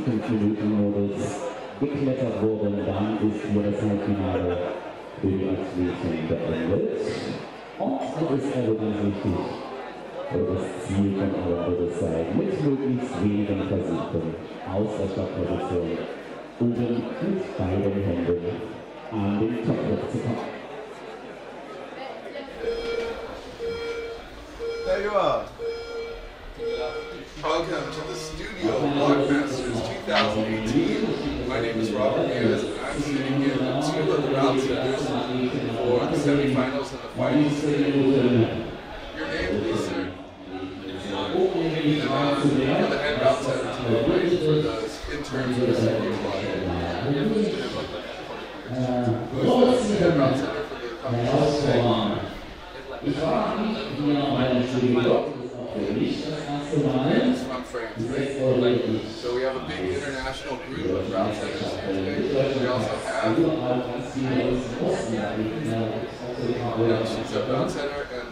5 Minuten Modus geklettert wurden, dann ist hier das Halbfinale für die Athleten beendet. Und es ist also ganz wichtig, das Ziel von eurer Modus sein, mit möglichst wenigen Versuchen aus der Startposition oben mit beiden Händen an den Topf zu kommen. There you are. Welcome to the Studio Bloc Masters 2018. My name is Robert Diaz, and I'm sitting in the two of the round centers for the semifinals and the finals. Your name, please, sir? And for the head round center to the right for the interns of the Studio Bloc. Who's the head round center for the competition? Ich war nicht hier bei dem Studio Bloc, das ist auch für mich das erste Mal. From France, right? So we have a big international group of round centers here today. We also have she's a round center, and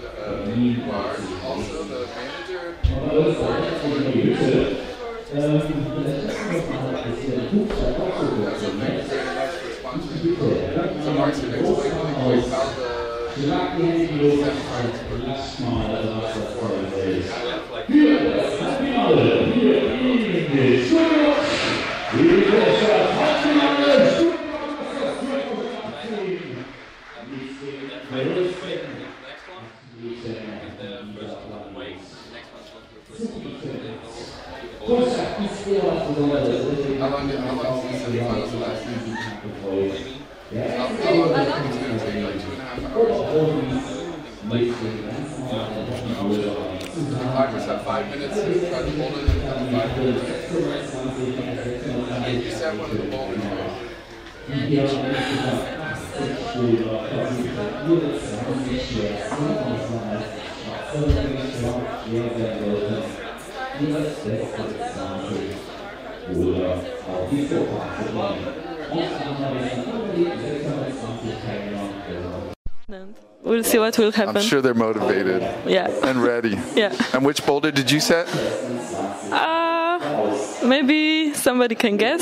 you are also the manager for the music. So thank you very much for sponsoring. So Martin, explain really quick how the How long did the semifinals last? How long do you think it's going to take? Like 2.5 hours? The timers have 5 minutes to try the boulder, then have 5 minutes. You set one of the boulders, We'll see what will happen. I'm sure they're motivated. Yeah. And ready. Yeah. And which boulder did you set? Maybe somebody can guess.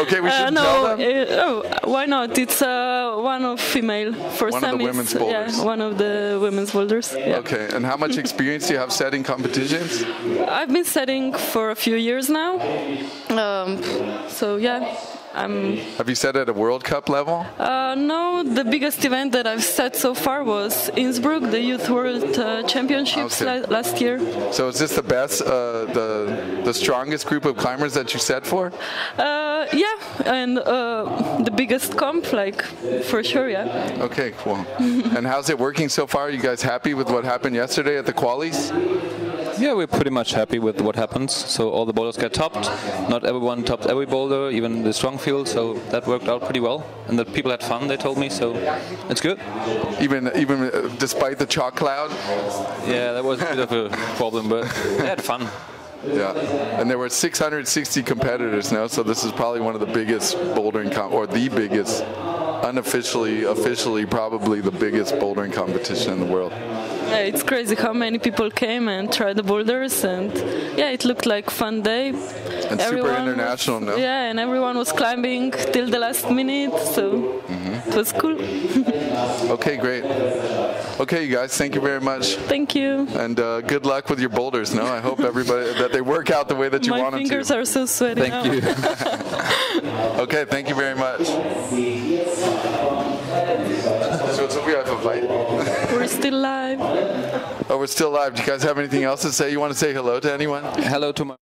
Okay, we should tell them. Why not? It's one of female for one semis. Of the women's boulders. Yeah, one of the women's boulders. Yeah. Okay, and how much experience do you have setting competitions? I've been setting for a few years now. So yeah. Have you set at a World Cup level? No, the biggest event that I've set so far was Innsbruck, the Youth World Championships last year. So is this the best, the strongest group of climbers that you set for? Yeah, and the biggest comp, like, for sure, yeah. Okay, cool. And how's it working so far? Are you guys happy with what happened yesterday at the qualies? Yeah, we're pretty much happy with what happens. So all the boulders get topped. Not everyone topped every boulder, even the strong field. So that worked out pretty well. And the people had fun, they told me. So it's good. Even despite the chalk cloud? Yeah, that was a bit of a problem, but they had fun. Yeah, and there were 660 competitors now, so this is probably one of the biggest bouldering, or the biggest, unofficially, officially, probably the biggest bouldering competition in the world. Yeah, it's crazy how many people came and tried the boulders, and yeah, it looked like a fun day. And super international, no? Yeah, and everyone was climbing till the last minute, so it was cool. Okay, great. Okay, you guys, thank you very much. Thank you. And good luck with your boulders, no? I hope everybody, that they work out the way that you want them to. My fingers are so sweaty Thank now. you. Okay, thank you very much. So we have a fight. We're still live. Oh, we're still live. Do you guys have anything else to say? You want to say hello to anyone? Hello to my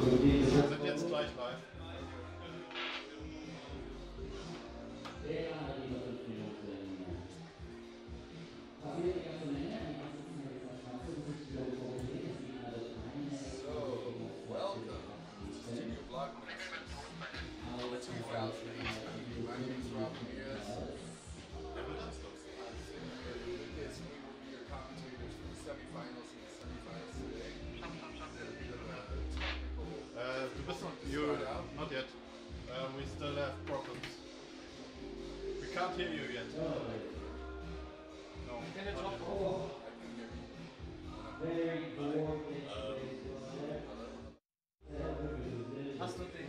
Wir sind jetzt gleich live. So, welcome to Studio Bloc Masters 2018. My name is Rob Ramirez. Yes, we will be your commentators for the semifinals and the semifinals today. You're not yet. We still have problems. We can't hear you yet. No. I can hear Hast du den?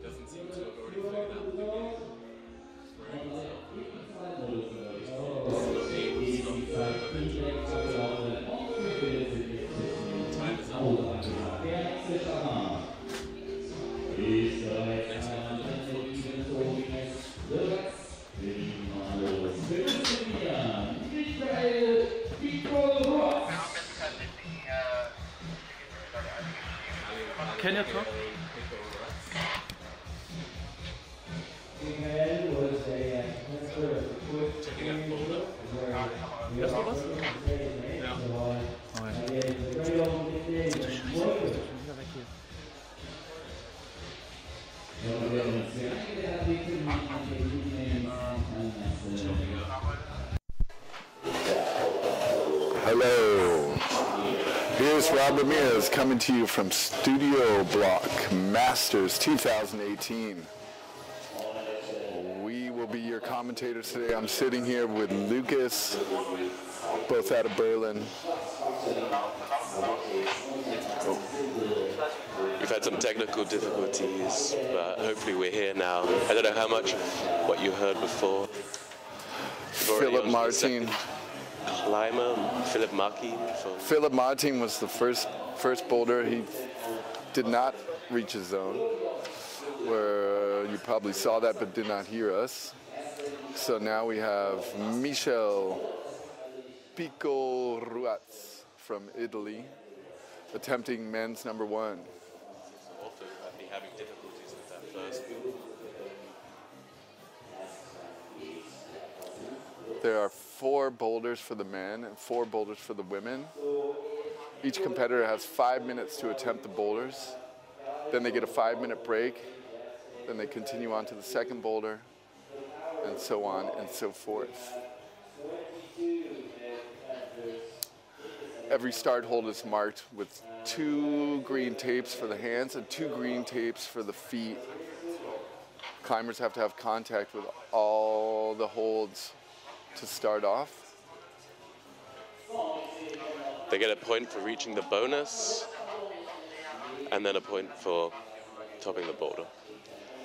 Doesn't seem to have already figured out the game. Time is up. Can you talk? Checking out boulder. Hörst du was? Ja. Hello, here's Rob Ramirez coming to you from Studio Bloc Masters 2018. We will be your commentators today. I'm sitting here with Lucas, both out of Berlin. We've had some technical difficulties, but hopefully we're here now. I don't know how much what you heard before. Philip Martin. Climber, Philip Martin. Philip Martin was the first boulder. He did not reach his zone, where you probably saw that but did not hear us. So now we have Michel Pico-Ruaz from Italy, attempting men's number one. Also, I've been having difficulties with that first. There are 4 boulders for the men and 4 boulders for the women. Each competitor has 5 minutes to attempt the boulders. Then they get a 5-minute break. Then they continue on to the second boulder, and so on and so forth. Every start hold is marked with 2 green tapes for the hands and 2 green tapes for the feet. Climbers have to have contact with all the holds to start off. They get a point for reaching the bonus, and then a point for topping the boulder.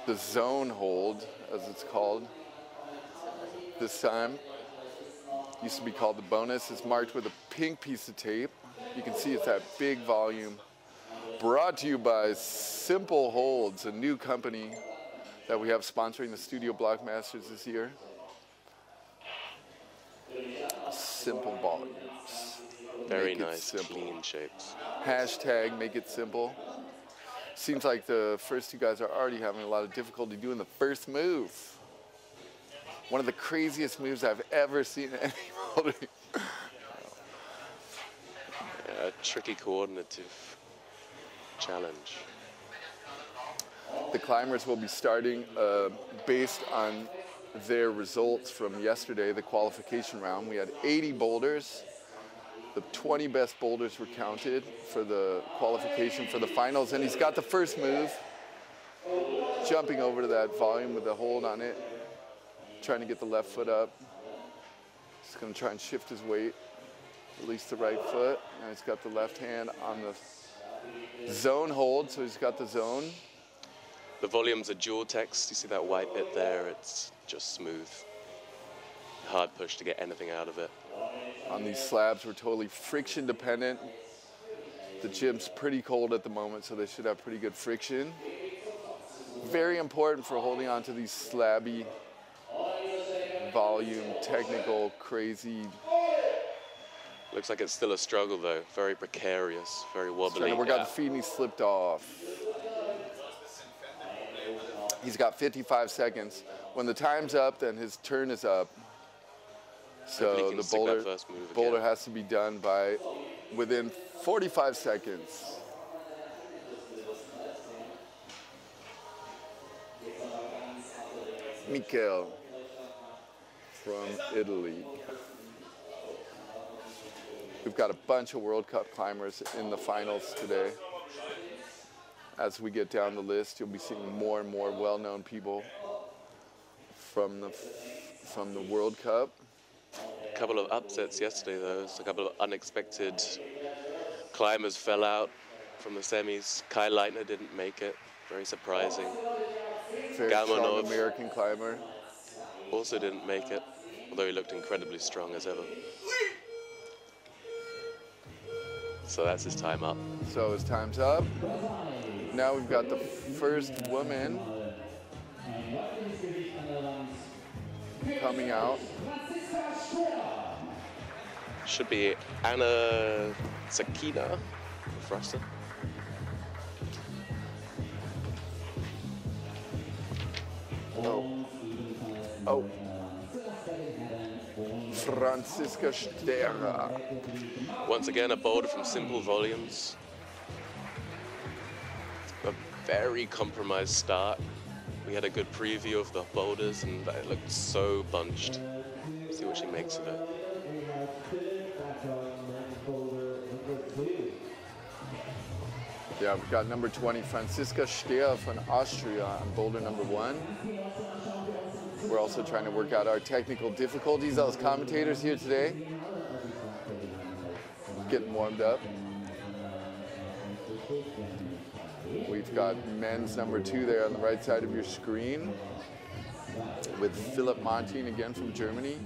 The zone hold, as it's called, this time, used to be called the bonus, is marked with a pink piece of tape. You can see it's that big volume. Brought to you by Simple Holds, a new company that we have sponsoring the Studio Bloc Masters this year. Simple volumes. Very nice, clean shapes. Hashtag make it simple. Seems like the first 2 guys are already having a lot of difficulty doing the first move. One of the craziest moves I've ever seen in any bouldering. A tricky coordinative challenge. The climbers will be starting based on their results from yesterday, the qualification round. We had 80 boulders. The 20 best boulders were counted for the qualification for the finals, and he's got the first move, jumping over to that volume with the hold on it, trying to get the left foot up. He's going to try and shift his weight, release the right foot, and he's got the left hand on the zone hold, so he's got the zone. The volumes are dual text. You see that white bit there? It's just smooth. Hard push to get anything out of it. On these slabs, we're totally friction dependent. The gym's pretty cold at the moment, so they should have pretty good friction. Very important for holding on to these slabby, volume, technical, crazy. Looks like it's still a struggle though. Very precarious, very wobbly. Trying to work out the feet and he slipped off. He's got 55 seconds. When the time's up, then his turn is up. So the boulder has to be done by within 45 seconds. Mikel from Italy. We've got a bunch of World Cup climbers in the finals today. As we get down the list, you'll be seeing more and more well-known people from the World Cup. A couple of upsets yesterday, though. A couple of unexpected climbers fell out from the semis. Kai Leitner didn't make it. Very surprising. Very strong American climber. Also didn't make it, although he looked incredibly strong as ever. So that's his time up. So his time's up. Now we've got the first woman coming out. Should be Anna Zakina, thruster. Oh. Franziska Sterer. Once again, a boulder from simple volumes. A very compromised start. We had a good preview of the boulders and it looked so bunched. See what she makes of it. Yeah, we've got number 20, Franziska Sterer from Austria on boulder number 1. We're also trying to work out our technical difficulties as commentators here today. Getting warmed up. We've got men's number 2 there on the right side of your screen with Philipp Martin again from Germany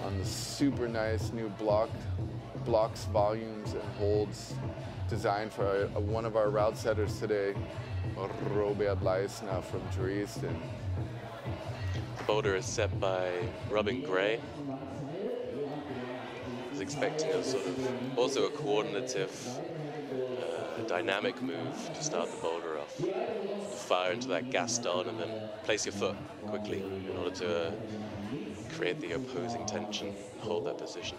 on the super nice new blocks, volumes, and holds designed for one of our route setters today, Robert Leisner from Dresden. The boulder is set by Robin Gray. He's expecting a sort of, also a coordinative, dynamic move to start the boulder off. To fire into that Gaston and then place your foot quickly in order to create the opposing tension and hold that position.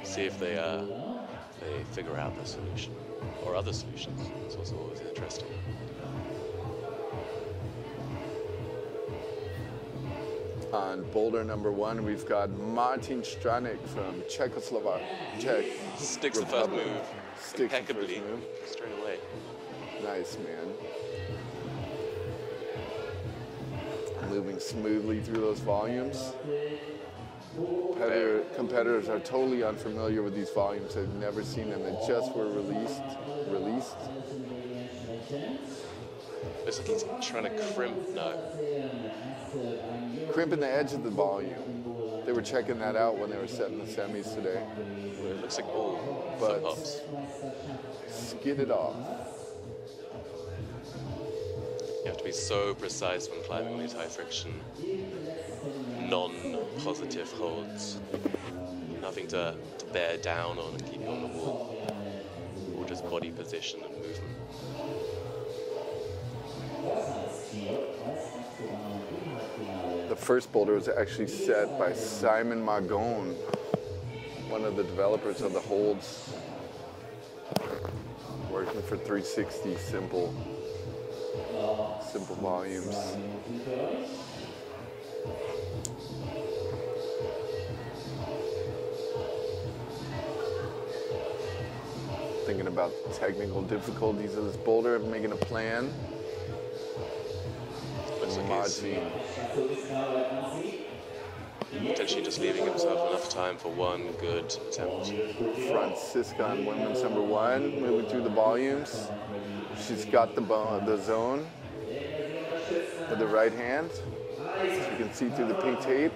See if they figure out the solution or other solutions. It's also always interesting. On boulder number 1, we've got Martin Stranek from Czech. Sticks the first move. Sticks impeccably, the first move. straight away. Nice, man. Moving smoothly through those volumes. Competitors are totally unfamiliar with these volumes. They've never seen them. They just were released. Looks like he's trying to crimp. No. Crimping the edge of the volume. They were checking that out when they were setting the semis today. It looks like all But foot hops. skid it off. You have to be so precise when climbing these high friction, non-positive holds. Nothing to bear down on and keep you on the wall. Or just body position and movement. The first boulder was actually set by Simon Margon, one of the developers of the holds. Working for 360, simple volumes. Thinking about the technical difficulties of this boulder, making a plan. Looks like he's potentially just leaving himself enough time for one good attempt. Franziska on women's number 1, moving through the volumes. She's got the zone with the right hand. So you can see through the pink tape.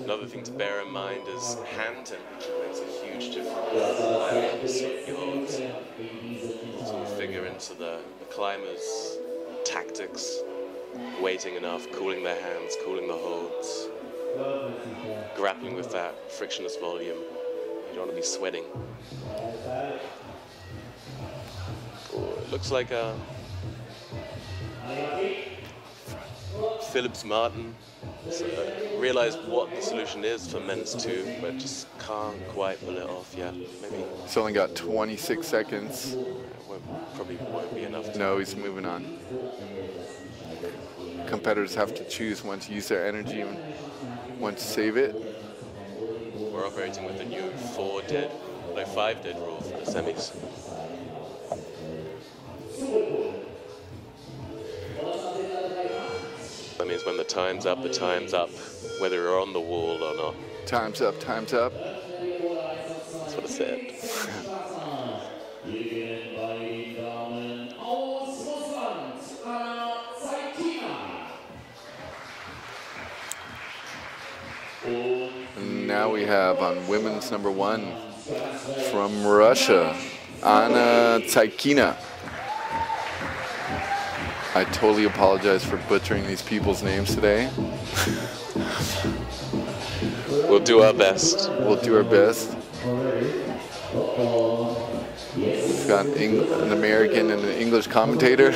Another thing to bear in mind is hand temperature makes a huge difference. So we figure into the climbers' tactics, waiting enough, cooling their hands, cooling the holds, grappling with that frictionless volume. You don't want to be sweating. It looks like Phillips Martin realized what the solution is for men's 2, but just can't quite pull it off yet. Maybe he's only got 26 seconds. Probably won't be enough. No, he's moving on. Competitors have to choose when to use their energy and when to save it. We're operating with the new 5 dead rule for the semis. That means when the time's up, whether you're on the wall or not. Time's up, time's up. That's what it said. And now we have on women's number 1 from Russia, Anna Tsaikina. I totally apologize for butchering these people's names today. We'll do our best. We'll do our best. We've got an American and an English commentator.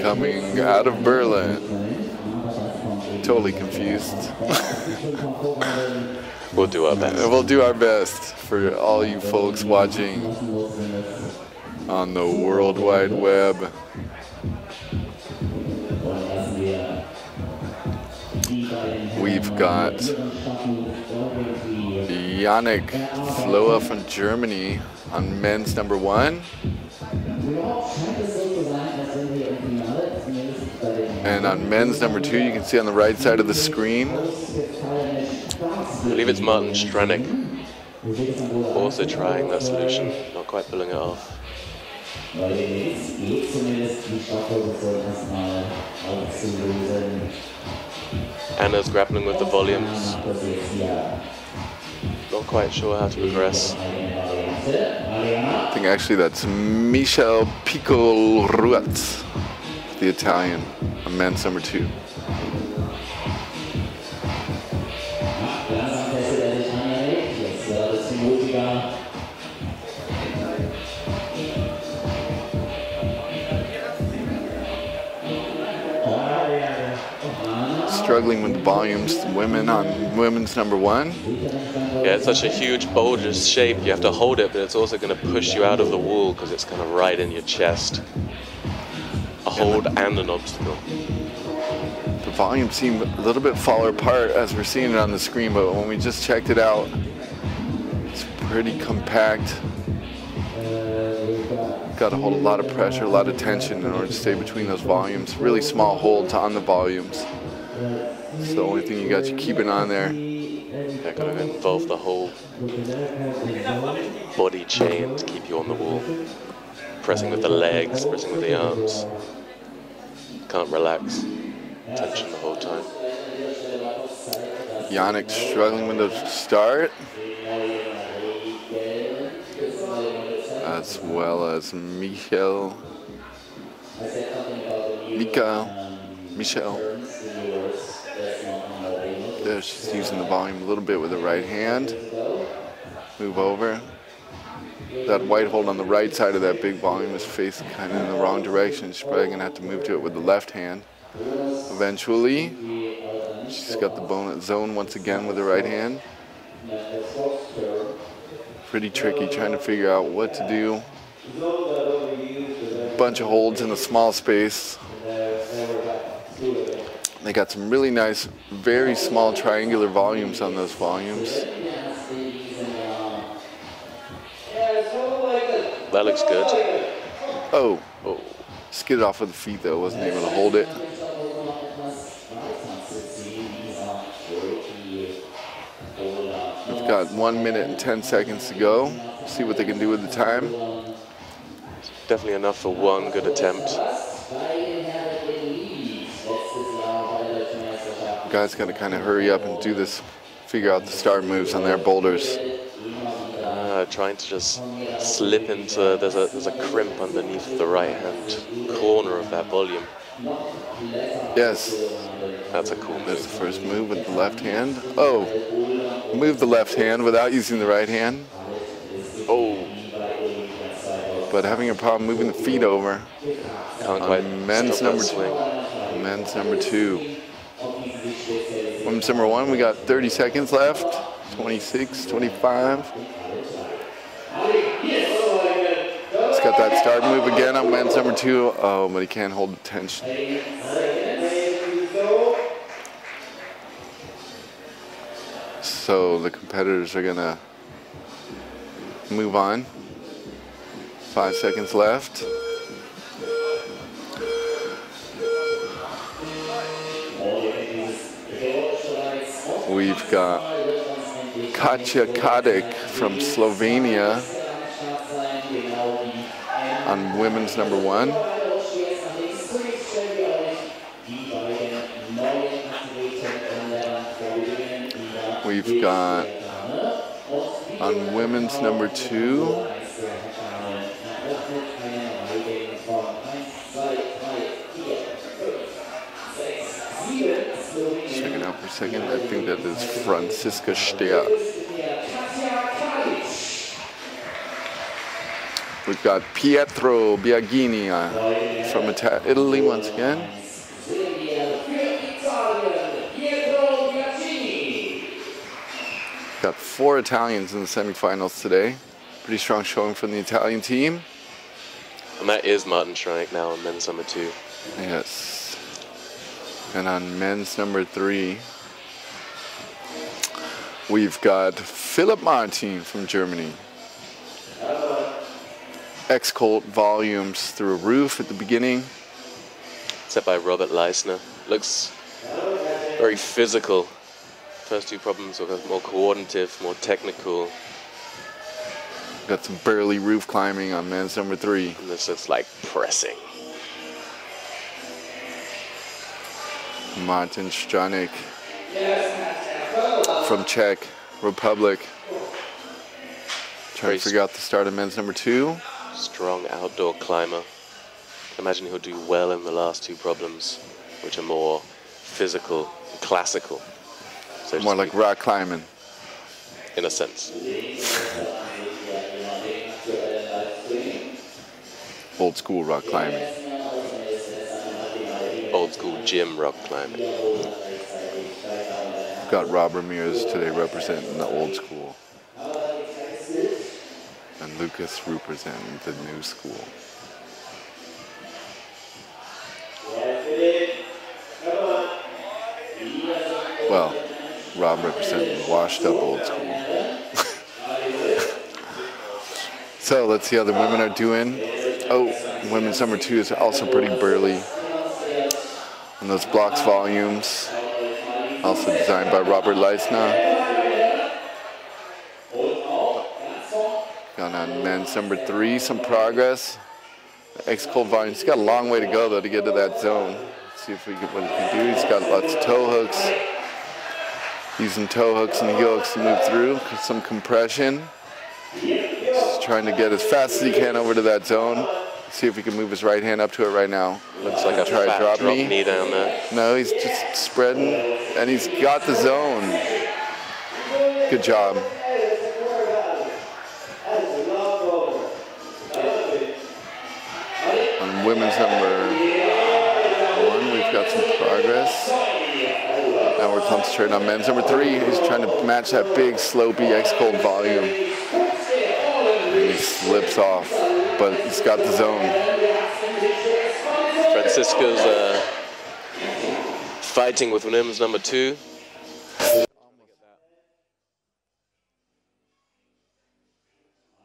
Coming out of Berlin. Totally confused. We'll do our best. We'll do our best for all you folks watching on the World Wide Web. We've got Yannick Floa from Germany on men's number 1. And on men's number 2, you can see on the right side of the screen. I believe it's Martin Stranek. Also trying that solution, not quite pulling it off. Anna's grappling with the volumes. Not quite sure how to progress. I think actually that's Michel Pico-Ruaz, the Italian, on men's number 2. Struggling with the volumes, women on women's number 1. Yeah, it's such a huge boulder shape. You have to hold it, but it's also going to push you out of the wall because it's kind of right in your chest. A hold and an obstacle. The volumes seem a little bit fall apart as we're seeing it on the screen, but when we just checked it out, it's pretty compact. Got to hold a lot of pressure, a lot of tension in order to stay between those volumes. Really small hold on the volumes. It's the only thing you got you keeping on there. That could have involved the whole body chain to keep you on the wall. Pressing with the legs, pressing with the arms. Can't relax. Tension the whole time. Yannick struggling with the start. As well as Michel. there. She's using the volume a little bit with the right hand. Move over. That white hold on the right side of that big volume is facing kind of in the wrong direction. She's probably going to have to move to it with the left hand. Eventually, she's got the bonus zone once again with the right hand. Pretty tricky trying to figure out what to do. Bunch of holds in a small space. They got some really nice, very small triangular volumes on those volumes. That looks good. Oh, skidded off with the feet though, wasn't able to hold it. We've got 1 minute and 10 seconds to go. See what they can do with the time. Definitely enough for one good attempt. Guys got to kind of hurry up and do this, figure out the start moves on their boulders. Trying to just slip into, there's a crimp underneath the right hand corner of that volume. Yes. That's a cool move. That's the first move with the left hand. Oh, move the left hand without using the right hand. Oh. But having a problem moving the feet over. Can't quite men's number swing. Men's number 2. Women's number 1, we got 30 seconds left. 26, 25. He's got that start move again on men's number 2. Oh, but he can't hold the tension. So the competitors are gonna move on. 5 seconds left. We've got Kaalia Kadic from Slovenia on women's number 1. We've got on women's number 2. Check it out for a second. I think that is Franziska Steer. We've got Pietro Biagini from Italy once again. Got 4 Italians in the semifinals today. Pretty strong showing from the Italian team. And that is Martin Schreck now on men's number 2. Yes. And on men's number 3, we've got Philipp Martin from Germany. X-Colt volumes through a roof at the beginning. Set by Robert Leisner. Looks very physical. First 2 problems were more coordinative, more technical. Got some burly roof climbing on men's number 3. And this is like pressing. Martin Stranik from Czech Republic. Trying to figure out the start of men's number 2. Strong outdoor climber. I imagine he'll do well in the last 2 problems, which are more physical and classical. So more like rock climbing. In a sense. Old school rock climbing. Old school gym rock climbing. We've got Rob Ramirez today representing the old school. And Lucas representing the new school. Well, Rob representing the washed up old school. So let's see how the women are doing. Oh, women's number 2 is also pretty burly. And those blocks volumes, also designed by Robert Leisner. Got on men's number 3, some progress. X-Colt volume, he's got a long way to go though to get to that zone. Let's see if we get what he can do. He's got lots of toe hooks. Using toe hooks and heel hooks to move through, some compression. Just trying to get as fast as he can over to that zone. See if he can move his right hand up to it right now. Looks like a Try fat drop drop knee. knee down there. No, he's just spreading, and he's got the zone. Good job. On women's number 1, we've got some progress. Now we're concentrating on men's number 3. He's trying to match that big, slopey, X-Cold volume. And he slips off, but he's got the zone. Francisco's fighting with women's number 2.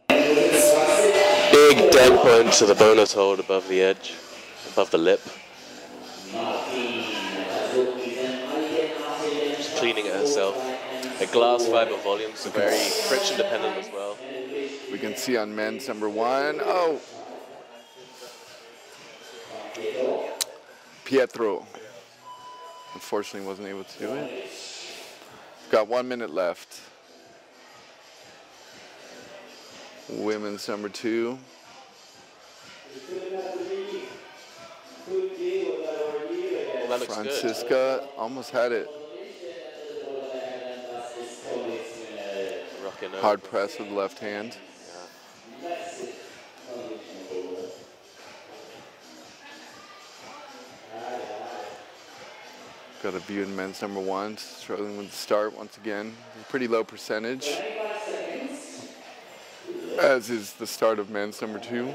Big dead point to the bonus hold above the edge, above the lip. Just cleaning it herself. A glass fiber volume, so very friction dependent as well. We can see on men's number 1. Oh! Pietro. Unfortunately wasn't able to do it. Got 1 minute left. Women's number 2. Well, that looks Francisca almost had it. good. Rocking over. Hard press with the left hand. Got a view in men's number 1, struggling with the start once again. Pretty low percentage, as is the start of men's number 2.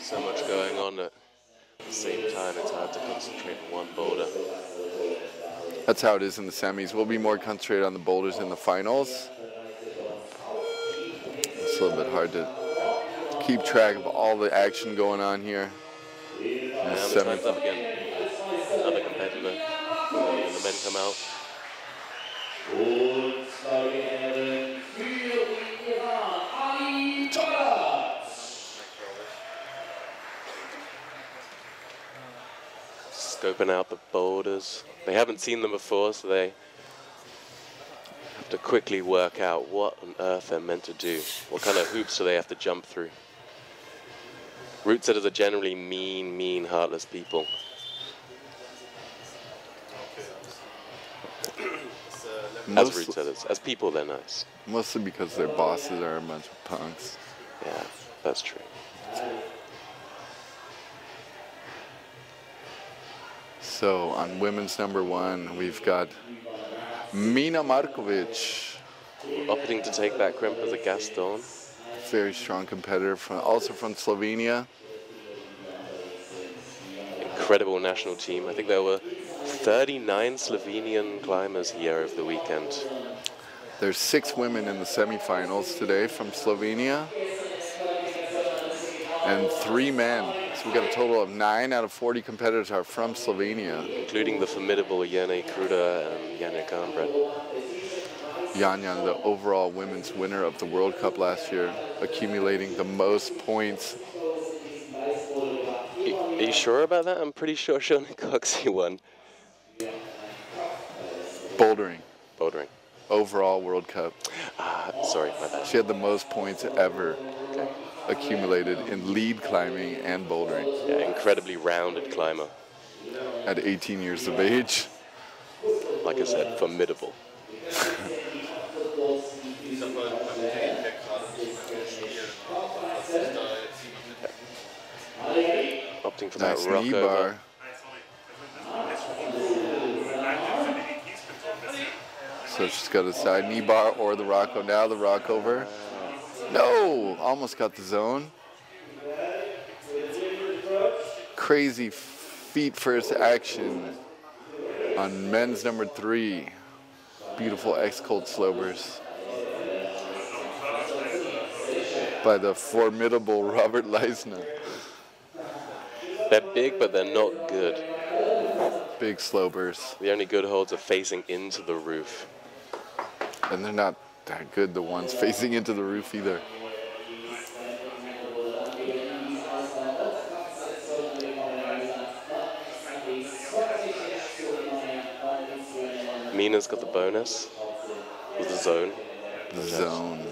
So much going on at the same time, it's hard to concentrate on one boulder. That's how it is in the semis. We'll be more concentrated on the boulders in the finals. It's a little bit hard to keep track of all the action going on here. And the time's up again. Another competitor. And the men come out. Scoping out the boulders. They haven't seen them before, so they have to quickly work out what on earth they're meant to do. What kind of hoops do they have to jump through? Route setters are generally mean, heartless people. As route setters. As people, they're nice. Mostly because their bosses are a bunch of punks. Yeah, that's true. So on women's number 1, we've got Minah Markovic. Opting to take that crimp as a Gaston. Very strong competitor, also from Slovenia. Incredible national team. I think there were 39 Slovenian climbers here over the weekend. There's 6 women in the semifinals today from Slovenia, and 3 men. So we got a total of 9 out of 40 competitors are from Slovenia. Including the formidable Jana Kruda and Jana Kambret. Jana, the overall women's winner of the World Cup last year, accumulating the most points. Are you sure about that? I'm pretty sure Shona Coxey won. Bouldering. Bouldering. Overall World Cup. Sorry, my bad. She had the most points ever Okay. accumulated in lead climbing and bouldering Yeah, incredibly rounded climber. at 18 years of age. Like I said, formidable. Opting for Nice that rock knee over. bar. So she's got a side knee bar or the rock over. Now the rock over. No, almost got the zone. Crazy feet first action on men's number 3. Beautiful X-Cold slopers by the formidable Robert Leisner. They're big, but they're not good. Big slopers. The only good holds are facing into the roof. And they're not that good, the ones facing into the roof either. Minah's got the bonus with the zone. The zone.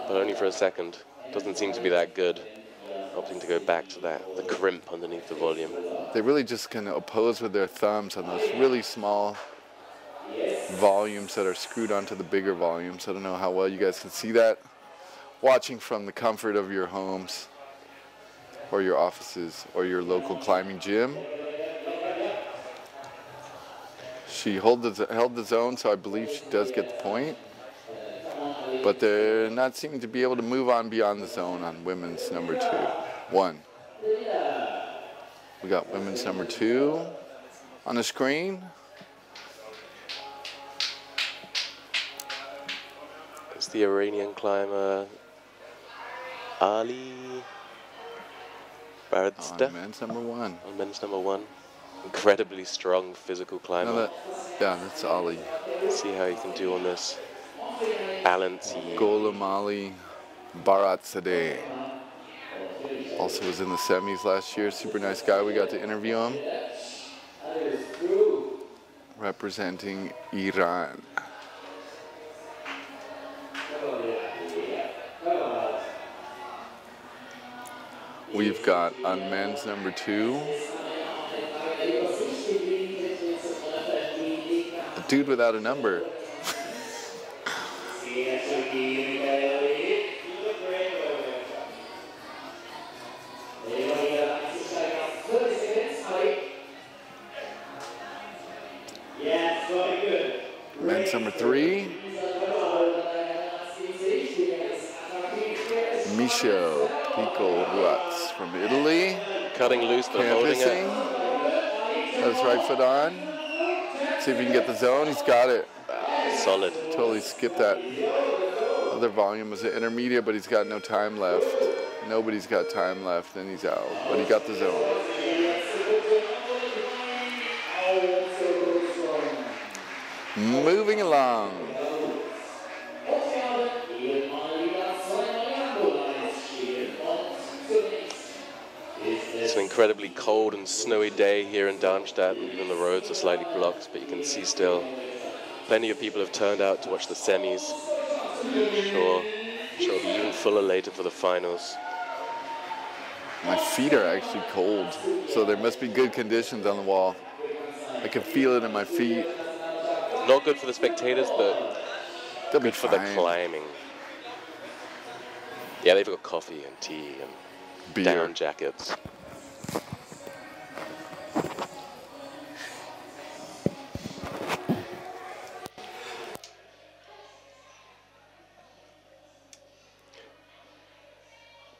but only for a second. Doesn't seem to be that good. Opting to go back to the crimp underneath the volume. They really just kind of oppose with their thumbs on those really small volumes that are screwed onto the bigger volumes. I don't know how well you guys can see that. Watching from the comfort of your homes or your offices or your local climbing gym. She held the zone, so I believe she does get the point. But they're not seeming to be able to move on beyond the zone on women's number 1. We got women's number 2 on the screen. It's the Iranian climber Ali Pfungstadt. On men's number 1. On men's number 1. Incredibly strong physical climber. No, that's Ali. See how he can do on this balance. Gholam Ali Baratzadeh. Also was in the semis last year. Super nice guy. We got to interview him. Representing Iran. We've got on men's number 2 a dude without a number. Men's number 3, Michel Pico-Ruatz from Italy. Cutting loose but holding it. Got his right foot on. See if he can get the zone. He's got it. Solid. Totally skipped that. Other volume was an intermediate, but he's got no time left. Nobody's got time left, and he's out. But he got the zone. Moving along. It's an incredibly cold and snowy day here in Darmstadt, and even the roads are slightly blocked, but you can see still plenty of people have turned out to watch the semis. Sure, it'll be even fuller later for the finals. My feet are actually cold, so there must be good conditions on the wall. I can feel it in my feet. Not good for the spectators, but good for the climbing. Yeah, they've got coffee and tea and Beer. down jackets.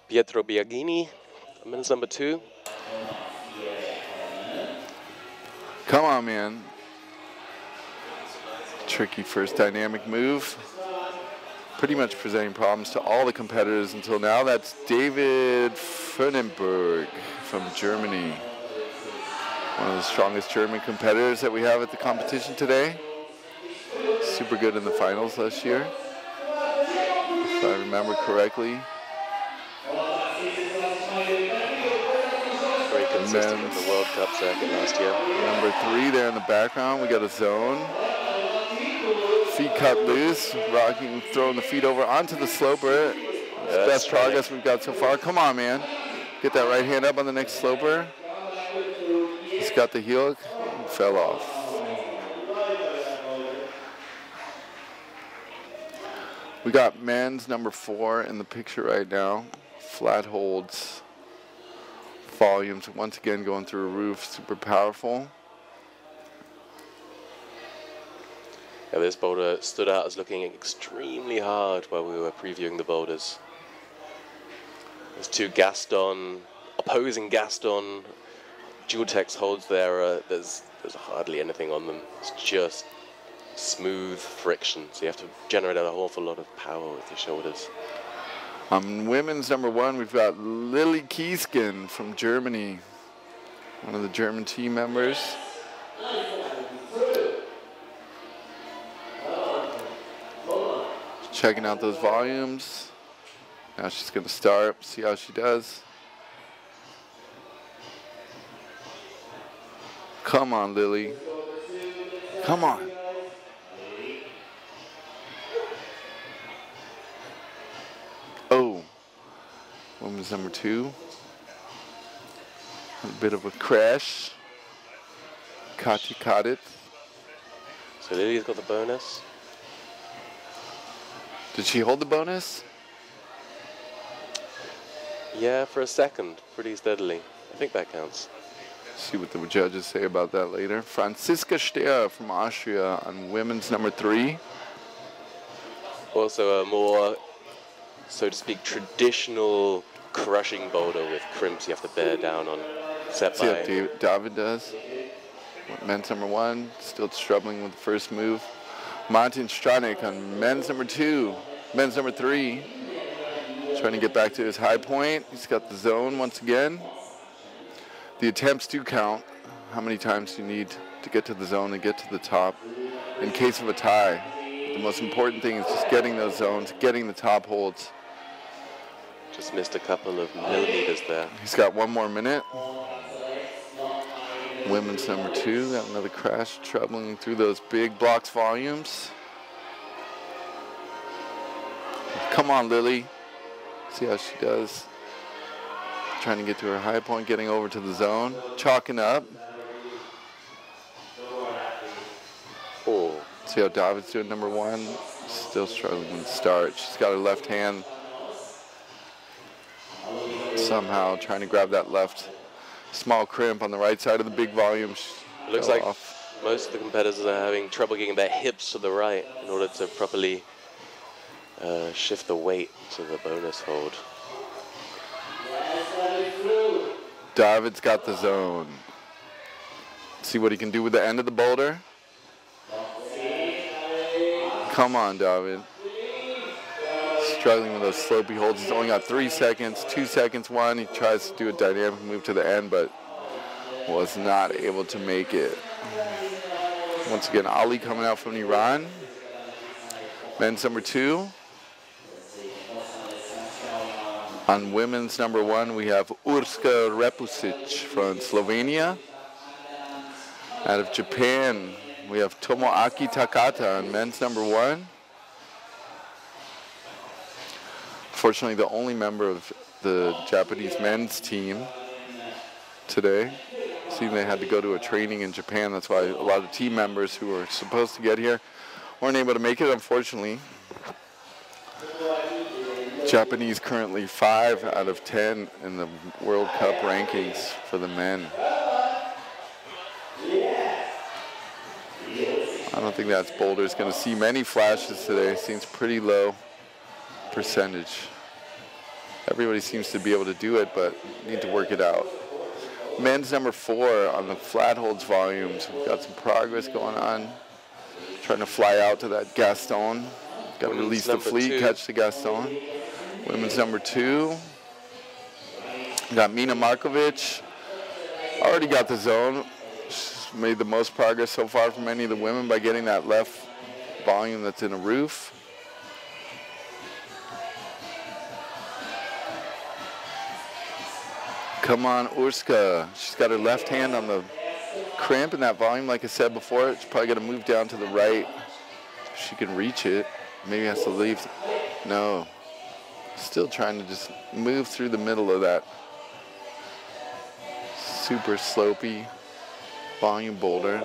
Pietro Biagini, men's number 2. Come on, man. Tricky first dynamic move. Pretty much presenting problems to all the competitors until now. That's David Fernenberg from Germany. One of the strongest German competitors that we have at the competition today. Super good in the finals last year, if I remember correctly. Very consistent in the World Cup circuit last year. Number 3 there in the background. We got a zone. Feet cut loose, rocking, throwing the feet over onto the sloper. Yeah, best progress we've got so far. Come on, man. Get that right hand up on the next sloper. He's got the heel, fell off. We got men's number 4 in the picture right now. Flat holds, volumes once again going through a roof, super powerful. Yeah, this boulder stood out as looking extremely hard while we were previewing the boulders. There's 2 Gaston, opposing Gaston Dual-Tex holds there. There's hardly anything on them. It's just smooth friction, so you have to generate an awful lot of power with your shoulders. On women's number 1, we've got Lily Kiesken from Germany, one of the German team members. Checking out those volumes. Now she's going to start, see how she does. Come on, Lily. Come on. Women's number 2. A bit of a crash. Kaalia caught it. So Lily's got the bonus. Did she hold the bonus? Yeah, for a second, pretty steadily. I think that counts. See what the judges say about that later. Franziska Stehr from Austria on women's number 3. Also a more, so to speak, traditional crushing boulder with crimps you have to bear down on. Set See by what David does. Men's number 1, still struggling with the first move. Martin Stranek on men's number 2. Men's number 3. Trying to get back to his high point. He's got the zone once again. The attempts do count. How many times you need to get to the zone and get to the top in case of a tie. The most important thing is just getting those zones, getting the top holds. just missed a couple of millimeters there. He's got 1 more minute. Women's number 2, got another crash, troubling through those big blocks volumes. Come on, Lily. See how she does. Trying to get to her high point, getting over to the zone, chalking up. Oh. See how David's doing, number 1. Still struggling with the start. She's got her left hand somehow trying to grab that left small crimp on the right side of the big volume. It looks like most of the competitors are having trouble getting their hips to the right in order to properly shift the weight to the bonus hold. David's got the zone. See what he can do with the end of the boulder. Come on, David. Struggling with those slopey holds. He's only got 3 seconds, 2 seconds, 1. He tries to do a dynamic move to the end, but was not able to make it. Once again, Ali coming out from Iran. Men's number 2. On women's number 1, we have Urska Repusic from Slovenia. Out of Japan, we have Tomoaki Takata on men's number 1. Fortunately, the only member of the Japanese men's team today. Seeing they had to go to a training in Japan. That's why a lot of team members who were supposed to get here weren't able to make it, unfortunately. Japanese currently 5 out of 10 in the World Cup rankings for the men. I don't think that boulder is going to see many flashes today. Seems pretty low percentage. Everybody seems to be able to do it, but need to work it out. Men's number 4 on the flat holds volumes. We've got some progress going on. Trying to fly out to that Gaston. Got to release the fleet, catch the Gaston. Women's number 2. Got Minah Markovic. Already got the zone. She's made the most progress so far from any of the women by getting that left volume that's in a roof. Come on, Urska. She's got her left hand on the cramp in that volume. Like I said before, she's probably going to move down to the right. If she can reach it. Maybe has to leave. No. Still trying to just move through the middle of that super slopey volume boulder.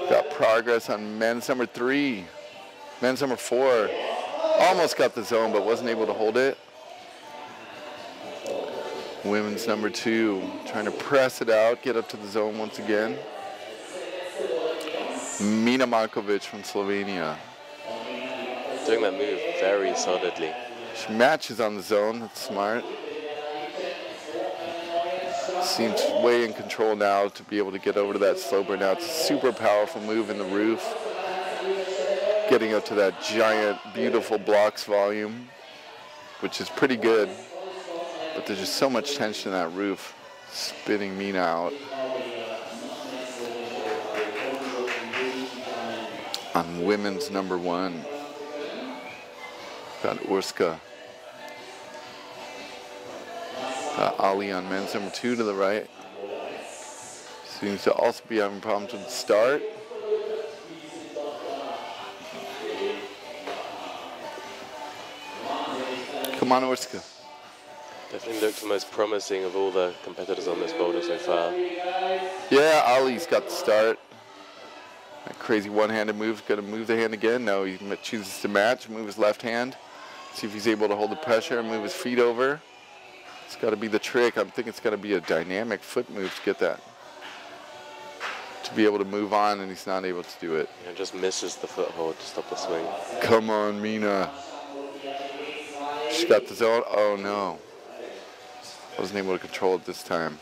Got progress on men's number 3. Men's number 4. Almost got the zone, but wasn't able to hold it. Women's number 2, trying to press it out, get up to the zone once again. Minah Markovic from Slovenia. Doing that move very solidly. She matches on the zone, that's smart. Seems way in control now to be able to get over to that sloper now. It's a super powerful move in the roof. Getting up to that giant, beautiful blocks volume, which is pretty good. But there's just so much tension in that roof, spitting Minah out. On women's number 1, got Urska. Got Ali on men's number 2 to the right. Seems to also be having problems with the start. Come on, Urska. Definitely looked the most promising of all the competitors on this boulder so far. Yeah, Ali's got the start. That crazy one-handed move, going to move the hand again. No, he chooses to match, move his left hand. See if he's able to hold the pressure and move his feet over. It's got to be the trick. I think it's going to be a dynamic foot move to get that. To be able to move on, and he's not able to do it. Yeah, just misses the foothold to stop the swing. Come on, Minah. She got the zone. Oh, no. Wasn't able to control it this time.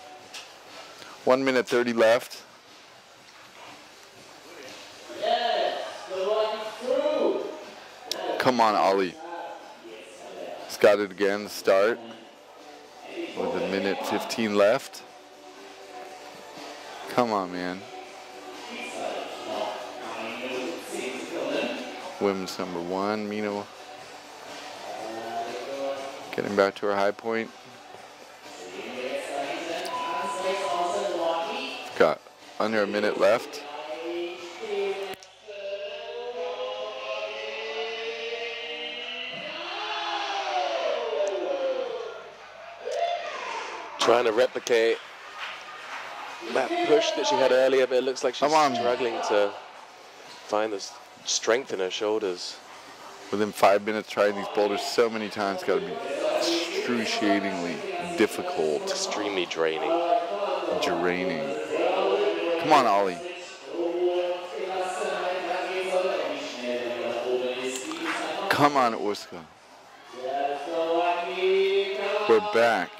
1 minute 30 left. Come on, Ali. He's got it again to start. With a minute 15 left. Come on, man. Women's number 1, Minah. Getting back to her high point. Got under a minute left. Trying to replicate that push that she had earlier, but it looks like she's struggling to find the strength in her shoulders. Within 5 minutes, trying these boulders so many times, got to be excruciatingly difficult. Extremely draining. Draining. Come on, Ali. Come on, Urska. We're back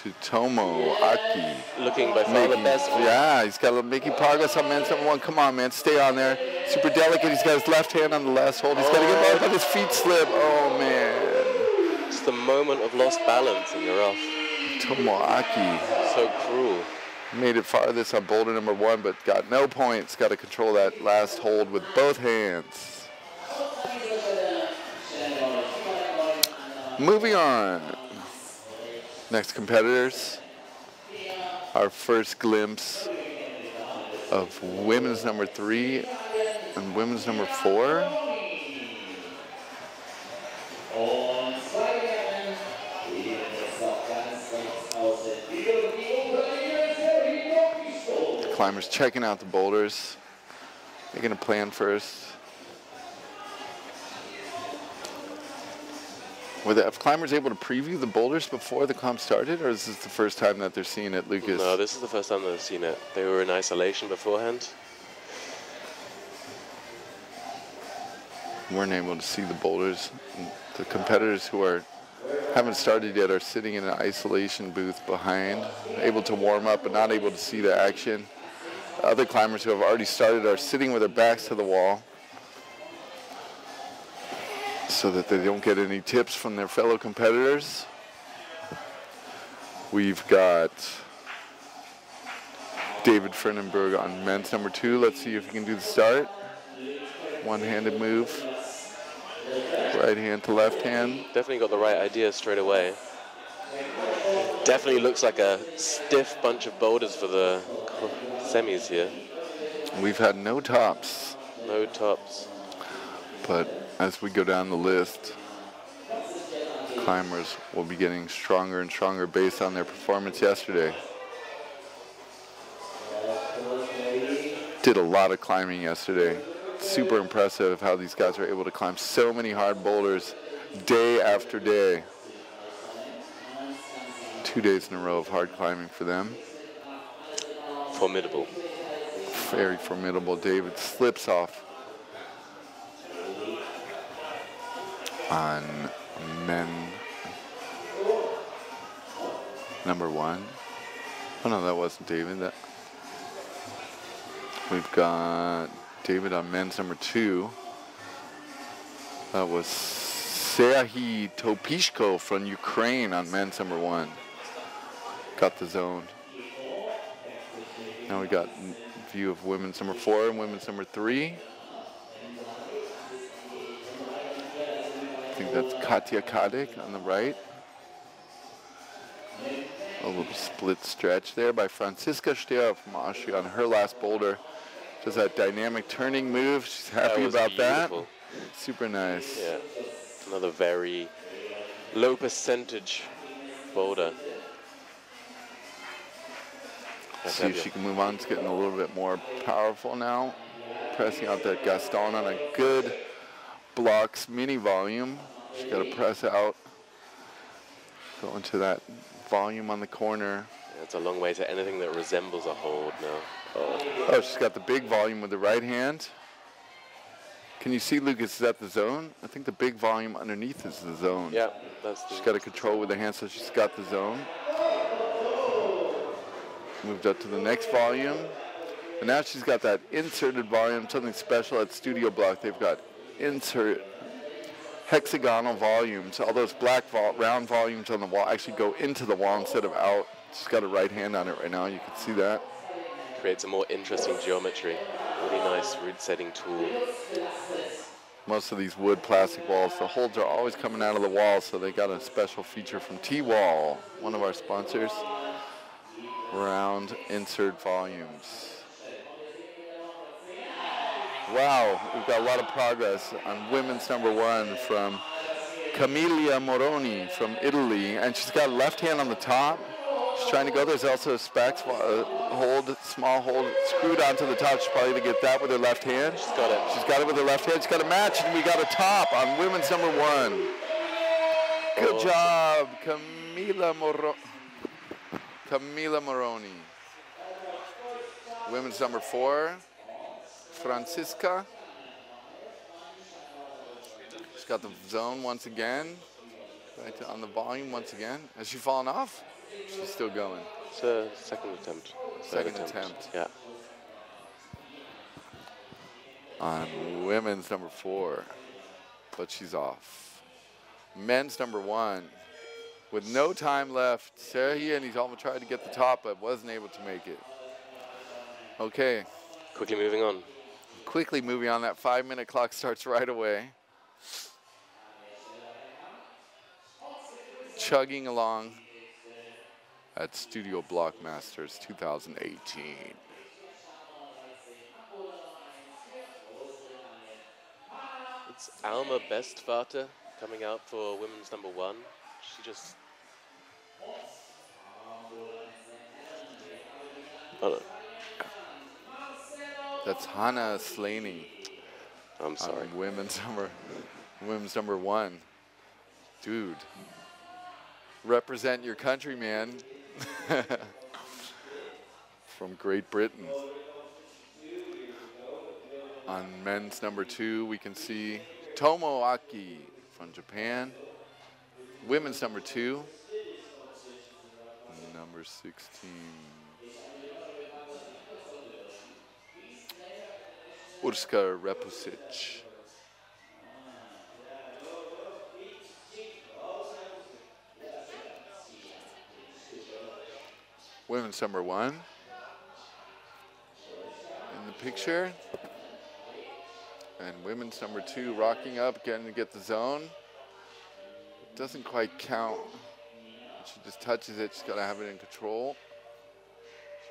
to Tomo Aki. Looking by far the best. Yeah, he's got making progress on men's number 1. Come on, man, stay on there. Super delicate. He's got his left hand on the last hold. He's got to get out, let his feet slip. Oh, man. It's the moment of lost balance and you're off. Tomo Aki. So cruel. Made it farthest on boulder number 1, but got no points. Got to control that last hold with both hands. Moving on. Next competitors. Our first glimpse of women's number 3 and women's number 4. Climbers checking out the boulders, making a plan first. Were the climbers able to preview the boulders before the climb started, or is this the first time that they're seeing it, Lucas? No, this is the first time they've seen it. They were in isolation beforehand. Weren't able to see the boulders. The competitors who haven't started yet are sitting in an isolation booth behind, able to warm up but not able to see the action. Other climbers who have already started are sitting with their backs to the wall so that they don't get any tips from their fellow competitors. We've got David Fernenberg on men's number 2. Let's see if he can do the start. One-handed move. Right hand to left hand. Definitely got the right idea straight away. Definitely looks like a stiff bunch of boulders for the semis here. We've had no tops. No tops. But as we go down the list, climbers will be getting stronger and stronger based on their performance yesterday. Did a lot of climbing yesterday. Super impressive how these guys are able to climb so many hard boulders day after day. 2 days in a row of hard climbing for them. Formidable. Very formidable. David slips off on men number 1. Oh no, that wasn't David. We've got David on men's number 2. That was Serhiy Topishko from Ukraine on men's number 1. Got the zone. Now we got view of women's number 4 and women's number 3. I think that's Katja Kadek on the right. A little split stretch there by Franziska Stehr from Austria on her last boulder. Does that dynamic turning move. She's happy about beautiful. Super nice. Yeah. Another very low percentage boulder. Let's see if she can move on. It's getting a little bit more powerful now. Pressing out that Gaston on a good blocks mini volume. She's got to press out. Go into that volume on the corner. Yeah, it's a long way to anything that resembles a hold now. Oh, she's got the big volume with the right hand. Can you see, Lucas, is that the zone? I think the big volume underneath is the zone. Yeah, that's the... She's got to control with the hand, so she's got the zone. Moved up to the next volume. And now she's got that inserted volume, something special at Studio Bloc. They've got insert hexagonal volumes. All those black round volumes on the wall actually go into the wall instead of out. She's got a right hand on it right now. You can see that. Creates a more interesting geometry. Really nice root setting tool. Most of these wood plastic walls, the holds are always coming out of the wall, so they got a special feature from T-Wall, one of our sponsors. Round insert volumes. Wow, we've got a lot of progress on women's number 1 from Kaalia Moroni from Italy, and she's got a left hand on the top. She's trying to go. There's also a specs hold, small hold, screwed onto the top. She's probably going to get that with her left hand. She's got it. She's got it with her left hand. She's got a match, and we got a top on women's number 1. Good job, Kaalia Moroni. Women's number 4. Francisca. She's got the zone once again. Right on the volume once again. Has she fallen off? She's still going. It's a second attempt. Second attempt. Yeah. On women's number 4. But she's off. Men's number 1. With no time left. Serhiy, and he's almost tried to get the top, but wasn't able to make it. Okay. Quickly moving on. Quickly moving on. That 5-minute clock starts right away. Chugging along at Studio Bloc Masters 2018. It's Alma Bestvater coming out for women's number 1. She just... Oh, That's Hannah Slaney. I'm sorry. Women's number 1. Dude. Represent your country, man. From Great Britain. On men's number 2, we can see Tomoaki from Japan. Women's number 2. Number 16. Urska Repusic. Women's number 1 in the picture. And women's number 2 rocking up, getting to get the zone. Doesn't quite count. She just touches it. She's got to have it in control.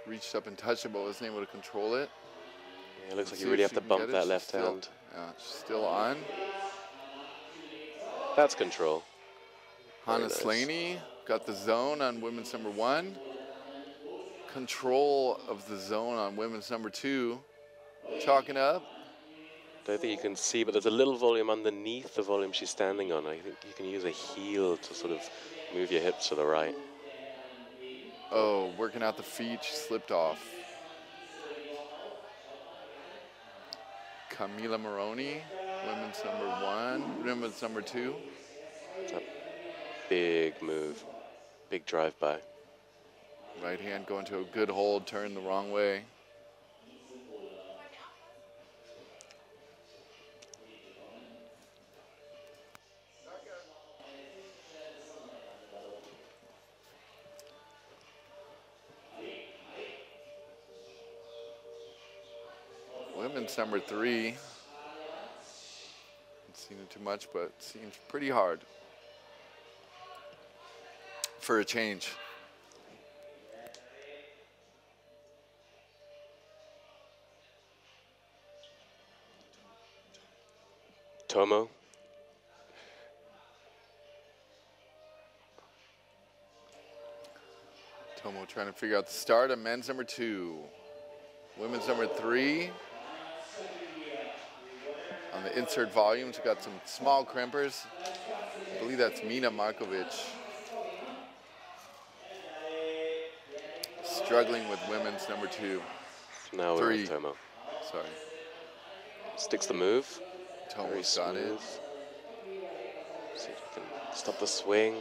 She reached up and touched it, but wasn't able to control it. Yeah, it looks like you really have to bump that left hand. Yeah, she's still on. That's control. Hannah Slaney got the zone on women's number 1. Control of the zone on women's number 2. Chalking up. Don't think you can see, but there's a little volume underneath the volume she's standing on. I think you can use a heel to sort of move your hips to the right. Oh, working out the feet, she slipped off. Kaalia Moroni, women's number 1, women's number 2. It's a big move, big drive-by. Right hand going to a good hold, turn the wrong way. Women's number 3. Haven't seen it too much, but it seems pretty hard for a change. Tomo. trying to figure out the start of men's number 2. Women's number 3. On the insert volumes, we got some small crimpers. I believe that's Minah Markovic. Struggling with women's number 2. Now we're with Tomo. Sorry. Sticks the move. Tomo's got it. See if we can stop the swing.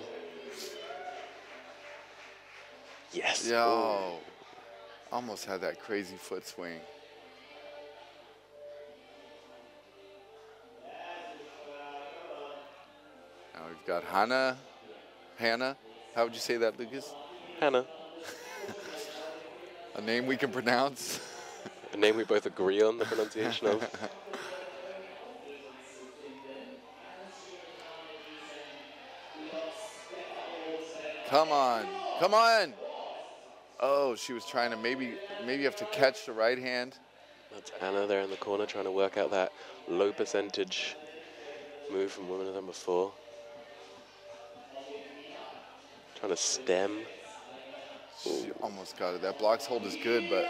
Yes. Yo. Almost had that crazy foot swing. Now we've got Hannah. How would you say that, Lucas? Hannah. A name we can pronounce. A name we both agree on the pronunciation of. Come on, come on. Oh, she was trying to maybe you have to catch the right hand. That's Anna there in the corner trying to work out that low percentage move from woman number 4. Trying to stem. She almost got it. That blocks hold is good, but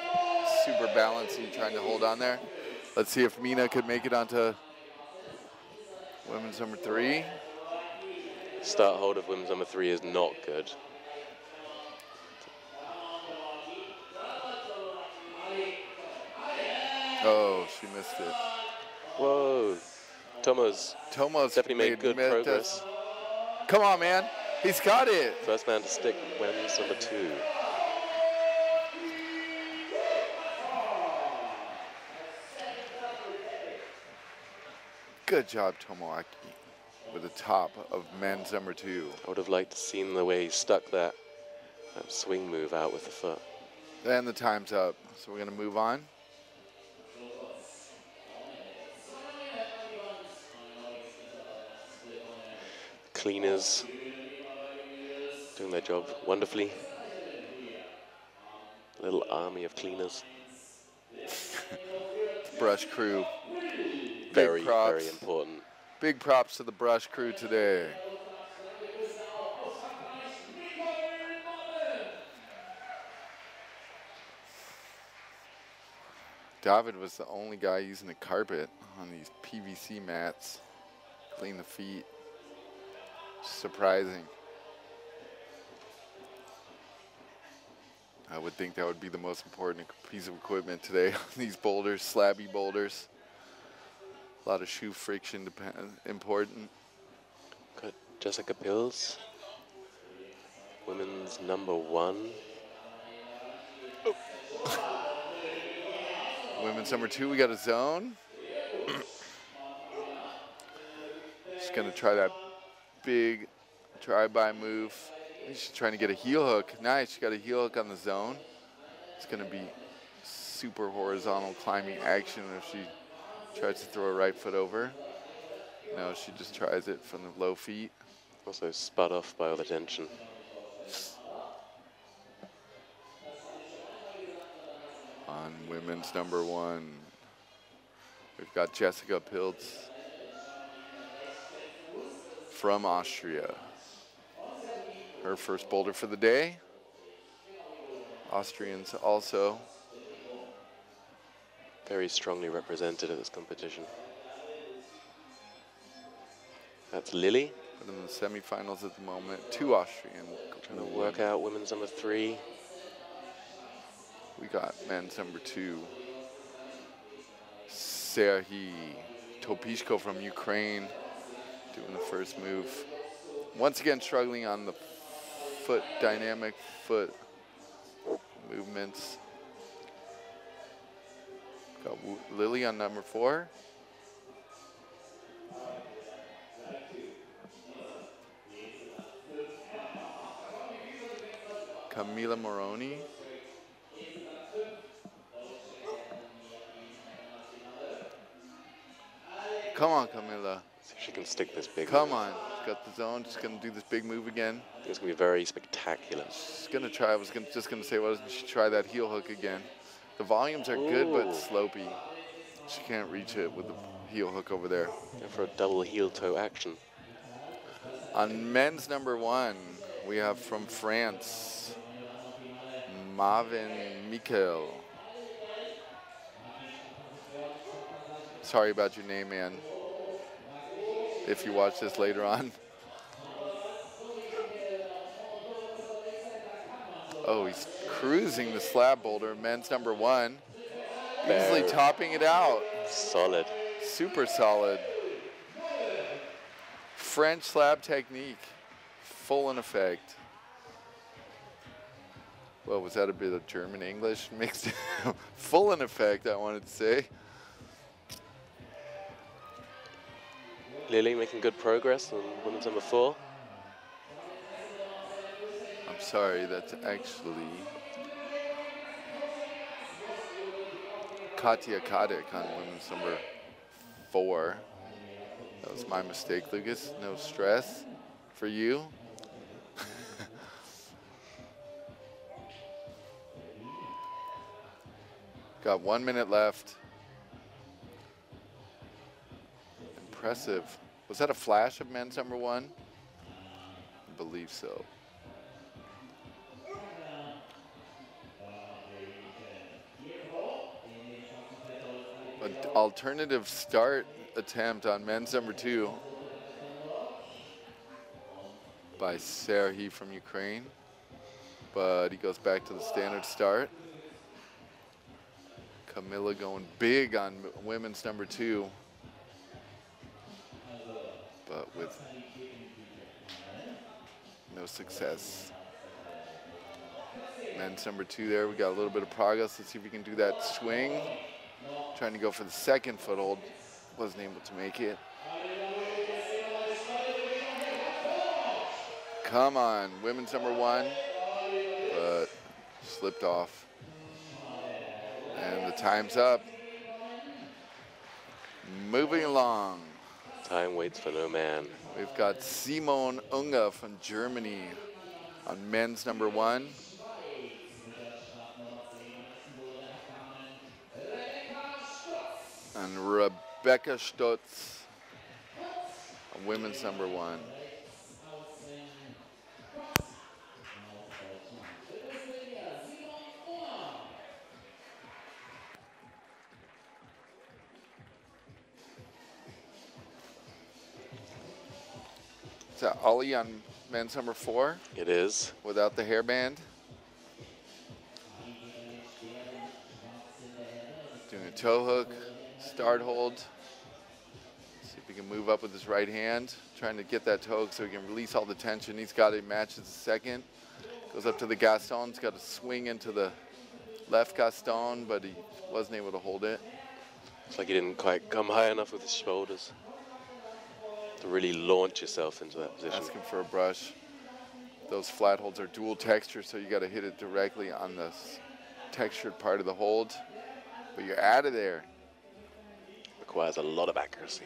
super balancing, trying to hold on there. Let's see if Minah could make it onto women's number 3. Start hold of women's number 3 is not good. Oh, she missed it. Whoa. Tomo's definitely made good progress. Come on, man. He's got it. First man to stick women's number 2. Good job, Tomoaki, with the top of men's number 2. I would have liked to seen the way he stuck that swing move out with the foot. Then the time's up, so we're going to move on. Cleaners doing their job wonderfully. Little army of cleaners. Brush crew. Very important. Big props to the brush crew today. David was the only guy using a carpet on these PVC mats. Clean the feet. Surprising. I would think that would be the most important piece of equipment today on these boulders, slabby boulders. A lot of shoe friction important. Got Jessica Pills, women's number 1. Oh. Women's number 2, we got a zone. Just gonna try that big drive-by move. She's trying to get a heel hook. Nice, she got a heel hook on the zone. It's gonna be super horizontal climbing action if she tries to throw her right foot over. No, she just tries it from the low feet. Also spun off by all the tension. On women's number 1, we've got Jessica Pilz from Austria. Her first boulder for the day. Austrians also very strongly represented at this competition. That's Lily. But in the semifinals at the moment, 2 Austrian. Trying to work out women's number 3. We got men's number 2. Serhiy Topishko from Ukraine doing the first move. Once again struggling on the foot, dynamic foot movements. Got Lily on number 4. Camila Moroni. Come on, Camila. See if she can stick this big Come move. on. She's got the zone. She's going to do this big move again. I think it's going to be very spectacular. She's going to try. I was just going to say, why doesn't she try that heel hook again? The volumes are good, but slopey. She can't reach it with the heel hook over there. Go for a double heel toe action. On men's number 1, we have from France, Marvin Mikkel. Sorry about your name, man. If you watch this later on. Oh, he's cruising the slab boulder. Men's number 1. Easily topping it out. Solid. Super solid. French slab technique. Full in effect. Well, was that a bit of German English mixed? Full in effect, I wanted to say. Lily making good progress on women's number 4. I'm sorry, that's actually Katja Kadek on women's number 4. That was my mistake, Lucas. No stress for you. Got 1 minute left. Impressive. Was that a flash of men's number 1? I believe so. An alternative start attempt on men's number 2 by Serhiy from Ukraine, but he goes back to the standard start. Camilla going big on women's number 2, but with no success. Men's number 2 there, we got a little bit of progress. Let's see if we can do that swing. Trying to go for the second foothold, wasn't able to make it. Come on, women's number 1, but slipped off. And the time's up. Moving along. Time waits for no man. We've got Simon Unger from Germany on men's number 1. And Rebecca Stutz on women's number 1. Is that Ollie on men's number 4? It is. Without the hairband. Doing a toe hook, start hold. See if he can move up with his right hand. Trying to get that toe hook so he can release all the tension. He's got it, matches the second. Goes up to the Gaston. He's got to swing into the left Gaston, but he wasn't able to hold it. It's like he didn't quite come high enough with his shoulders to really launch yourself into that position. Asking for a brush. Those flat holds are dual texture, so you got to hit it directly on the textured part of the hold. But you're out of there. Requires a lot of accuracy.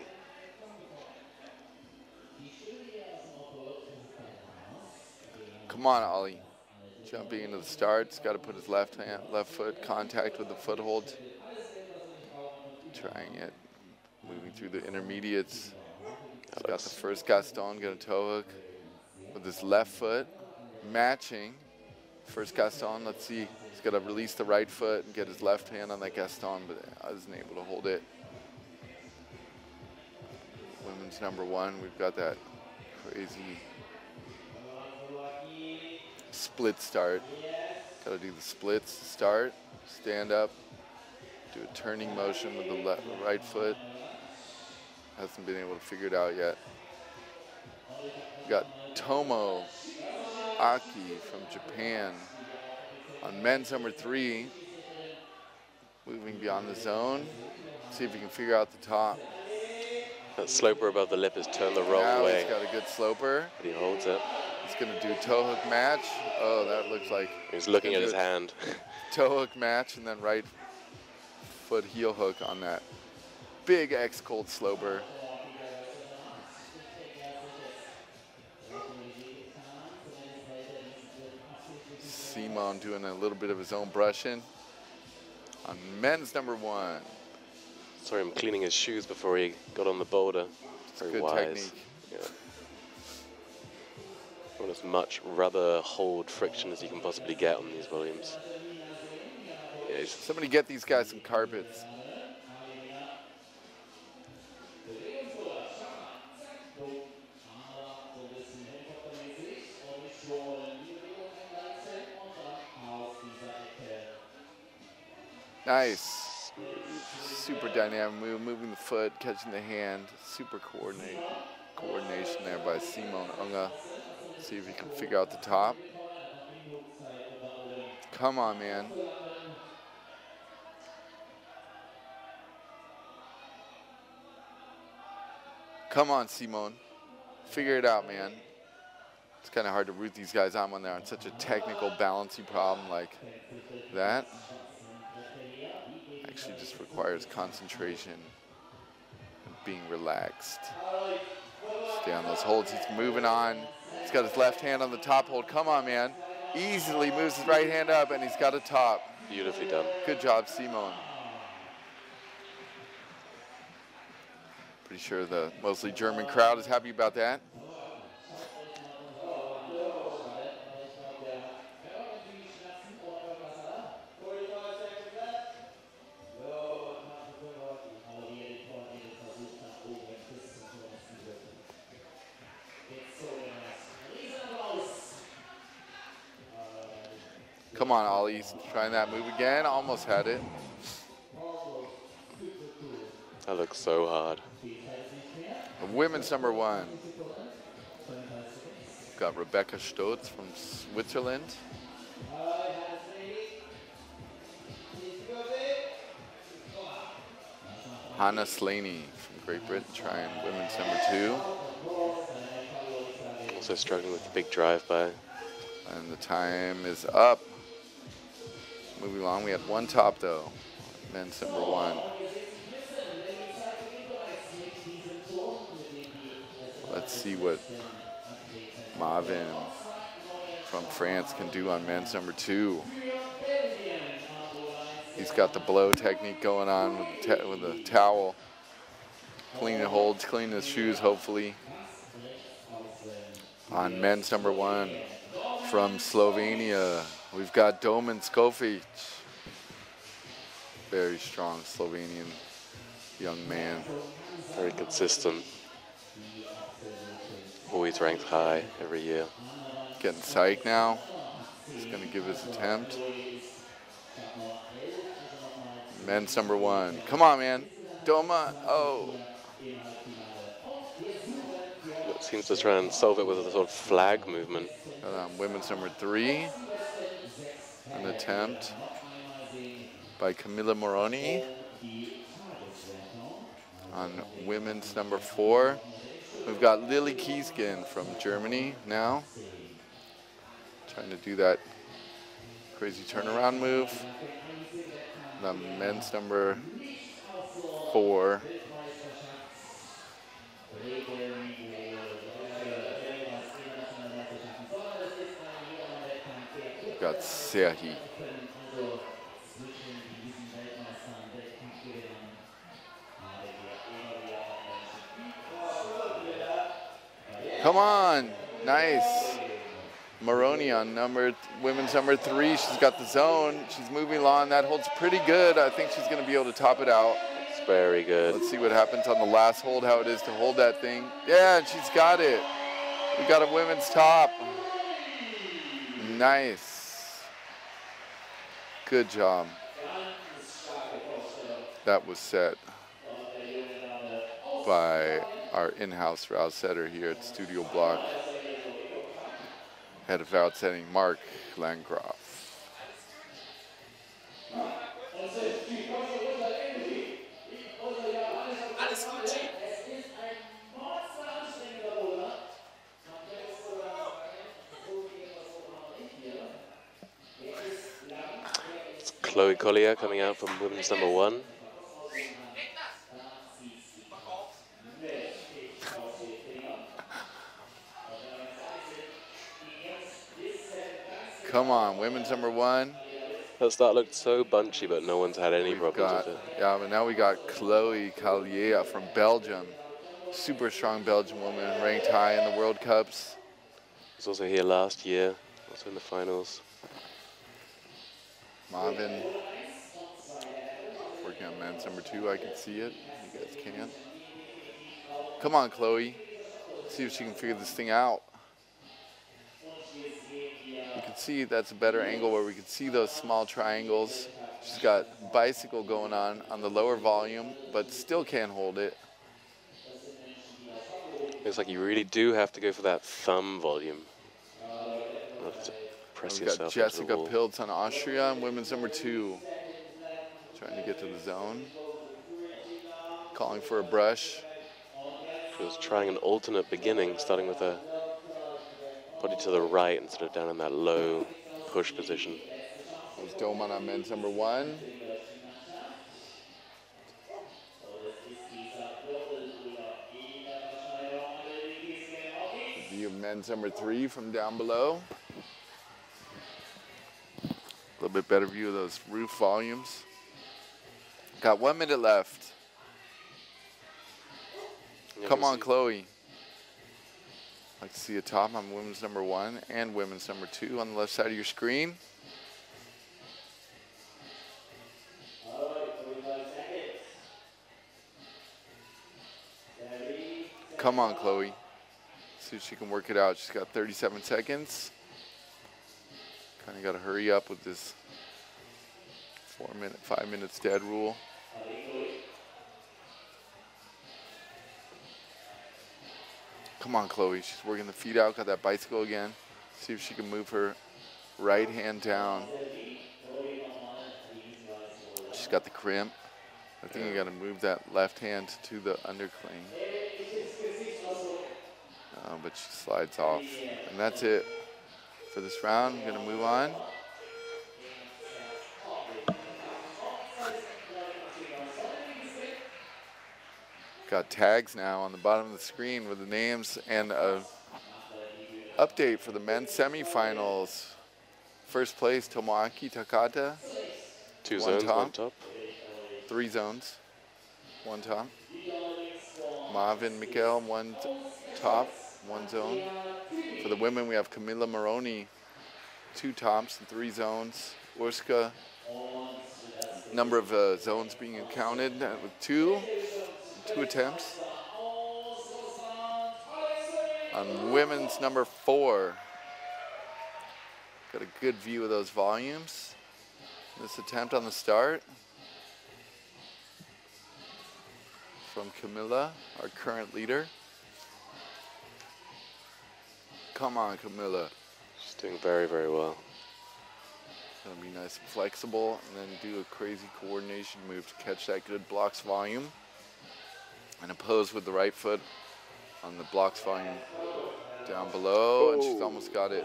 Come on, Ollie. Jumping into the start. He's got to put his left foot contact with the foothold. Trying it. Moving through the intermediates. He's got the first Gaston, got a toe hook with his left foot, matching. First Gaston, let's see. He's got to release the right foot and get his left hand on that Gaston, but I wasn't able to hold it. Women's number 1, we've got that crazy split start. Got to do the splits to start, stand up, do a turning motion with the right foot. Hasn't been able to figure it out yet. We got Tomo Aki from Japan on men's number 3. Moving beyond the zone. See if he can figure out the top. That sloper above the lip is turned the wrong now way. He's got a good sloper. But he holds it. He's going to do toe hook match. Oh, that looks like... He's looking at his hand. Toe hook match and then right foot heel hook on that big X-Cold sloper. Simon doing a little bit of his own brushing on men's number 1. Sorry, I'm cleaning his shoes before he got on the boulder. Very good wise. technique. Yeah. Want as much rubber hold friction as you can possibly get on these volumes. Yeah, Somebody get these guys some carpets. Nice. Super dynamic move, moving the foot, catching the hand. Super coordination there by Simon Unga. See if he can figure out the top. Come on, man. Come on, Simon. Figure it out, man. It's kind of hard to root these guys on when they're on such a technical balancing problem like that. Actually just requires concentration and being relaxed. Stay on those holds. He's moving on. He's got his left hand on the top hold. Come on, man. Easily moves his right hand up, and he's got a top. beautifully done. Good job, Simon. Pretty sure the mostly German crowd is happy about that. Come on, Ollie's trying that move again. Almost had it. That looks so hard. Women's number one. Got Rebecca Stotz from Switzerland. Hannah Slaney from Great Britain trying women's number two. Also struggling with the big drive by. And the time is up. Moving along, we had one top though. Men's number one. Let's see what Marvin from France can do on men's number two. He's got the blow technique going on with the towel. Cleaning holds, cleaning his shoes, hopefully. On men's number one from Slovenia, we've got Domen Skofic. Very strong Slovenian young man. Very consistent. Always ranked high every year. Getting psyched now. He's going to give his attempt. Men's number one. Come on, man. Doma. Oh. Seems to try and solve it with a sort of flag movement. Women's number three. An attempt by Camilla Moroni. On women's number four, we've got Lily Kiesgen from Germany now. Trying to do that crazy turnaround move. The men's number four. We've got Serhi. Come on, nice. Moroni on women's number three. She's got the zone. She's moving along. That holds pretty good. I think she's going to be able to top it out. It's very good. Let's see what happens on the last hold, how it is to hold that thing. Yeah, and she's got it. We got a women's top. Nice. Good job. That was set by our in-house route setter here at Studio Bloc. Head of route setting, Mark Landgraf. It's Chloe Collier coming out from women's number one. Come on, women's number one. That start looked so bunchy, but no one's had any problems with it. Yeah, but now we got Chloe Collier from Belgium. Super strong Belgian woman, ranked high in the World Cups. Was also here last year, also in the finals. Marvin working on men's number 2. I can see it. You guys can't. Come on, Chloe. See if she can figure this thing out. You can see that's a better angle where we can see those small triangles. She's got bicycle going on the lower volume, but still can't hold it. Looks like you really do have to go for that thumb volume. You have to press We've yourself got into the Jessica wall. Pilz on Austria and women's number 2. Trying to get to the zone. Calling for a brush. She was trying an alternate beginning, starting with her body to the right instead of down in that low push position. There's Doman on men's number 1. View of men's number 3 from down below. A little bit better view of those roof volumes. Got 1 minute left. Come on, Chloe. I'd like to see a top on women's number 1 and women's number 2 on the left side of your screen. Come on, Chloe. See if she can work it out. She's got 37 seconds. Kind of got to hurry up with this 5 minutes dead rule. Come on, Chloe. She's working the feet out. Got that bicycle again. See if she can move her right hand down. She's got the crimp. I think you got to move that left hand to the undercling. But she slides off. And that's it for this round. I'm going to move on. Got tags now on the bottom of the screen with the names and a update for the men's semifinals. First place, Tomoaki Takata. 2 zones, 1 top. 3 zones, 1 top. Marvin Mikkel, 1 top, 1 zone. For the women, we have Camilla Moroni, 2 tops and 3 zones. Urska, number of zones being counted with 2 attempts. On women's number 4, got a good view of those volumes. This attempt on the start from Camilla, our current leader. Come on, Camilla. She's doing very, very well. Gonna be nice and flexible, and then do a crazy coordination move to catch that good blocks volume. And a pose with the right foot on the blocks volume down below, and she's almost got it,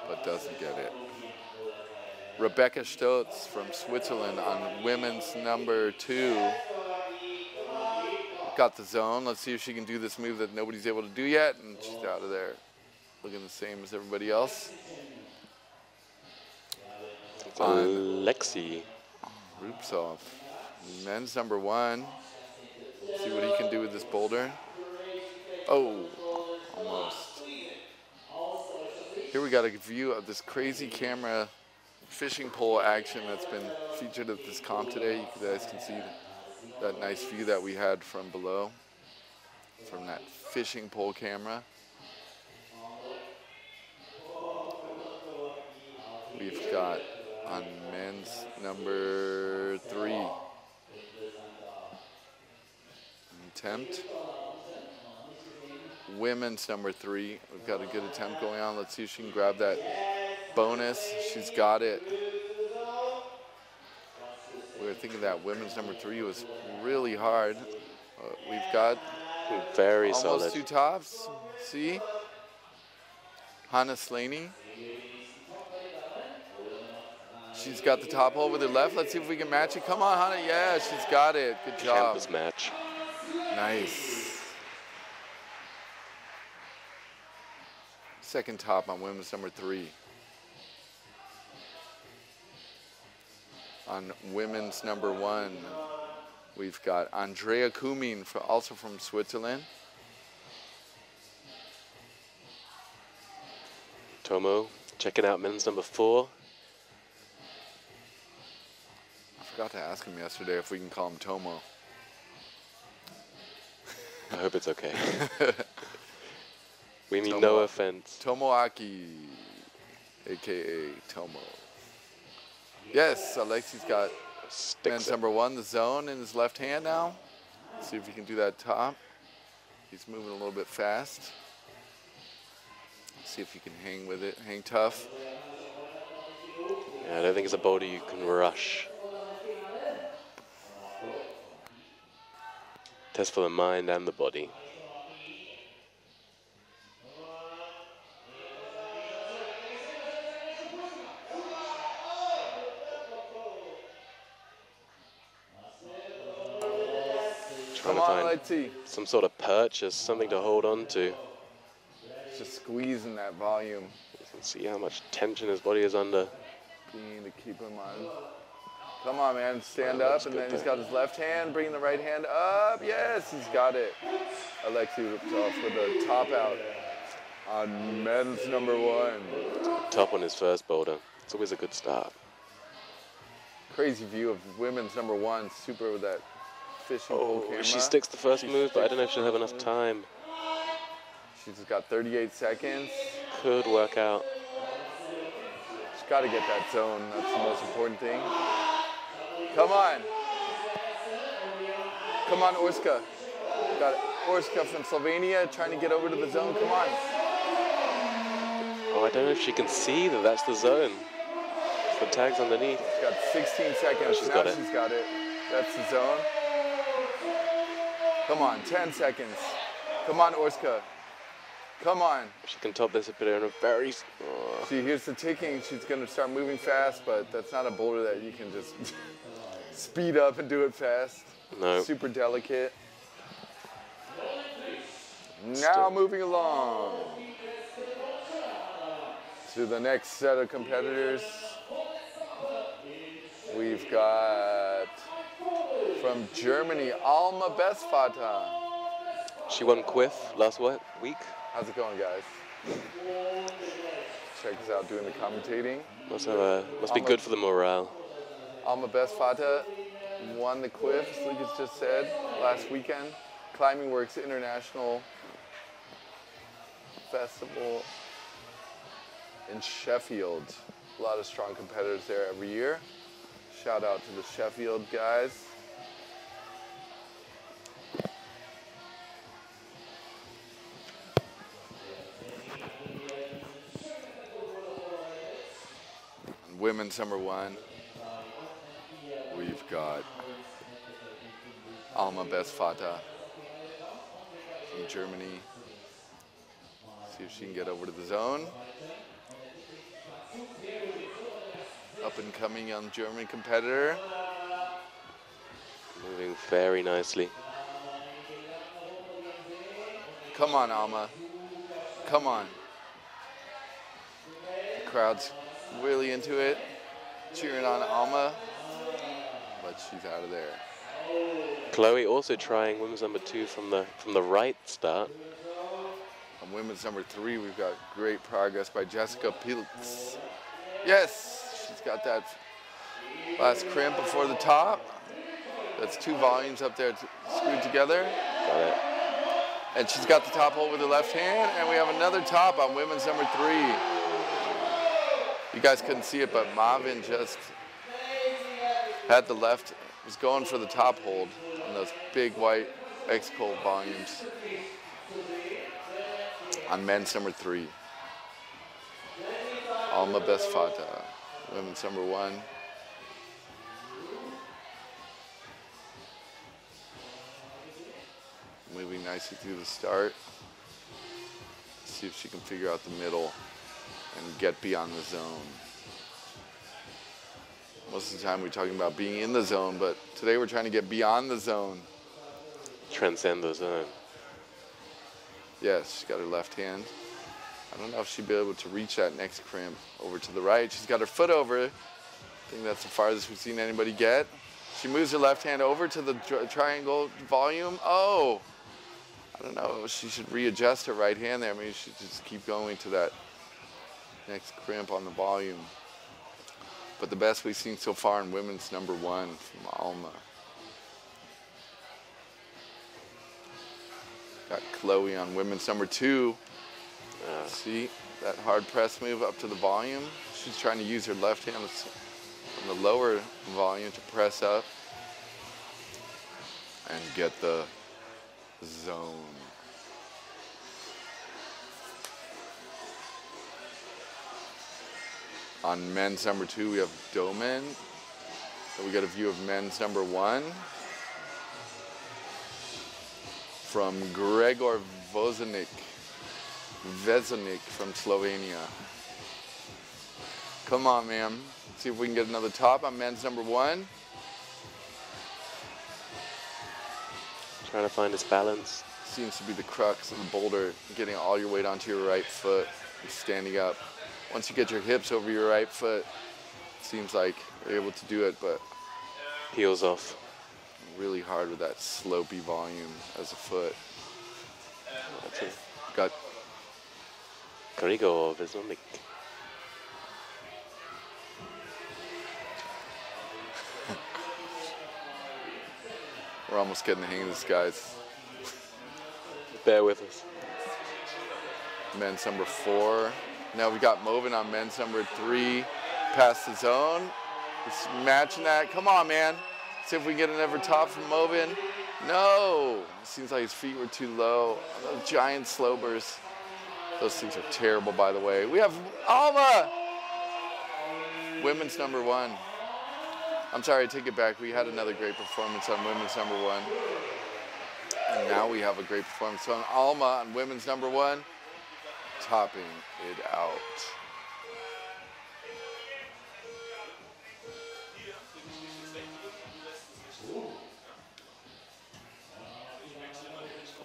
but doesn't get it. Rebecca Stotz from Switzerland on women's number 2. Got the zone. Let's see if she can do this move that nobody's able to do yet, and she's out of there. Looking the same as everybody else. Alexei Rubtsov, men's number 1. See what he can do with this boulder. Oh, almost. Here we got a view of this crazy camera fishing pole action that's been featured at this comp today. You guys can see that nice view that we had from below, from that fishing pole camera. We've got on men's number 3. Attempt. Women's number 3. We've got a good attempt going on. Let's see if she can grab that bonus. She's got it. We were thinking that women's number 3 was really hard. We've got very almost solid. 2 tops. See? Hannah Slaney. She's got the top hole with her left. Let's see if we can match it. Come on, Hannah. Yeah, she's got it. Good job. Campus match. Nice. Second top on women's number 3. On women's number 1, we've got Andrea Kumin, also from Switzerland. Tomo checking out men's number 4. Forgot to ask him yesterday if we can call him Tomo. I hope it's okay. We mean no offense. Tomoaki, aka Tomo. Yes, Alexi's got men's number 1, the zone, in his left hand now. Let's see if he can do that top. He's moving a little bit fast. Let's see if he can hang with it, hang tough. Yeah, I don't think it's a boulder you can rush. Test for the mind and the body. Trying to find some sort of purchase, something to hold on to. Just squeezing that volume. You can see how much tension his body is under. Being to keep him on. Come on, man, stand up, and then he's got his left hand, bring the right hand up. Yes, he's got it. Alexi ripped off with a top out on men's number 1. Top on his first boulder. It's always a good start. Crazy view of women's number 1, super with that fishing pole camera. She sticks the first move, but I don't know if she'll have enough time. She's got 38 seconds. Could work out. She's got to get that zone. That's the most important thing. Come on. Come on, Orska. Got Orska from Slovenia trying to get over to the zone. Come on. Oh, I don't know if she can see that that's the zone. The tag's underneath. She's got 16 seconds. Oh, she's got it. She's got it. That's the zone. Come on, 10 seconds. Come on, Orska. Come on. She can top this a bit in a very... Oh. See, here's the ticking. She's going to start moving fast, but that's not a boulder that you can just speed up and do it fast. No. Super delicate. Now moving along to the next set of competitors. We've got from Germany, Alma Bestvater. She won Quiff last week. How's it going, guys? Check us out doing the commentating. Must be good for the morale. Alma Bestvater won the Quiff, as Lucas just said, last weekend. Climbing Works International Festival in Sheffield. A lot of strong competitors there every year. Shout out to the Sheffield guys. And women's number 1, we've got Alma Bestvater from Germany. See if she can get over to the zone. Up and coming young German competitor. Moving very nicely. Come on, Alma. Come on. The crowd's really into it, cheering on Alma, but she's out of there. Chloe also trying women's number 2 from the right start. On women's number 3, we've got great progress by Jessica Pilz. Yes, she's got that last crimp before the top. That's 2 volumes up there screwed together. Got it. And she's got the top hold with her left hand, and we have another top on women's number 3. You guys couldn't see it, but Marvin just had the left, was going for the top hold on those big white X-Cold volumes on men's number 3. Alma Bestvater, women's number 1. Moving nicely through the start. See if she can figure out the middle and get beyond the zone. Most of the time we're talking about being in the zone, but today we're trying to get beyond the zone. Transcend the zone. Yes, she's got her left hand. I don't know if she'll be able to reach that next crimp over to the right. She's got her foot over. I think that's the farthest we've seen anybody get. She moves her left hand over to the triangle volume. Oh, I don't know. She should readjust her right hand there. Maybe she should just keep going to that next crimp on the volume. but the best we've seen so far in women's number 1 from Alma. Got Chloe on women's number 2. See that hard press move up to the volume? She's trying to use her left hand on the lower volume to press up and get the zone. On men's number 2, we have Domen. So we got a view of men's number 1 from Gregor Vezonik from Slovenia. Come on, man. See if we can get another top on men's number 1. Trying to find his balance. Seems to be the crux of the boulder, getting all your weight onto your right foot and standing up. Once you get your hips over your right foot, it seems like you're able to do it, but Heels off. really hard with that slopey volume as a foot. Got Gregor Vezonik. We're almost getting the hang of this, guys. Bear with us. Men's number 4. Now we got Movin on men's number 3. Past the zone. Just matching that. Come on, man. See if we can get another top from Movin. No. Seems like his feet were too low. Those giant slow bursts. Those things are terrible, by the way. We have Alma. Women's number 1. I'm sorry, I take it back. We had another great performance on women's number 1. And now we have a great performance on Alma on women's number 1. Topping it out.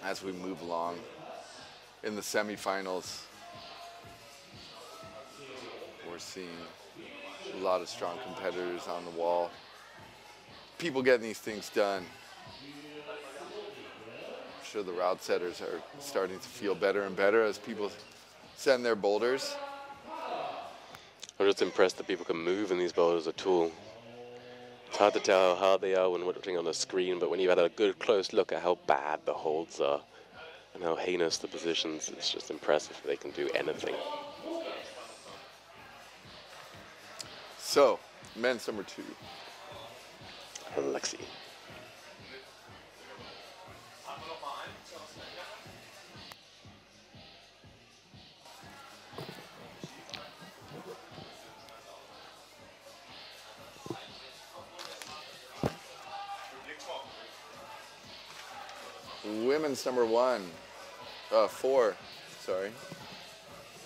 As we move along in the semifinals, we're seeing a lot of strong competitors on the wall. People getting these things done. I'm sure the route setters are starting to feel better and better as people send their boulders. I'm just impressed that people can move in these boulders at all. It's hard to tell how hard they are when we're looking on the screen, but when you've had a good close look at how bad the holds are and how heinous the positions, it's just impressive they can do anything. So, men's number 2. Alexi. Women's number 4, sorry.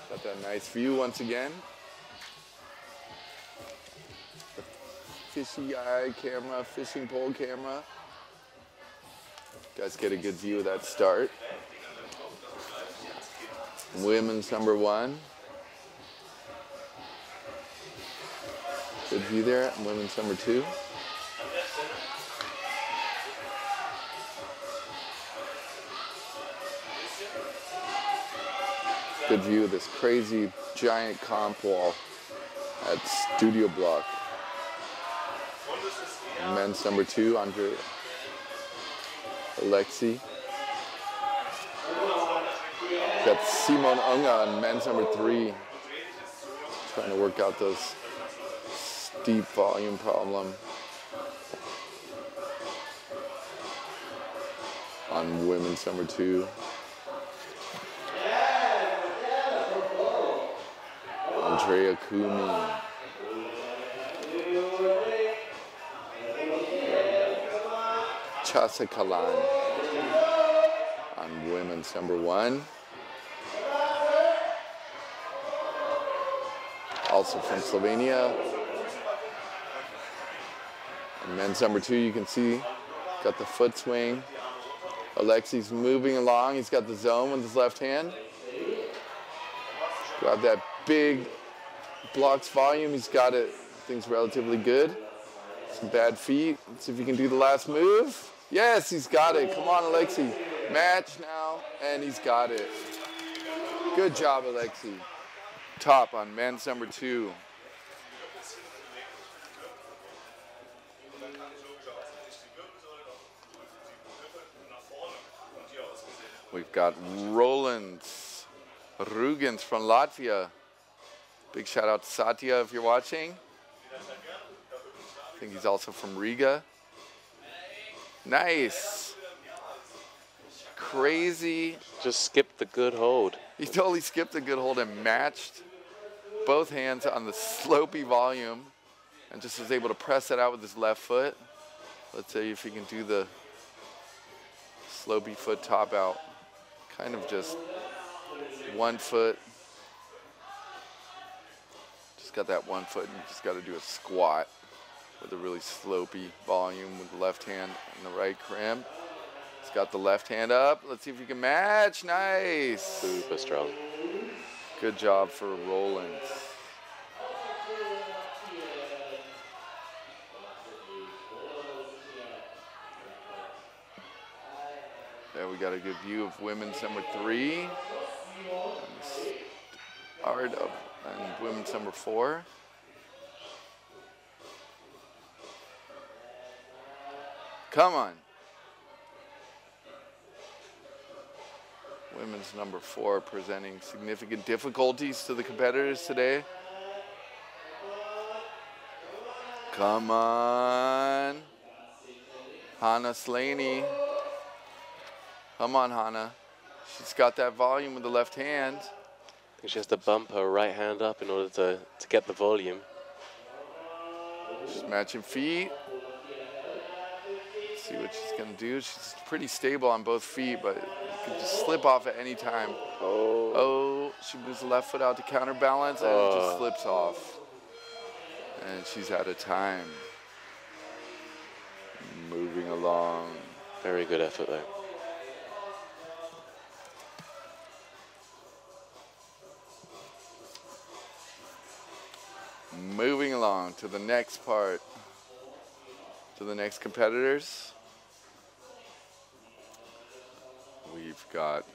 Got that nice view once again. The fishy eye camera, fishing pole camera. Guys get a good view of that start. Women's number 1. Good view there. Women's number 2. Good view of this crazy giant comp wall at Studio Bloc. Men's number 2, Andre Alexi. Got Simon Unga on men's number 3. Trying to work out those steep volume problem on women's number 2. Andrea Kumi. Chasa Kalan on women's number 1. Also from Slovenia. And men's number 2, you can see, got the foot swing. Alexi's moving along. He's got the zone with his left hand. Grab that big blocks volume. He's got it. Things relatively good. Some bad feet. Let's see if he can do the last move. Yes, he's got it. Come on, Alexi. Match now, and he's got it. Good job, Alexi. Top on men's number 2. We've got Roland Rugens from Latvia. Big shout out to Satya if you're watching. I think he's also from Riga. Nice. Crazy. Just skipped the good hold. He totally skipped the good hold and matched both hands on the slopey volume and just was able to press it out with his left foot. Let's see if he can do the slopey foot top out. Kind of just one foot. Just got that one foot and you just got to do a squat with a really slopey volume with the left hand and the right crimp. He's got the left hand up. Let's see if he can match. Nice. Super strong. Good job for Roland. There we got a good view of women's number 3. And women's number 4. Come on. Women's number 4 presenting significant difficulties to the competitors today. Come on. Hannah Slaney. Come on, Hannah. She's got that volume with the left hand. I think she has to bump her right hand up in order to get the volume. She's matching feet. Let's see what she's going to do. She's pretty stable on both feet, but you can just slip off at any time. Oh, she moves the left foot out to counterbalance, and it just slips off. And she's out of time. Moving along. Very good effort there. Moving along to the next part, to the next competitors. We've got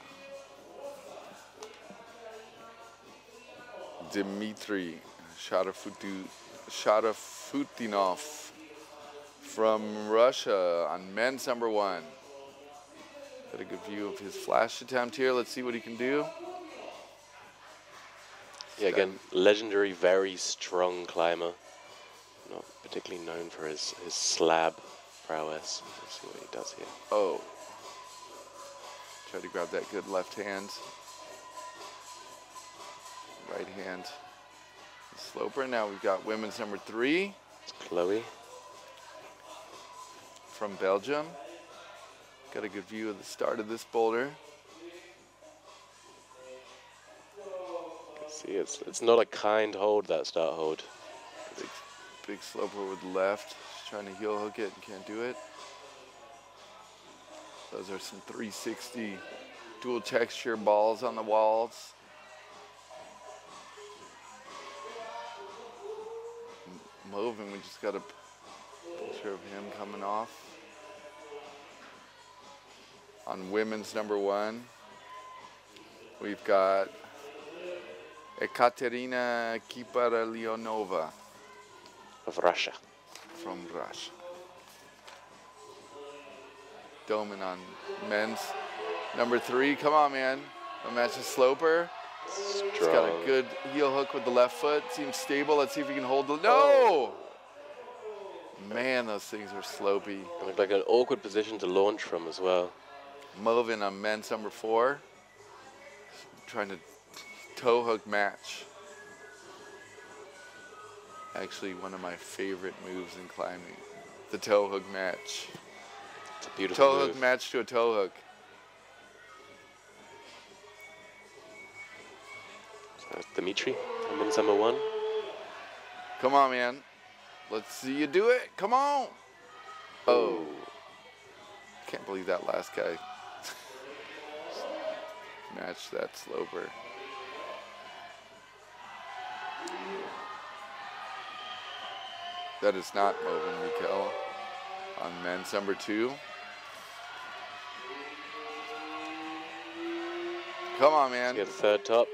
Dmitry Sharafutinov from Russia on men's number 1. Got a good view of his flash attempt here. Let's see what he can do. Yeah, again, legendary, very strong climber. Not particularly known for his slab prowess. Let's see what he does here. Oh. Try to grab that good left hand. Right hand. Sloper. Now we've got women's number 3. It's Chloe. From Belgium. Got a good view of the start of this boulder. See, it's not a kind hold, that start hold. Big sloper with the left. She's trying to heel hook it and can't do it. Those are some 360 dual texture balls on the walls. Moving, we just got a picture of him coming off. On women's number 1, we've got Ekaterina Kiparalionova. Of Russia. From Russia. Doman on men's number 3. Come on, man. A match of sloper. Strong. He's got a good heel hook with the left foot. Seems stable. Let's see if he can hold the... No! Man, those things are slopey. It looked like an awkward position to launch from as well. Movin on men's number 4. Trying to toe hook match. Actually, one of my favorite moves in climbing. The toe hook match. It's a beautiful toe move. hook match to a toe hook. So that's Dmitry, women's number 1. Come on, man. Let's see you do it. Come on. Oh. Can't believe that last guy matched that sloper. That is not Movin Mikkel on men's number 2. Come on, man. Get a third top.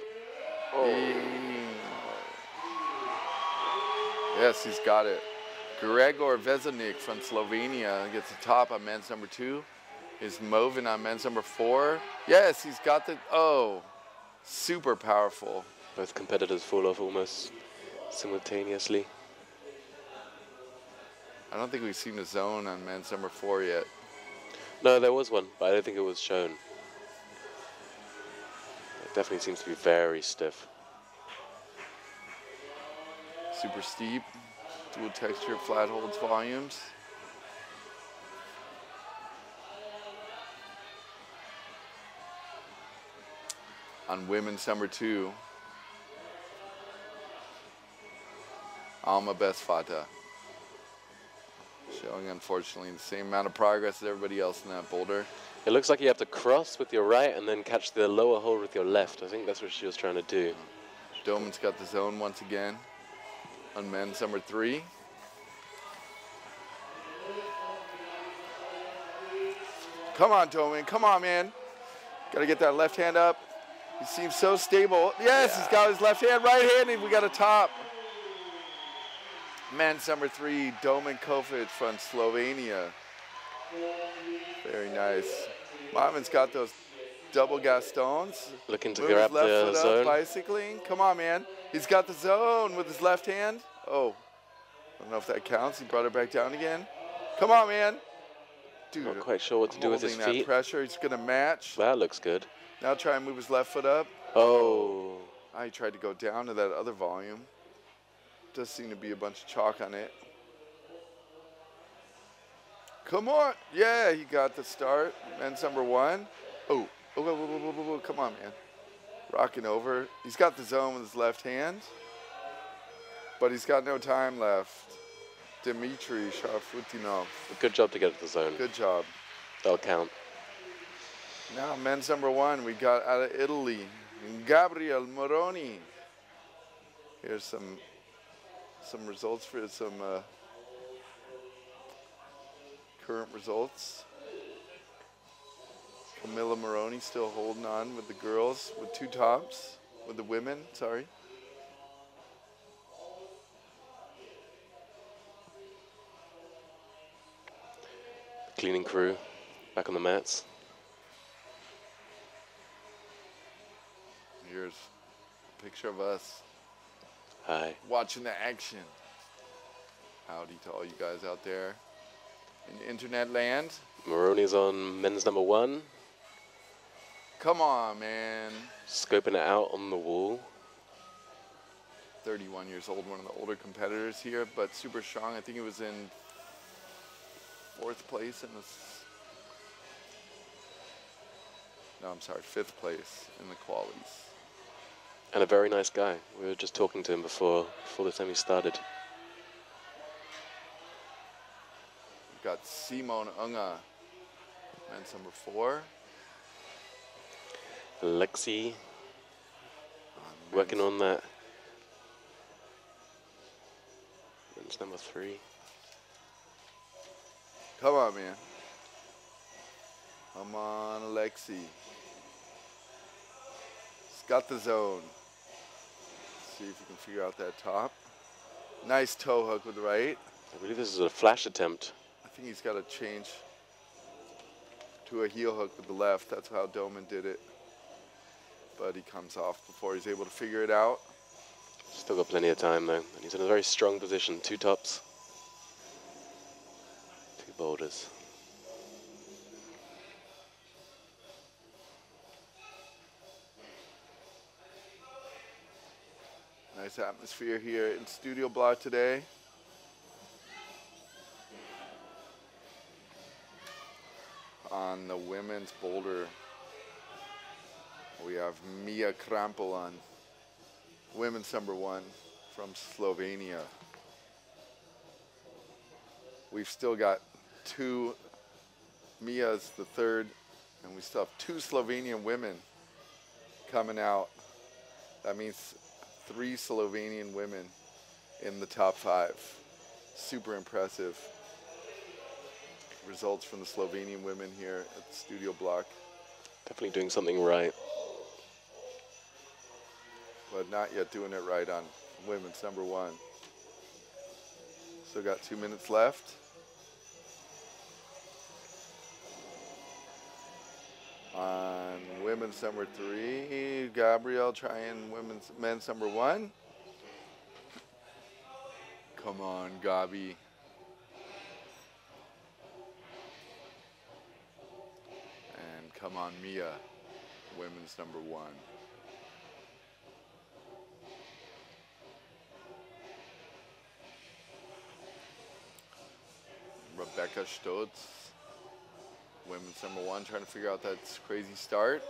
Yes, he's got it. Gregor Vezanik from Slovenia gets the top on men's number 2. Is Movin on men's number 4? Yes, he's got the, oh, super powerful. Both competitors fall off almost simultaneously. I don't think we've seen a zone on men's number 4 yet. No, there was one, but I don't think it was shown. It definitely seems to be very stiff. Super steep, dual texture, flat holds volumes. On women's number 2, Alma Besfata. Showing, unfortunately, the same amount of progress as everybody else in that boulder. It looks like you have to cross with your right and then catch the lower hold with your left. I think that's what she was trying to do. Doman's got the zone once again on men's number 3. Come on, Doman. Come on, man. Got to get that left hand up. He seems so stable. Yes, yeah. He's got his left hand, right handed. We got a top. Men's number 3, Doman Kofic from Slovenia. Very nice. Marvin's got those double Gastons. Looking to Move grab his left the foot zone. Up, bicycling. Come on, man. He's got the zone with his left hand. Oh, I don't know if that counts. He brought it back down again. Come on, man. Dude, not quite sure what to do with his feet. That pressure. He's going to match. That looks good. Now try and move his left foot up. Oh. He tried to go down to that other volume. Does seem to be a bunch of chalk on it. Come on. Yeah, he got the start. Men's number 1. Oh, come on, man. Rocking over. He's got the zone with his left hand, but he's got no time left. Dmitry Sharfutinov. Good job to get to the zone. Good job. That'll count. Now, men's number 1, we got out of Italy, Gabriel Moroni. Here's some results for some current results. Camilla Moroni still holding on with the girls with 2 tops, with the women, sorry. Cleaning crew back on the mats. Here's a picture of us. Hi. Watching the action. Howdy to all you guys out there in internet land. Moroni's on men's number 1. Come on, man. Scoping it out on the wall. 31 years old, one of the older competitors here, but super strong. I think he was in 4th place in this. No, I'm sorry, 5th place in the qualies. And a very nice guy. We were just talking to him before the semi started. We've got Simon Unga, men's number 4. Lexi, working on that. Men's number 3. Come on, man. Come on, Alexi. He's got the zone. See if you can figure out that top. Nice toe hook with the right. I believe this is a flash attempt. I think he's got to change to a heel hook with the left. That's how Doman did it. But he comes off before he's able to figure it out. Still got plenty of time, though. And he's in a very strong position. 2 tops. 2 boulders. Nice atmosphere here in Studio Bloc today. On the women's boulder, we have Mia Krampel on women's number 1 from Slovenia. We've still got 2, Mia's the 3rd, and we still have 2 Slovenian women coming out. That means 3 Slovenian women in the top 5. Super impressive results from the Slovenian women here at Studio Bloc. Definitely doing something right. But not yet doing it right on women's number 1. Still got 2 minutes left. women's number 3. Gabrielle trying men's number 1. Come on, Gabi. And come on, Mia, women's number 1. Rebecca Stotz, women's number 1, trying to figure out that crazy start.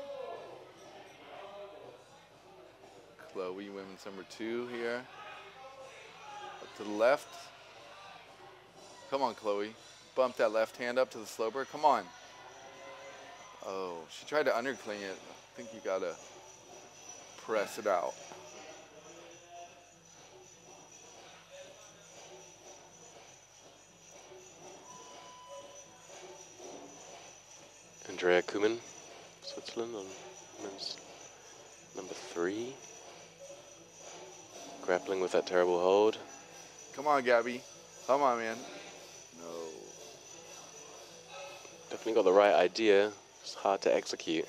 Chloe, women's number 2 here. Up to the left. Come on, Chloe. Bump that left hand up to the sloper. Come on. Oh, she tried to undercling it. I think you gotta press it out. Andrea Kumin, Switzerland, on men's number 3. Grappling with that terrible hold. Come on, Gabby. Come on, man. No. Definitely got the right idea. It's hard to execute.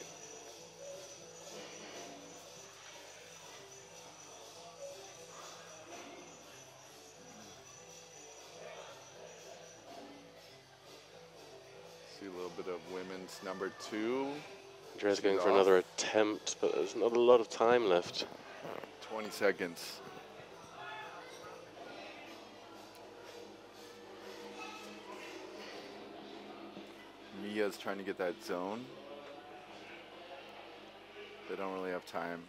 See a little bit of women's number 2. Andrea's going for another attempt, but there's not a lot of time left. 20 seconds. Mia's trying to get that zone. They don't really have time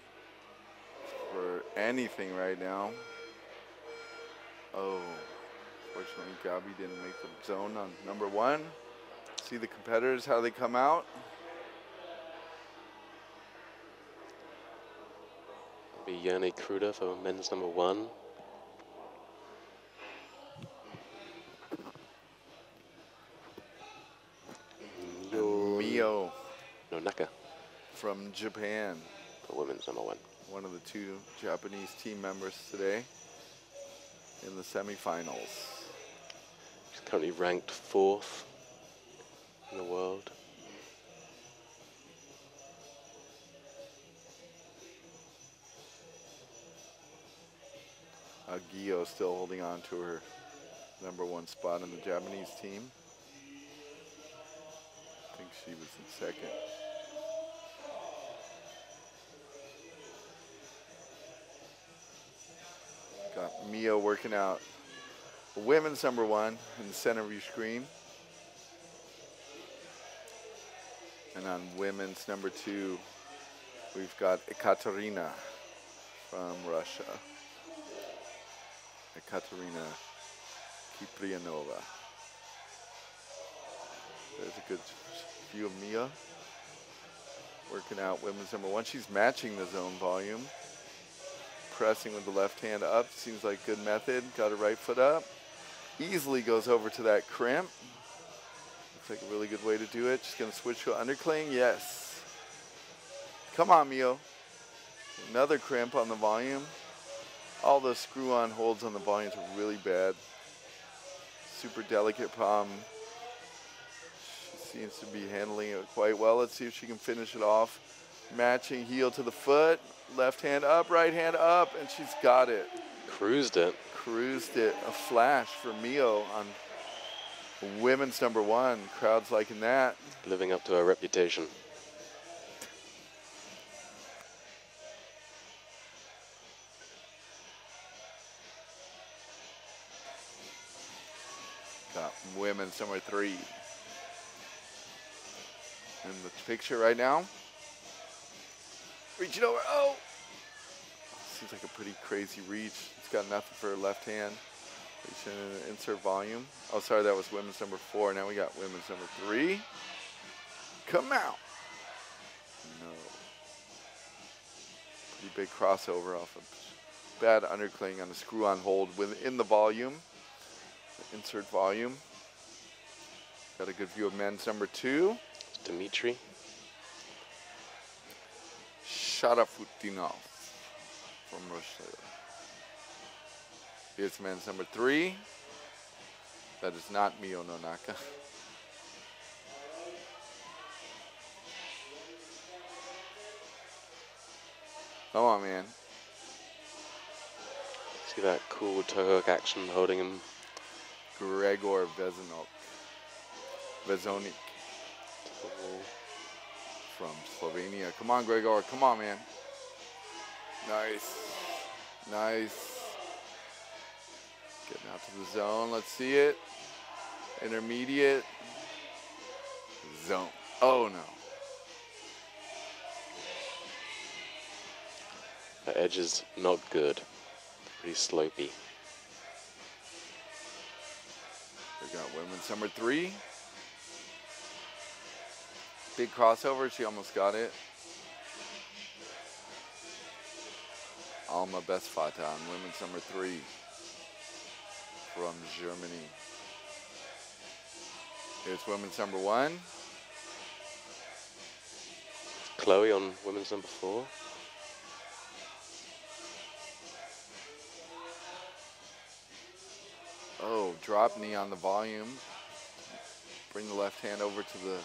for anything right now. Oh, fortunately Gabi didn't make the zone on number 1. See the competitors, how they come out. Be Yanni Kruder for men's number 1. Mio Nonaka from Japan. for women's number 1. One of the 2 Japanese team members today in the semifinals. She's currently ranked 4th in the world. Gio still holding on to her number 1 spot in the Japanese team. I think she was in 2nd. Got Mia working out women's number 1 in the center of your screen. And on women's number 2, we've got Ekaterina from Russia. Ekaterina Kiprianova. There's a good view of Mia working out women's number 1. She's matching the zone volume. Pressing with the left hand up, seems like good method. Got her right foot up. Easily goes over to that crimp. Looks like a really good way to do it. She's gonna switch to undercling, yes. Come on, Mio. Another crimp on the volume. All those screw-on holds on the volumes are really bad. Super delicate palm. She seems to be handling it quite well. Let's see if she can finish it off. Matching heel to the foot. Left hand up, right hand up, and she's got it. Cruised it. Cruised it. A flash for Mio on women's number 1. Crowd's liking that. Living up to her reputation. Got women's number 3 in the picture right now. Reaching over, oh! Seems like a pretty crazy reach. It's got nothing for her left hand. Reaching in, insert volume. Oh, sorry, that was women's number 4. Now we got women's number 3. Come out! No. Pretty big crossover off of bad undercling on the screw-on hold within the volume. Insert volume. Got a good view of men's number 2. Dmitry. Sharafutinov from Russia. Here's men's number 3. That is not Mio Nonaka. Come on, man. See that cool toe hook action holding him. Gregor Vezonik from Slovenia. Come on, Gregor. Come on, man. Nice. Nice. Getting out to the zone. Let's see it. Intermediate. Zone. Oh, no. The edge is not good. Pretty slopey. We got women's number 3. Big crossover. She almost got it. Alma Bestvater, women's number 3 from Germany. Here's women's number 1. Chloe on women's number 4. Oh, drop knee on the volume. Bring the left hand over to the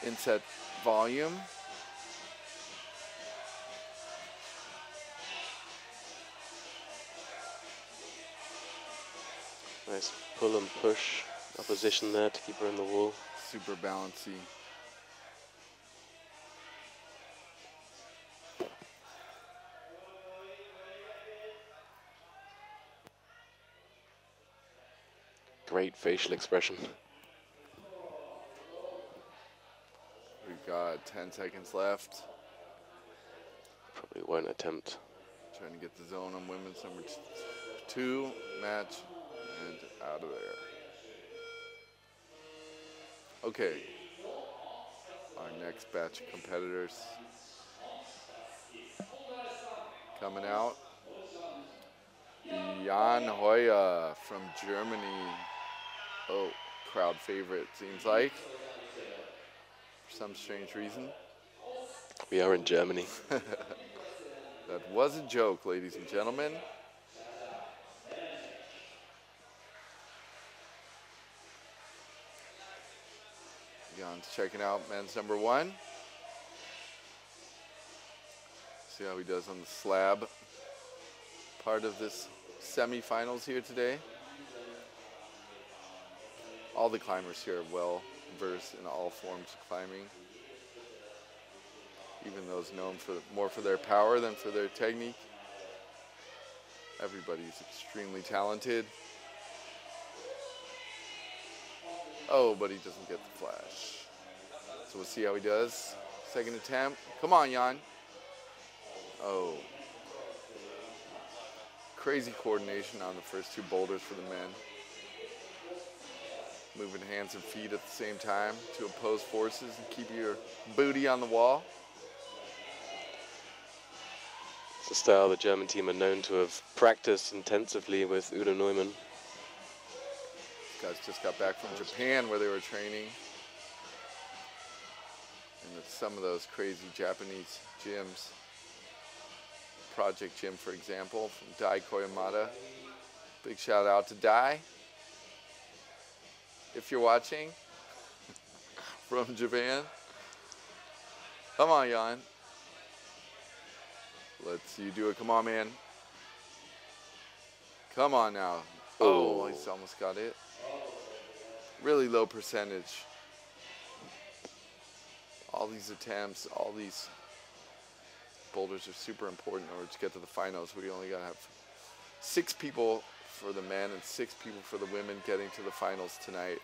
inset volume. Nice pull and push opposition there to keep her in the wall. Super bouncy. Great facial expression. We've got 10 seconds left. Probably won't attempt. Trying to get the zone on women's number 2 match and out of there. Okay. Our next batch of competitors coming out. Jan Hoyer from Germany. Oh, crowd favorite, seems like. For some strange reason. We are in Germany. That was a joke, ladies and gentlemen. Jan's checking out men's number 1. See how he does on the slab part of this semifinals here today. All the climbers here are well versed in all forms of climbing. Even those known more for their power than for their technique. Everybody's extremely talented. Oh, but he doesn't get the flash. So we'll see how he does. Second attempt. Come on, Jan. Oh. Crazy coordination on the first 2 boulders for the men. Moving hands and feet at the same time to oppose forces and keep your booty on the wall. It's a style the German team are known to have practiced intensively with Udo Neumann. Guys just got back from Japan where they were training. And at some of those crazy Japanese gyms. Project Gym, for example, from Dai Koyamada. Big shout out to Dai. If you're watching from Japan. Come on, Jan. Let's you do it. Come on, man. Come on now. Oh, he's almost got it. Really low percentage. All these attempts, all these boulders are super important in order to get to the finals. We only got to have 6 people for the men and 6 people for the women getting to the finals tonight.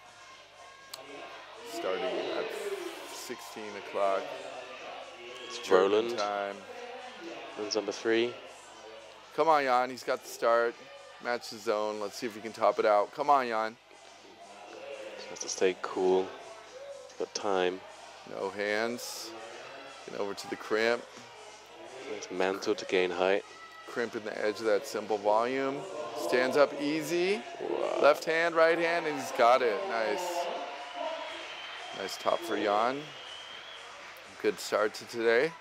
Starting at 16 o'clock. It's Roland. Time. Runs number 3. Come on, Jan. He's got the start. Match the zone. Let's see if he can top it out. Come on, Jan. He has to stay cool. He's got time. No hands. Get over to the crimp. Nice mantle to gain height. Crimp in the edge of that simple volume. Stands up easy. Wow. Left hand, right hand, and he's got it. Nice. Nice top for Jan. Good start to today.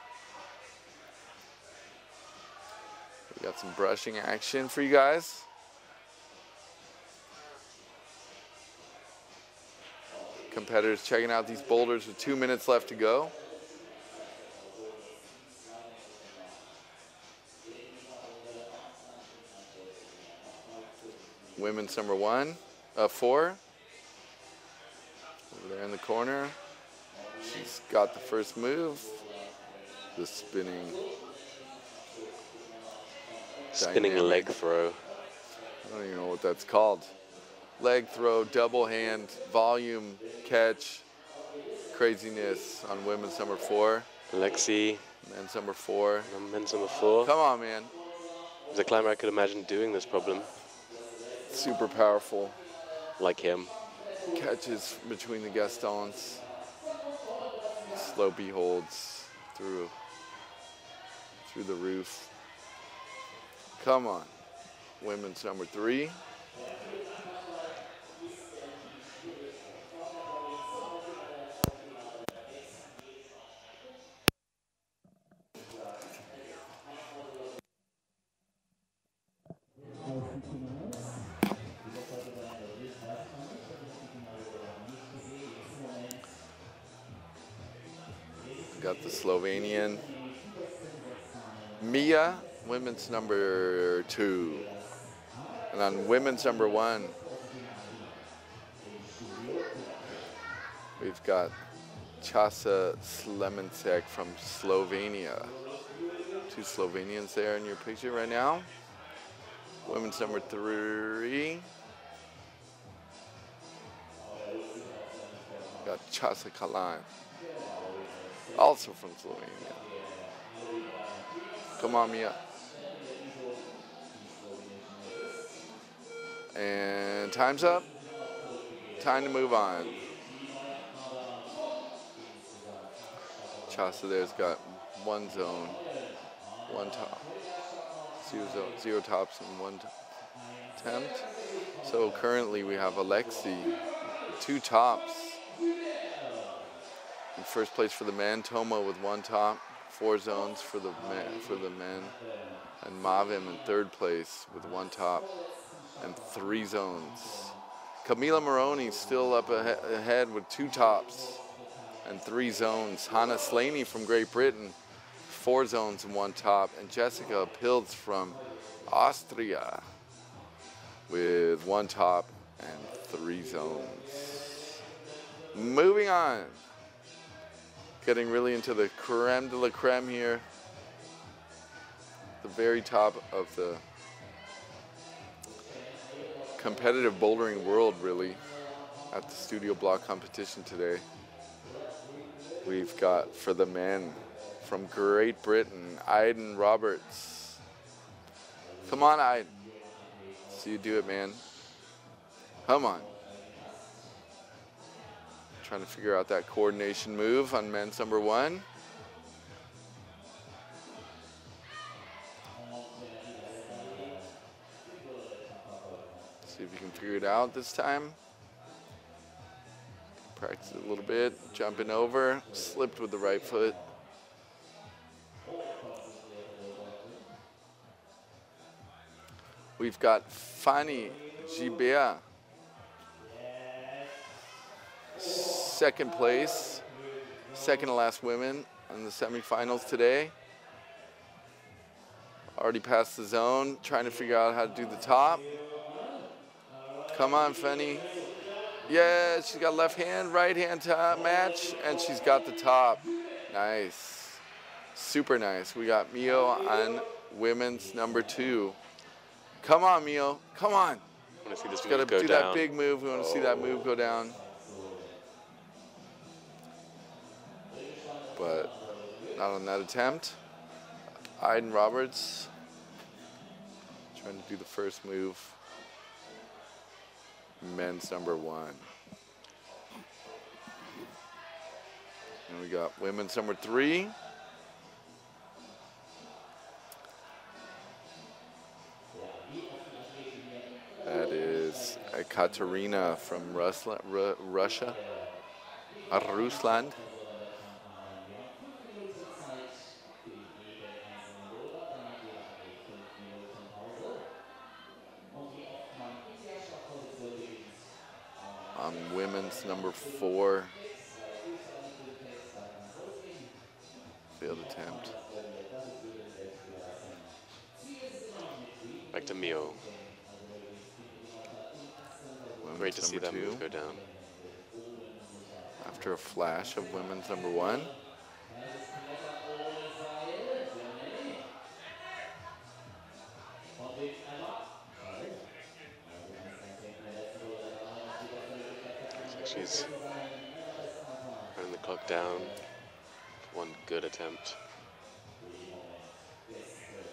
We got some brushing action for you guys. Competitors checking out these boulders with 2 minutes left to go. women's number 4. Over there in the corner. She's got the first move. The spinning dynamic leg throw. I don't even know what that's called. Leg throw, double hand, volume, catch, craziness on women's number 4. Lexi. Men's number 4. Men's number 4. Come on, man. There's a climber I could imagine doing this problem. Super powerful. Like him. Catches between the Gastons. Slow B holds through the roof. Come on. Women's number 3. Got the Slovenian Mia, women's number 2. And on women's number 1, we've got Chasa Slemensek from Slovenia. 2 Slovenians there in your picture right now. Women's number 3. Got Chasa Kalan, also from Slovenia. Come on, Mia. And time's up. Time to move on. Chasa there's got 1 zone, 1 top. 0 tops and 1 attempt. So currently we have Alexi, 2 tops. In first place for the men, Toma with 1 top, 4 zones for the men, and Mavim in 3rd place with 1 top and 3 zones. Camila Moroni still up ahead with 2 tops and 3 zones. Hannah Slaney from Great Britain, 4 zones and 1 top, and Jessica Pilz from Austria with 1 top and 3 zones. Moving on. Getting really into the creme de la creme here. The very top of the competitive bouldering world, really, at the Studio Bloc competition today. We've got, for the men, from Great Britain, Aiden Roberts. Come on, Aiden. See you do it, man. Come on. Trying to figure out that coordination move on men's number 1. See if you can figure it out this time. Practice it a little bit. Jumping over. Slipped with the right foot. We've got Fanny Gibert. 2nd place, 2nd to last women in the semifinals today. Already passed the zone, trying to figure out how to do the top. Come on, Fanny. Yeah, she's got left hand, right hand top match, and she's got the top. Nice. Super nice. We got Mio on women's number 2. Come on, Mio. Come on. I want to see this Got to move go do down. that big move. We want to see that move go down. But not on that attempt. Aiden Roberts trying to do the first move. Men's number 1. And we got women's number 3. That is Katerina from Russia. Rusland. On women's number 4. Failed attempt. Back to Mio. Great to see that move go down. After a flash of women's number 1. She's running the clock down. One good attempt.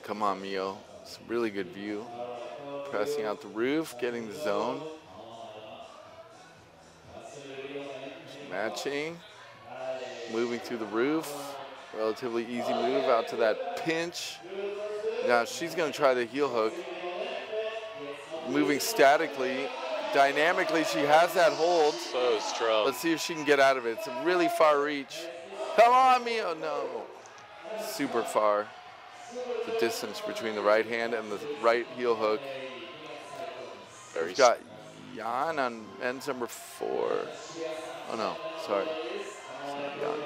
Come on, Mio. It's a really good view. Pressing out the roof, getting the zone. Matching. Moving through the roof. Relatively easy move out to that pinch. Now she's going to try the heel hook. Moving statically. Dynamically, she has that hold. So strong. Let's see if she can get out of it. It's a really far reach. Come on, Mio. No. Super far. The distance between the right hand and the right heel hook. We've got Jan on men's number 4. Oh no, sorry. It's not Jan.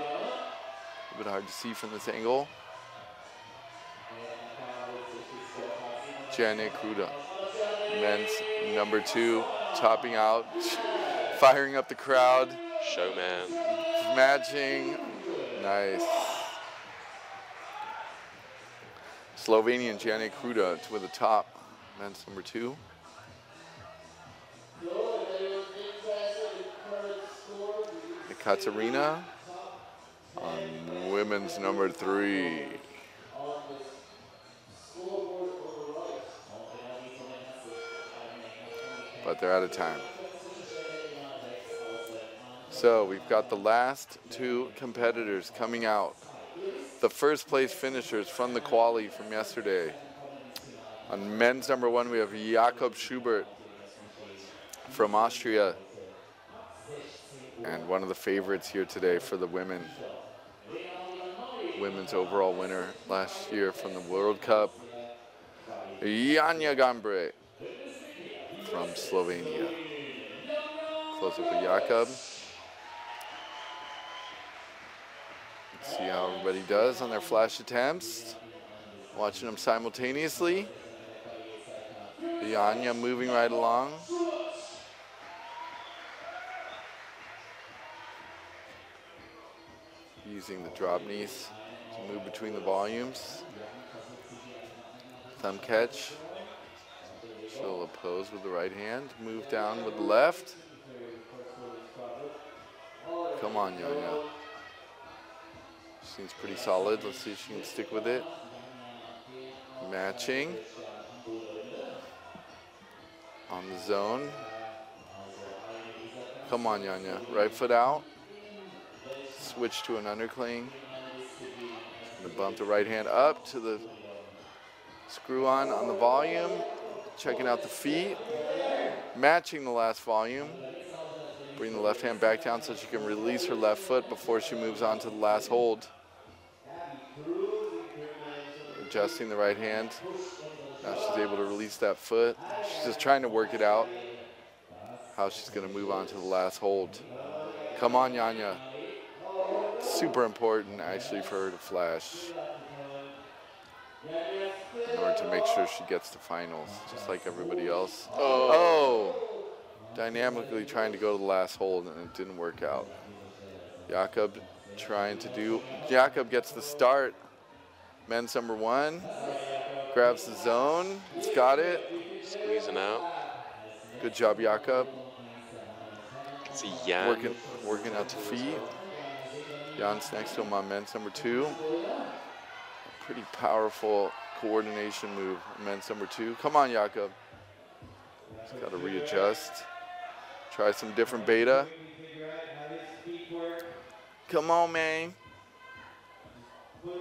A bit hard to see from this angle. Janek Kruda, men's number 2, topping out, firing up the crowd. Showman. Matching. Nice. Slovenian Janek Kruda with the top, men's number 2. Katarina on women's number 3. But they're out of time. So we've got the last 2 competitors coming out. The first place finishers from the quali from yesterday. On men's number 1, we have Jakob Schubert from Austria. And one of the favorites here today for the women. Women's overall winner last year from the World Cup. Janja Gambre from Slovenia. Close up with Jakob. Let's see how everybody does on their flash attempts. Watching them simultaneously. Janja moving right along. Using the drop knees to move between the volumes. Thumb catch. She'll oppose with the right hand. Move down with the left. Come on, Janja. Seems pretty solid. Let's see if she can stick with it. Matching. On the zone. Come on, Janja. Right foot out. Switch to an undercling. Gonna bump the right hand up to the screw on the volume. Checking out the feet. Matching the last volume. Bring the left hand back down so she can release her left foot before she moves on to the last hold. Adjusting the right hand. Now she's able to release that foot. She's just trying to work it out. How she's gonna move on to the last hold. Come on, Janja. Super important actually for her to flash in order to make sure she gets to finals, just like everybody else. Oh! Dynamically trying to go to the last hold and it didn't work out. Jakob trying to do, Jakob gets the start. Men's number 1, grabs the zone, he's got it. Squeezing out. Good job, Jakob. You can see Jan. Working out the feet. Jan's next to him on men's number 2. Pretty powerful coordination move on men's number 2. Come on, Jakob. He's got to readjust. Try some different beta. Come on, man.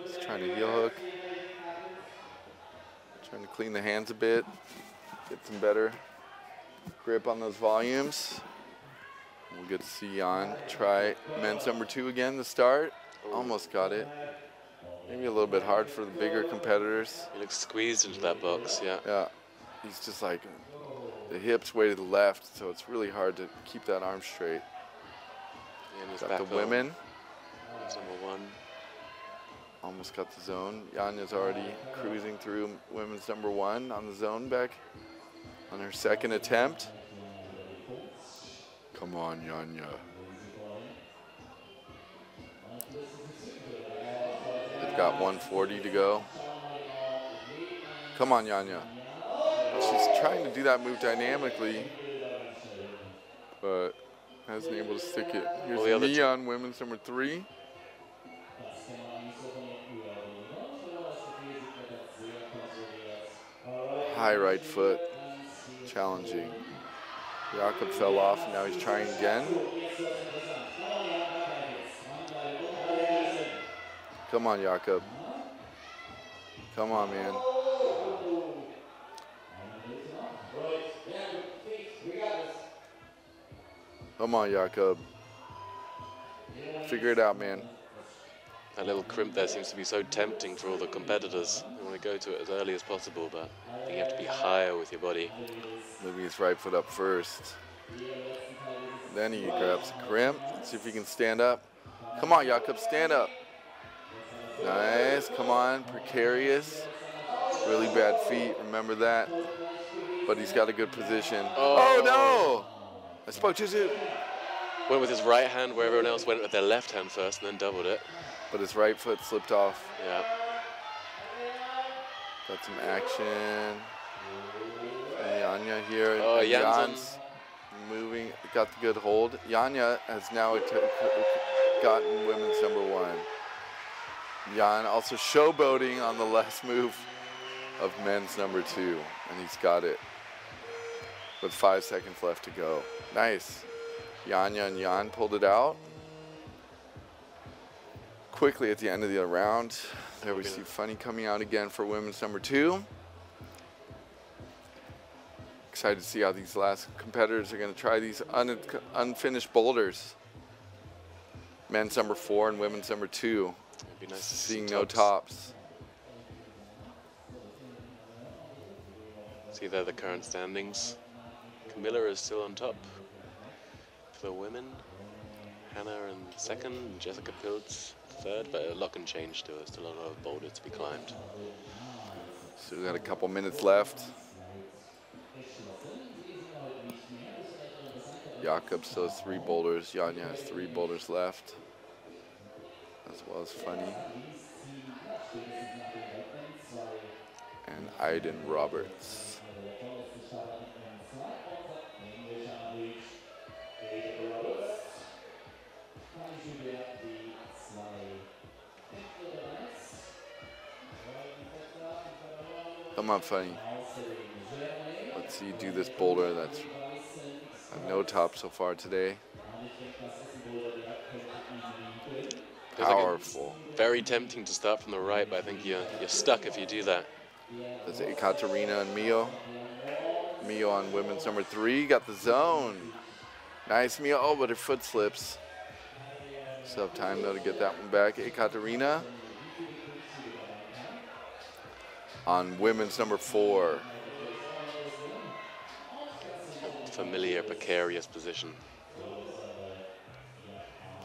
He's trying to heel hook. Trying to clean the hands a bit. Get some better grip on those volumes. We'll get to see Jan try men's number 2 again to start. Almost got it. Maybe a little bit hard for the bigger competitors. He looks squeezed into that box, yeah. Yeah, he's just like, the hips way to the left, so it's really hard to keep that arm straight. Got the women. That's number 1. Almost got the zone. Janja's already cruising through women's number 1 on the zone back on her second attempt. Come on, Yanya. They've got 140 to go. Come on, Yanya. She's trying to do that move dynamically, but hasn't able to stick it. Here's Mia on women's number 3. High right foot, challenging. Jakob fell off, and now he's trying again. Come on, Jakob. Come on, man. Come on, Jakob. Figure it out, man. That little crimp there seems to be so tempting for all the competitors. They want to go to it as early as possible, but I think you have to be higher with your body. Moving his right foot up first. Then he grabs a crimp. Let's see if he can stand up. Come on, Jakob, stand up. Nice, come on, precarious. Really bad feet, remember that. But he's got a good position. Oh no! I spoke too soon. Went with his right hand where everyone else went with their left hand first and then doubled it. But his right foot slipped off. Yeah. Got some action. Yanya here. Oh, Jan's moving, got the good hold. Yanya has now gotten women's number 1. Jan also showboating on the last move of men's number 2, and he's got it with 5 seconds left to go. Nice. Yanya and Jan pulled it out quickly at the end of the round. There we see Funny coming out again for women's number 2. Excited to see how these last competitors are going to try these unfinished boulders. Men's number 4 and women's number 2. It'd be nice to see see no tops. See there the current standings. Camilla is still on top for the women. Hannah in second, Jessica Pilz third, but a lot can change too. There's still a lot of boulders to be climbed. So we got a couple minutes left. Jakob still has 3 boulders. Yanya has 3 boulders left, as well as Funny. And Aiden Roberts. Come on, Funny. Let's see you do this boulder. That's no top so far today. Powerful. Like very tempting to start from the right, but I think you're stuck if you do that. That's Ekaterina and Mio. Mio on women's number 3. Got the zone. Nice, Mio. Oh, but her foot slips. Still have time, though, to get that one back. Ekaterina on women's number 4. Familiar, precarious position.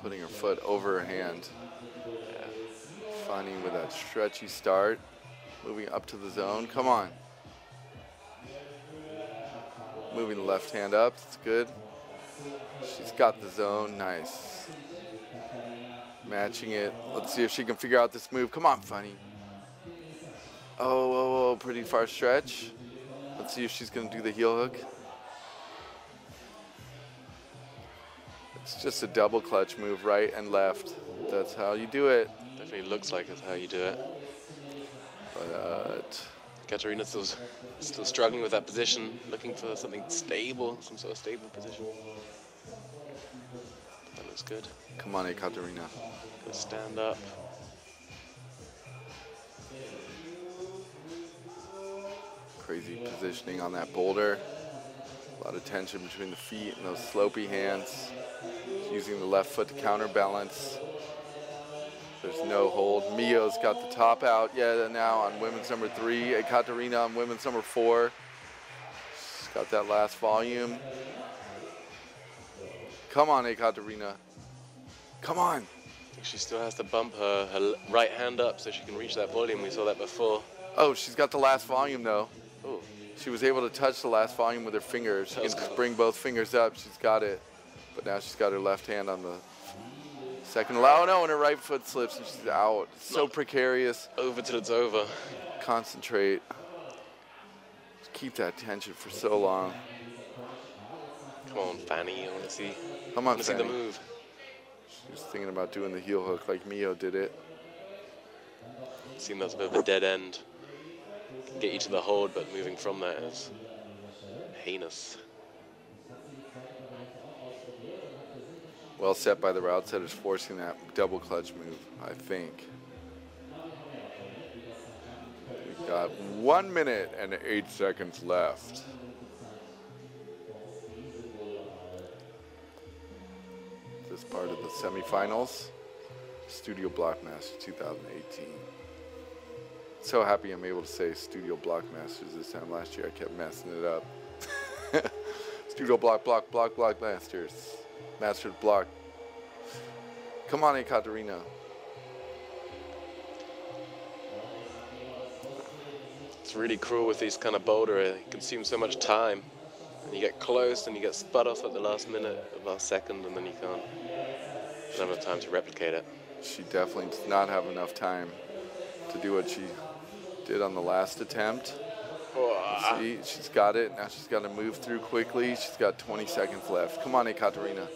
Putting her foot over her hand. Yeah. Funny with that stretchy start. Moving up to the zone. Come on. Moving the left hand up. That's good. She's got the zone. Nice. Matching it. Let's see if she can figure out this move. Come on, Funny. Oh, pretty far stretch. Let's see if she's going to do the heel hook. It's just a double clutch move, right and left. That's how you do it. Definitely looks like it's how you do it. But Katarina's still struggling with that position, looking for something stable, some sort of stable position. That looks good. come on, Ekaterina. Gonna stand up. Crazy positioning on that boulder. A lot of tension between the feet and those slopey hands. Using the left foot to counterbalance. There's no hold. Mio's got the top out. Yeah, now on women's number 3. Ekaterina on women's number 4. She's got that last volume. Come on, Ekaterina. Come on. I think she still has to bump her right hand up so she can reach that volume. We saw that before. Oh, she's got the last volume, though. Ooh. She was able to touch the last volume with her fingers. She can just bring both fingers up. She's got it. But now she's got her left hand on the second allow. Oh no, and her right foot slips and she's out. So precarious. Over till it's over. Concentrate. Just keep that tension for so long. Come on, Fanny. I want to see. Come on, see the move. She's thinking about doing the heel hook like Mio did it. Seems that's a bit of a dead end. Can get you to the hold, but moving from there is heinous. Well set by the route setters, forcing that double clutch move, I think. We've got 1 minute and 8 seconds left. This part of the semifinals, Studio Bloc Masters 2018. So happy I'm able to say Studio Bloc Masters this time. Last year I kept messing it up. Studio Bloc Masters. Masters Block. Come on, Ekaterina. It's really cruel with these kind of boulder. It consumes so much time. And you get close and you get spud off at the last minute, the last second, and then you don't have enough time to replicate it. She definitely does not have enough time to do what she did on the last attempt. See, she's got it. Now she's got to move through quickly. She's got 20 seconds left. Come on, Ekaterina.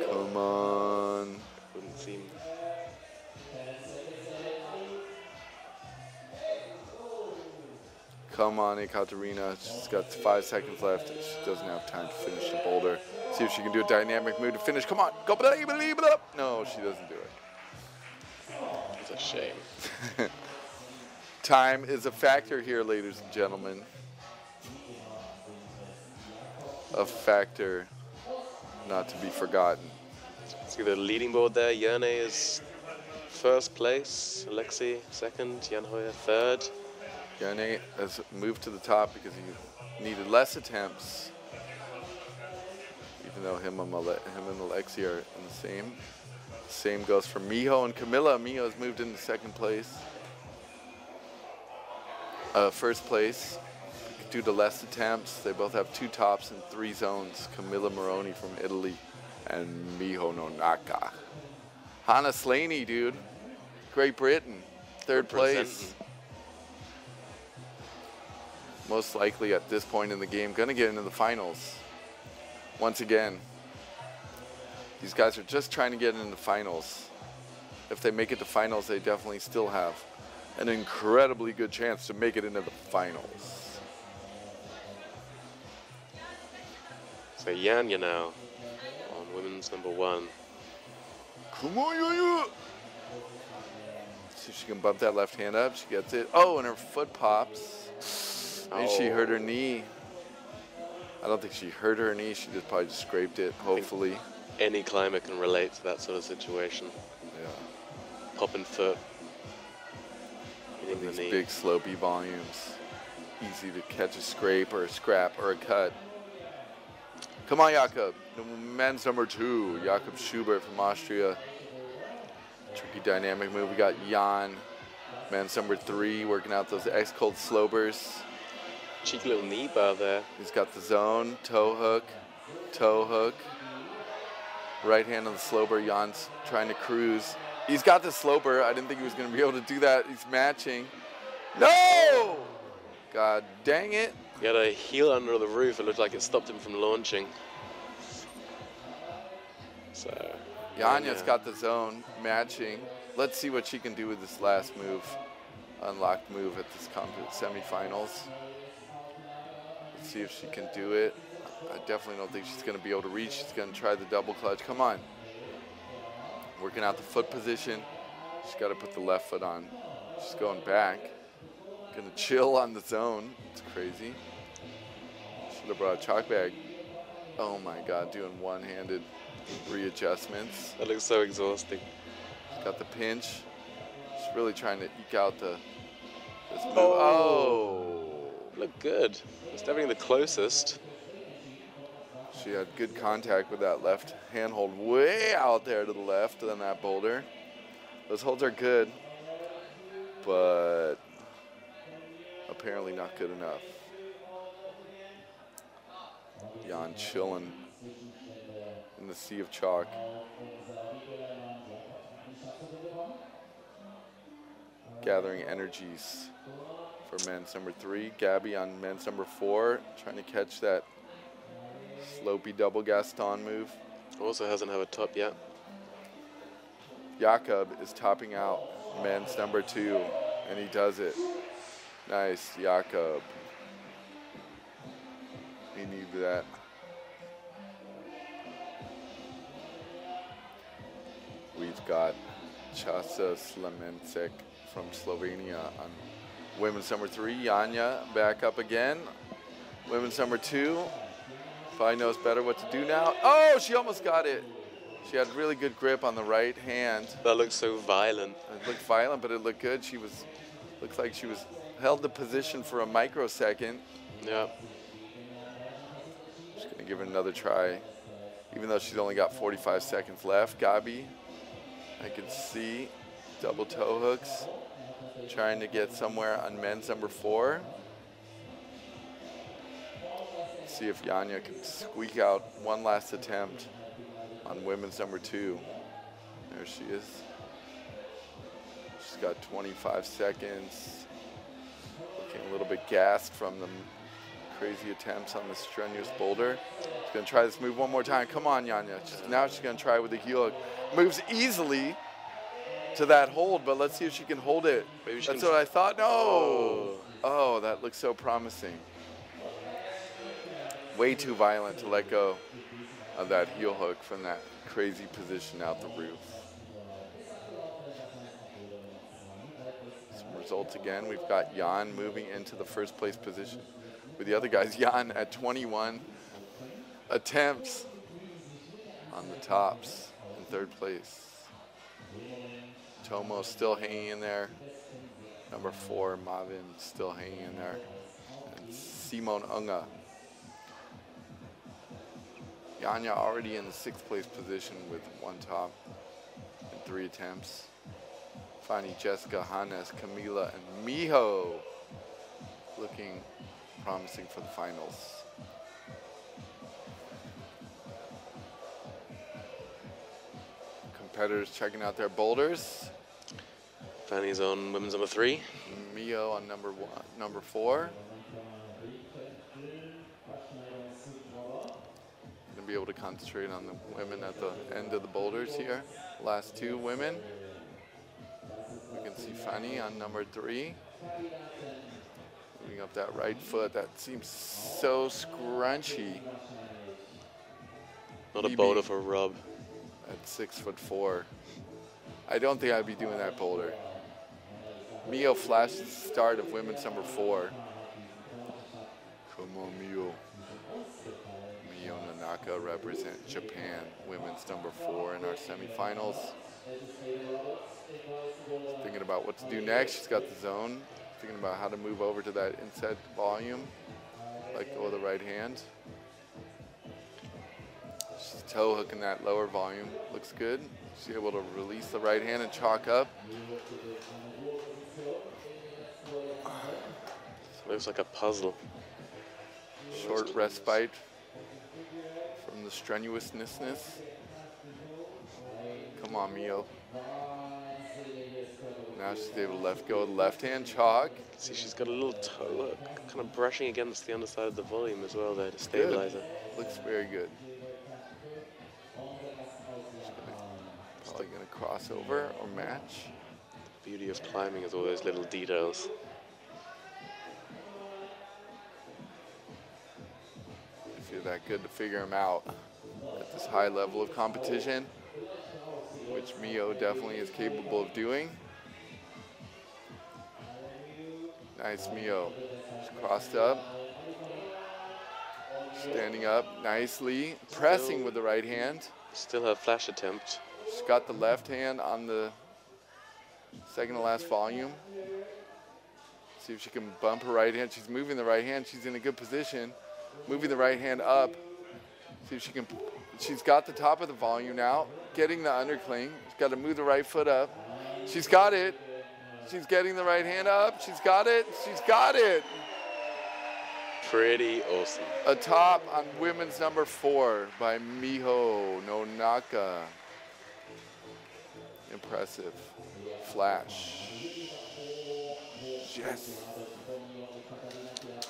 Come on. Wouldn't seem. Come on, Ekaterina. She's got 5 seconds left. She doesn't have time to finish the boulder. See if she can do a dynamic move to finish. Come on. Go. No, she doesn't do it. It's a shame. Time is a factor here, ladies and gentlemen. A factor not to be forgotten. See the leading board there. Jerne is first place, Alexei second, Jan Hoyer third. Jerne has moved to the top because he needed less attempts. Even though him and Alexei are in the same. Same goes for Miho and Camilla. Miho has moved into second place. First place due to less attempts. They both have 2 tops and 3 zones. Camilla Moroni from Italy and Miho Nonaka. Hannah Slaney, dude. Great Britain. Third place. Most likely at this point in the game, gonna get into the finals. Once again, these guys are just trying to get into the finals. If they make it to finals, they definitely still have an incredibly good chance to make it into the finals. So Janja now on women's number 1. Come on, Janja! See if she can bump that left hand up. She gets it. Oh, and her foot pops. Maybe she hurt her knee. I don't think she hurt her knee. She probably just scraped it, hopefully. Any climber can relate to that sort of situation. Yeah. Popping foot. These big slopey volumes. Easy to catch a scrape or a scrap or a cut. Come on, Jakob. Men's number 2, Jakob Schubert from Austria. Tricky dynamic move. We got Jan, men's number 3, working out those X-Cold slopers. Cheeky little knee bar there. He's got the zone, toe hook. Right hand on the sloper. Jan's trying to cruise. He's got the sloper. I didn't think he was going to be able to do that. He's matching. No! God dang it. He had a heel under the roof. It looked like it stopped him from launching. So Janja's got the zone, matching. Let's see what she can do with this last move. Unlocked move at this semifinals. Let's see if she can do it. I definitely don't think she's going to be able to reach. She's going to try the double clutch. Come on. Working out the foot position. She's got to put the left foot on. She's going back. Going to chill on the zone. It's crazy. Should have brought a chalk bag. Oh my God, doing one-handed readjustments. That looks so exhausting. She's got the pinch. She's really trying to eke out this move. Oh! Look good. It's definitely the closest. She had good contact with that left handhold way out there to the left on that boulder. Those holds are good, but apparently not good enough. Jan chilling in the sea of chalk. Gathering energies for men's number 3. Gabby on men's number 4, trying to catch that slopey double Gaston move. Also hasn't had a top yet. Jakob is topping out men's number 2, and he does it. Nice, Jakob. He needed that. We've got Chasa Slamensek from Slovenia on women's number 3. Janja back up again. Women's number 2. Probably knows better what to do now. Oh, she almost got it. She had really good grip on the right hand. That looked so violent. It looked violent, but it looked good. Looks like she held the position for a microsecond. Yeah. Just gonna give it another try. Even though she's only got 45 seconds left. Gabi, I can see double toe hooks. Trying to get somewhere on men's number 4. See if Janja can squeak out one last attempt on women's number 2. There she is. She's got 25 seconds. Looking a little bit gassed from the crazy attempts on the strenuous boulder. She's gonna try this move one more time. Come on, Janja. Now she's gonna try with the heel hook. Moves easily to that hold, but let's see if she can hold it. That's what I thought. No! Oh, that looks so promising. Way too violent to let go of that heel hook from that crazy position out the roof. Some results again. We've got Jan moving into the first place position with the other guys. Jan at 21 attempts on the tops in 3rd place. Tomo still hanging in there. Number 4, Marvin still hanging in there. And Simon Unga. Janja already in the 6th place position with 1 top and 3 attempts. Finding Jessica, Hannes, Camila, and Miho looking promising for the finals. Competitors checking out their boulders. Fanny's on women's number 3. Mio on number 4. Gonna be able to concentrate on the women at the end of the boulders here. Last 2 women. We can see Fanny on number 3. Moving up that right foot. That seems so scrunchy. Not a boulder for Rob. At 6'4". I don't think I'd be doing that boulder. Mio flashed the start of women's number 4. Come on, Mio. Mio Nanaka represent Japan, women's number 4 in our semifinals. Thinking about what to do next. She's got the zone. Thinking about how to move over to that inside volume. Let go of the right hand. She's toe hooking that lower volume. Looks good. She's able to release the right hand and chalk up. Looks like a puzzle. Short respite from the strenuousness. Come on, Mio. Now she's able to let go of the left hand chalk. See, she's got a little toe kind of brushing against the underside of the volume as well there to stabilize it. Looks very good. Probably going to cross over or match. The beauty of climbing is all those little details. If you're that good to figure them out at this high level of competition, which Mio definitely is capable of doing. Nice, Mio. She's crossed up. Standing up nicely. Pressing with the right hand. Still her flash attempt. She's got the left hand on the second to last volume. See if she can bump her right hand. She's moving the right hand. She's in a good position. Moving the right hand up. See if she can. She's got the top of the volume now. Getting the undercling. She's got to move the right foot up. She's got it. She's getting the right hand up. She's got it. She's got it. Pretty awesome. A top on women's number 4 by Miho Nonaka. Impressive. Flash. Yes.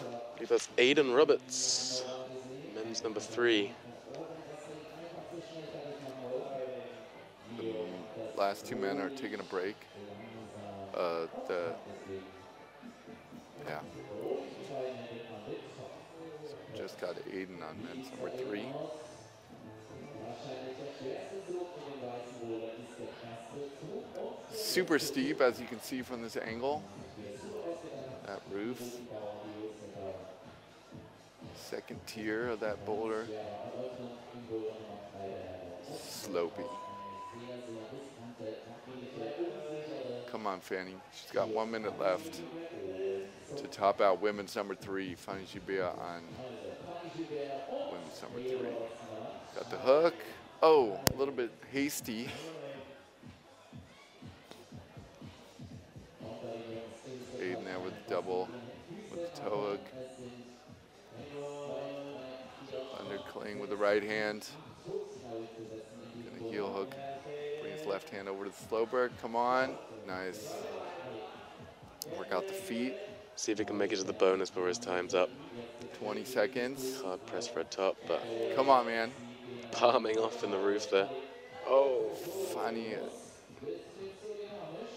I believe that's Aidan Roberts, men's number 3. The last 2 men are taking a break. Yeah. So just got Aiden on men's number 3. Super steep, as you can see from this angle. That roof. Second tier of that boulder. Slopey. Come on, Fanny. She's got 1 minute left to top out women's number 3. Fanny Gibert on women's number 3. Got the hook. Oh, a little bit hasty. Aiden there with the double, with the toe hook. Undercling with the right hand. Gonna heel hook. Bring his left hand over to the Slowberg. Come on. Nice. Work out the feet. See if he can make it to the bonus before his time's up. 20 seconds. Hard press for a top, but Come on, man. palming off in the roof there. Oh, Fanny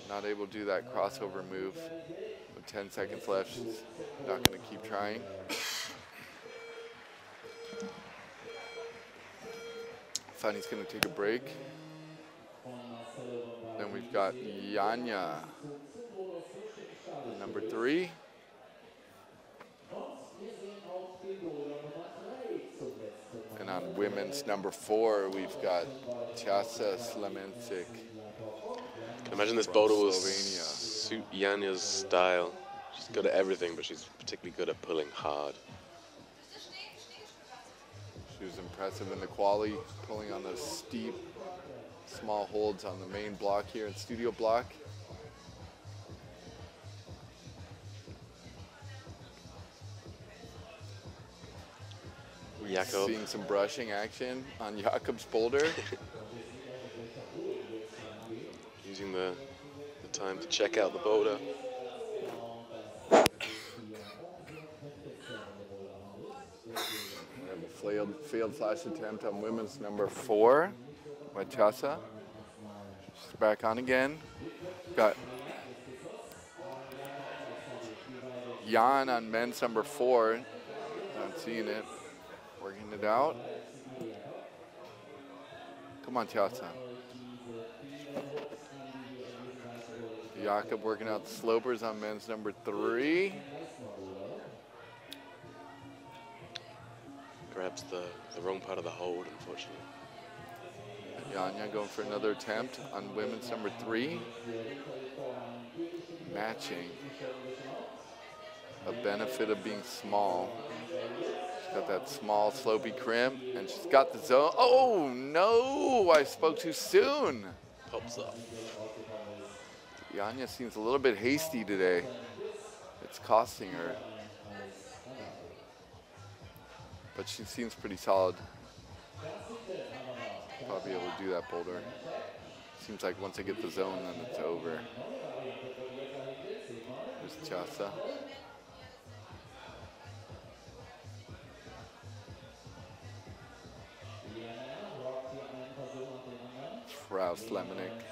not able to do that crossover move. With 10 seconds left, she's not going to keep trying. Fanny's going to take a break. Then we've got Yanya, number 3. And on women's number 4, we've got Tjasa Slemencic. I can imagine this boulder will suit Yanya's style. She's good at everything, but she's particularly good at pulling hard. She was impressive in the quali, pulling on those steep, small holds on the main block here in Studio Bloc. Jakob. Seeing some brushing action on Jakob's boulder. Using the time to check out the boulder. We have a failed flash attempt on women's number 4 by Tjasa. She's back on again. Got Jan on men's number 4. Not seeing it. Working it out. Come on, Tjasa. Jakob working out the slopers on men's number 3. Grabs the wrong part of the hold, unfortunately. Yanya going for another attempt on women's number 3. Matching. A benefit of being small. She's got that small slopey crimp, and she's got the zone. Oh no, I spoke too soon. Pops off. Yanya seems a little bit hasty today. It's costing her. But she seems pretty solid. Probably able to do that boulder. Seems like once I get the zone, then it's over. There's Tjasa. Frau Slemenik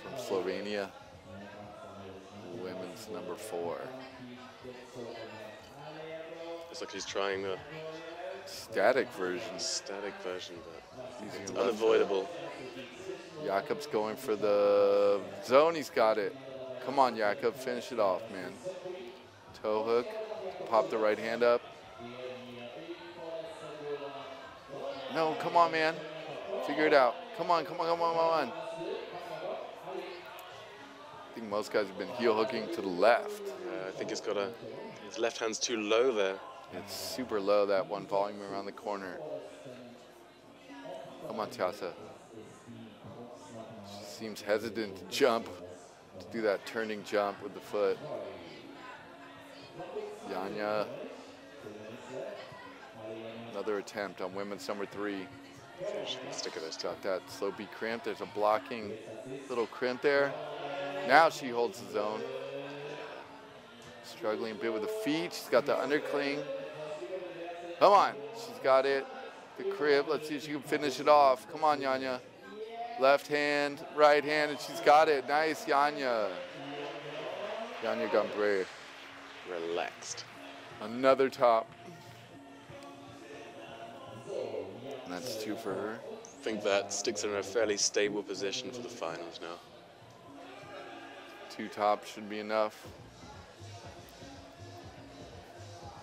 from Slovenia. Women's number 4. Looks like he's trying the Static version. but it's unavoidable. Jakob's going for the zone. He's got it. Come on, Jakob. Finish it off, man. Toe hook. Pop the right hand up. No, come on, man. Figure it out. Come on, come on, come on, come on. I think most guys have been heel hooking to the left. I think he's got his left hand's too low there. It's super low, that one volume around the corner. Come on, Tjasa. She seems hesitant to jump, to do that turning jump with the foot. Yanya Another attempt on women's number 3. Stick of this. Got that slow beat crimp. There's a blocking little crimp there. Now she holds the zone. Struggling a bit with the feet. She's got the undercling. Come on. She's got it. The crib. Let's see if she can finish it off. Come on, Yanya. Left hand, right hand, and she's got it. Nice, Yanya. Yanya Gombre. Relaxed. Another top. And that's 2 for her. I think that sticks her in a fairly stable position for the finals now. 2 tops should be enough.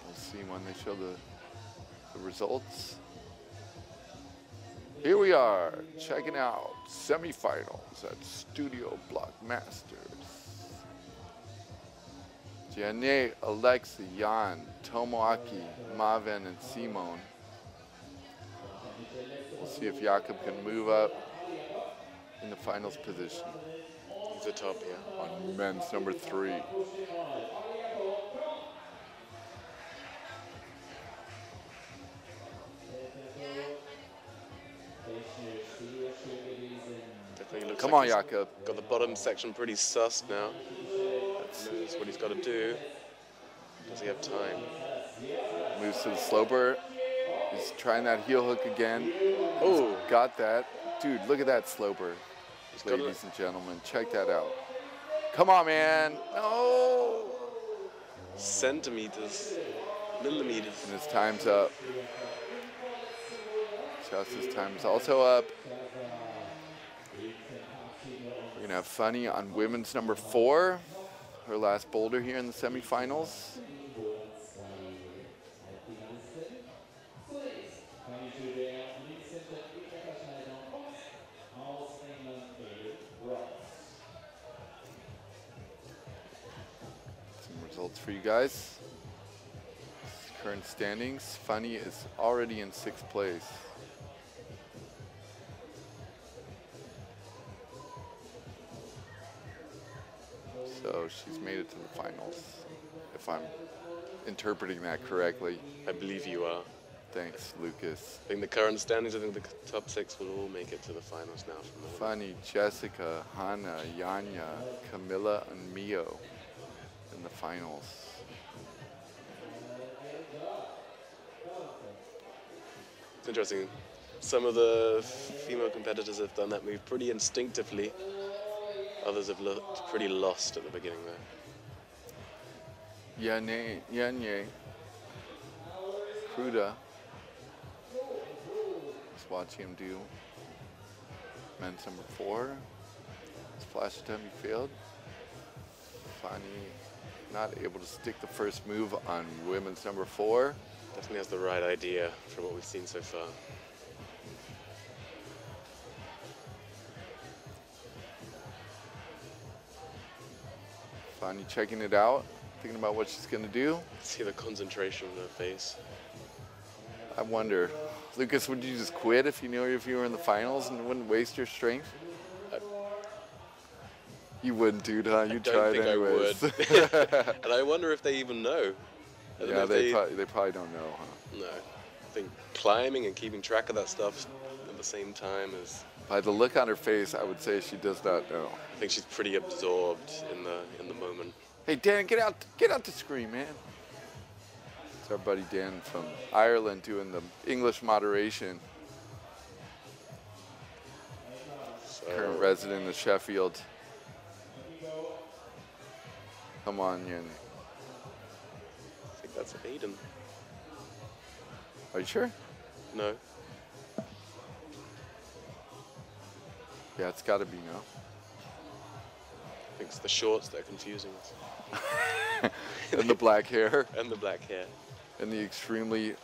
We'll see when they show the results. Here we are, checking out semifinals at Studio Bloc Masters. Jane, Alexa, Jan, Tomoaki, Maven, and Simone. We'll see if Jakob can move up in the finals position. He's the top here. On men's number 3. Come on, Jakob. Got the bottom section pretty sussed now. That's what he's got to do. Does he have time? Moves to the sloper. He's trying that heel hook again. Oh, got that. Dude, look at that sloper. Ladies and gentlemen, check that out. Come on, man. No. Centimeters, millimeters. And his time's up. Shouts' time is also up. We're gonna have Funny on women's number 4. Her last boulder here in the semifinals. Some results for you guys. Current standings. Funny is already in 6th place. So she's made it to the finals, if I'm interpreting that correctly. I believe you are. Thanks, Lucas. I think the current standings, I think the top 6 will all make it to the finals now. Funny, Jessica, Hannah, Yanya, Camilla, and Mio in the finals. It's interesting. Some of the female competitors have done that move pretty instinctively. Others have looked pretty lost at the beginning there. Yanye, Kruda. Just watching him do men's number 4. Splash attempt, he failed. Fani not able to stick the first move on women's number 4. Definitely has the right idea from what we've seen so far. Fani checking it out, thinking about what she's gonna do. See the concentration on her face. I wonder, Lucas, would you just quit if you knew if you were in the finals and wouldn't waste your strength? You wouldn't, dude, huh? You tried anyways. I don't think I would. And I wonder if they even know. Yeah, they probably don't know, huh? No. I think climbing and keeping track of that stuff at the same time is... By the look on her face, I would say she does not know. I think she's pretty absorbed in the moment. Hey, Dan, get out the screen, man. It's our buddy Dan from Ireland doing the English moderation. So, current resident of Sheffield. Come on, Yin. I think that's Aiden. Are you sure? No. Yeah, it's got to be no. I think it's the shorts that are confusing us. And the black hair. And the black hair. And the extremely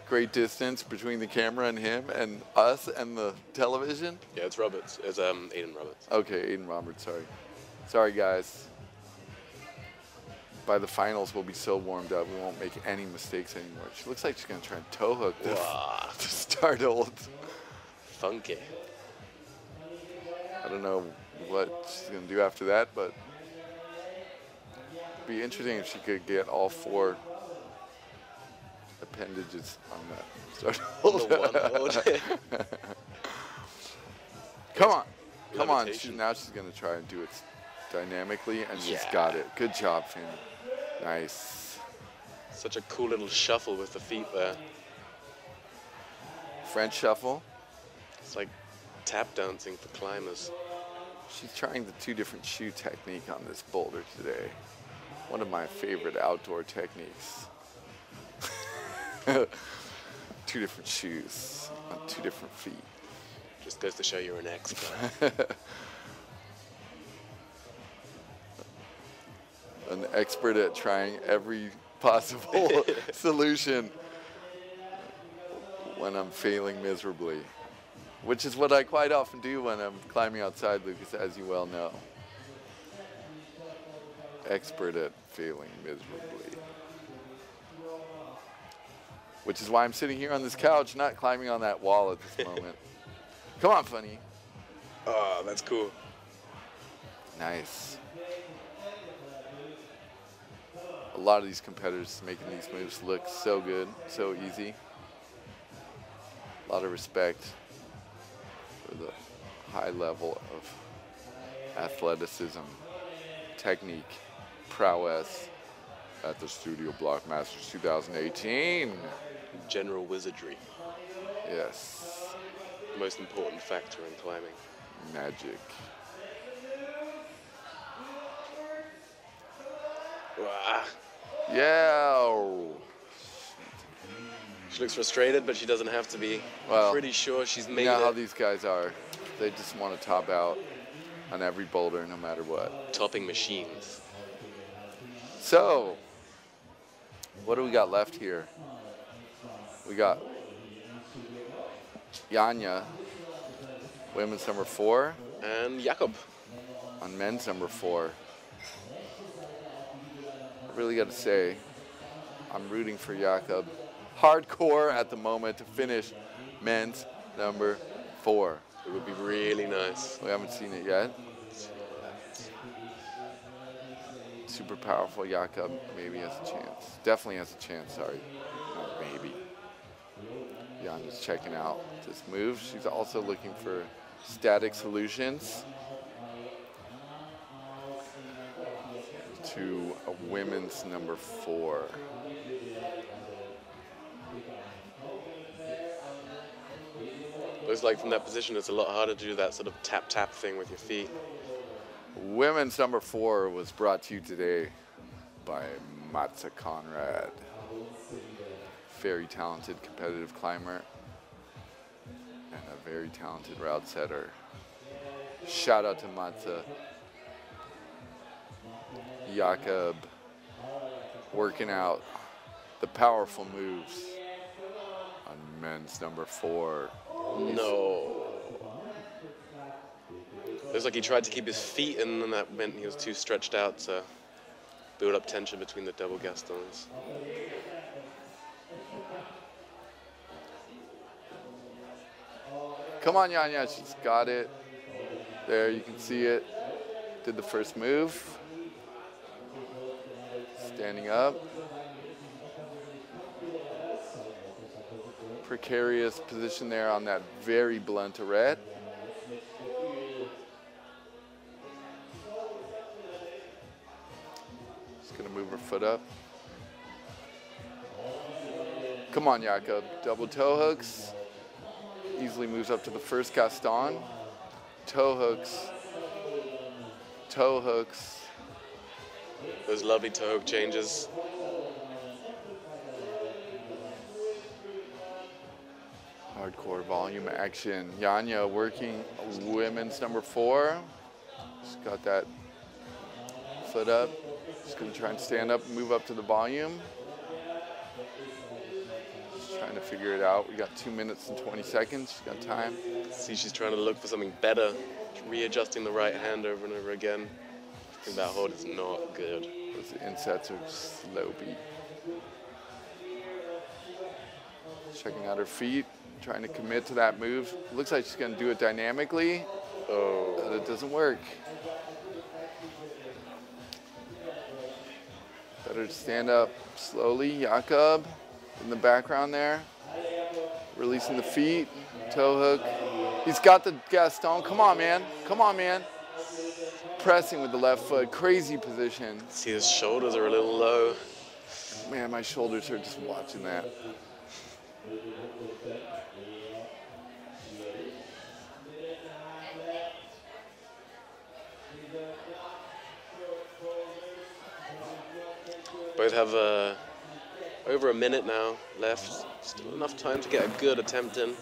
great distance between the camera and him and us and the television. Yeah, it's Roberts. It's Aiden Roberts. Okay, Aiden Roberts, sorry. Sorry, guys. By the finals, we'll be so warmed up, we won't make any mistakes anymore. She looks like she's going to try and toe hook this to start hold. Funky. I don't know what she's going to do after that, but it'd be interesting if she could get all 4 appendages on that start hold. The one hold. Come on. Come on. Levitation. Now she's going to try and do it dynamically, and she's Yeah. got it. Good job, Finn. Nice. Such a cool little shuffle with the feet there. French shuffle. It's like tap dancing for climbers. She's trying the 2 different shoe technique on this boulder today. One of my favorite outdoor techniques. 2 different shoes on 2 different feet. Just goes to show you're an expert. An expert at trying every possible solution when I'm failing miserably. Which is what I quite often do when I'm climbing outside, Lucas, as you well know. Expert at failing miserably. Which is why I'm sitting here on this couch, not climbing on that wall at this moment. Come on, Funny. Oh, that's cool. Nice. A lot of these competitors making these moves look so good, so easy. A lot of respect for the high level of athleticism, technique, prowess at the Studio Bloc Masters 2018. General wizardry. Yes, Most important factor in climbing. magic. Wah. Yeah. She looks frustrated, but she doesn't have to be. Well, Pretty sure she's You made know how it. these guys are. They just want to top out on every boulder, no matter what. Topping machines. So, what do we got left here? We got Janja, women's number 4, And Jakob. on men's number 4. I really got to say, I'm rooting for Jakob hardcore at the moment to finish men's number 4. It would be really nice. We haven't seen it yet. Super powerful Jakob maybe has a chance. Definitely has a chance, sorry. Not maybe. Janja's checking out this move. She's also looking for static solutions to a women's number 4. Looks like from that position it's a lot harder to do that sort of tap-tap thing with your feet. Women's number 4 was brought to you today by Matze Conrad. Very talented competitive climber and a very talented route setter. Shout out to Matze. Jakob working out the powerful moves on men's number 4. No. Looks like he tried to keep his feet in, and that meant he was too stretched out to build up tension between the double gastons. Come on, Janja, she's got it. There, you can see it. Did the first move. Standing up. Precarious position there on that very blunt arête. Just gonna move her foot up. Come on, Jakob. Double toe hooks. Easily moves up to the first gaston. Toe hooks. Toe hooks. Those lovely toe hook changes. Hardcore volume action. Janja working women's number 4. She's got that foot up. She's gonna try and stand up and move up to the volume. She's trying to figure it out. We got 2 minutes and 20 seconds. She's got time. See, she's trying to look for something better, readjusting the right hand over and over again. I think that hold is not good. Those insets are slow beat. Checking out her feet, trying to commit to that move. Looks like she's gonna do it dynamically, Oh, but it doesn't work. Better to stand up slowly, Jakob. in the background there. Releasing the feet, toe hook. He's got the Gaston. Come on, man. Come on, man. Pressing with the left foot. Crazy position. See, his shoulders are a little low. Man, my shoulders hurt just watching that. Both have over a minute now left. Still enough time to get a good attempt in.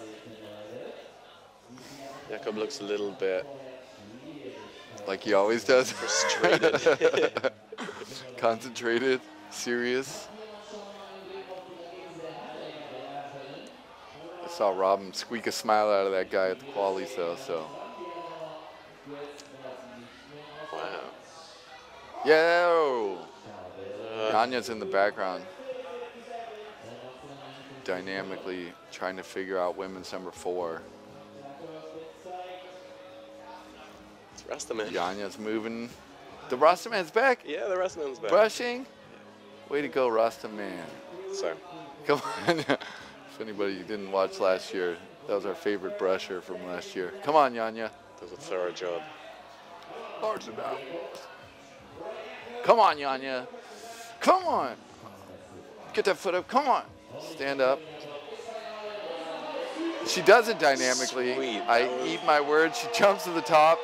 Jakob looks a little bit like he always does. Frustrated. Concentrated, serious. I saw Robin squeak a smile out of that guy at the qualies though, so. Wow. Yo! Janja's in the background, dynamically trying to figure out women's number 4. It's Rastaman. Janja's moving. The Rastaman's back? Yeah, the Rastaman's back. Brushing? Way to go, Rastaman. So. Come on. If anybody didn't watch last year, that was our favorite brusher from last year. Come on, Janja. Does a thorough job. Large it out. Come on, Janja. Come on. Get that foot up. Come on. Stand up. She does it dynamically. Sweet. I eat my words. She jumps to the top.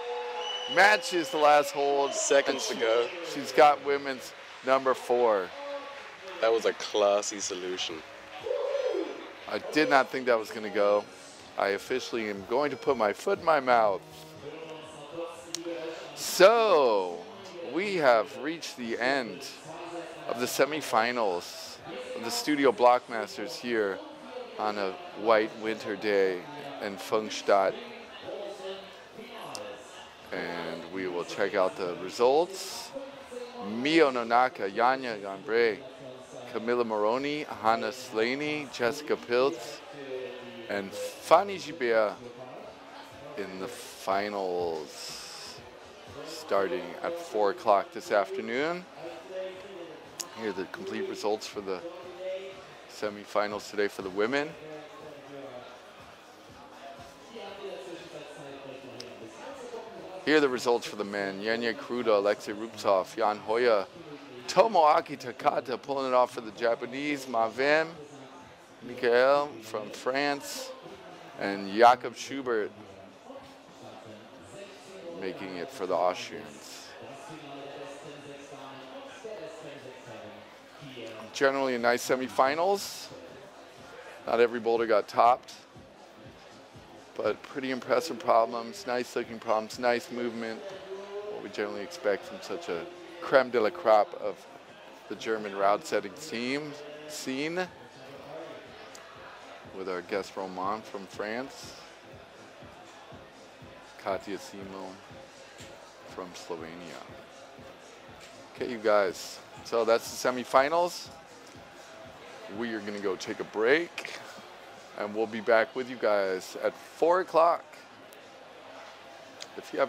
Matches the last hold. Seconds to go. She's got women's number 4. That was a classy solution. I did not think that was going to go. I officially am going to put my foot in my mouth. So, we have reached the end of the semifinals of the Studio Bloc Masters here on a white winter day in Pfungstadt. And we will check out the results. Mio Nonaka, Janja Gambre, Camilla Moroni, Hannah Slaney, Jessica Pilz, and Fanny Gibert in the finals, starting at 4 o'clock this afternoon. Here are the complete results for the semifinals today for the women. Here are the results for the men. Yenya Kruda, Alexei Rubtsov, Jan Hoya, Tomoaki Takata pulling it off for the Japanese, Mavem, Michael from France, and Jakob Schubert making it for the Austrians. Generally a nice semifinals. Not every boulder got topped, but pretty impressive problems, nice looking problems, nice movement. What we generally expect from such a creme de la crop of the German route setting scene with our guest Roman from France, Katia Simo from Slovenia. Okay, you guys, so that's the semifinals. We are gonna go take a break and we'll be back with you guys at 4 o'clock. If you have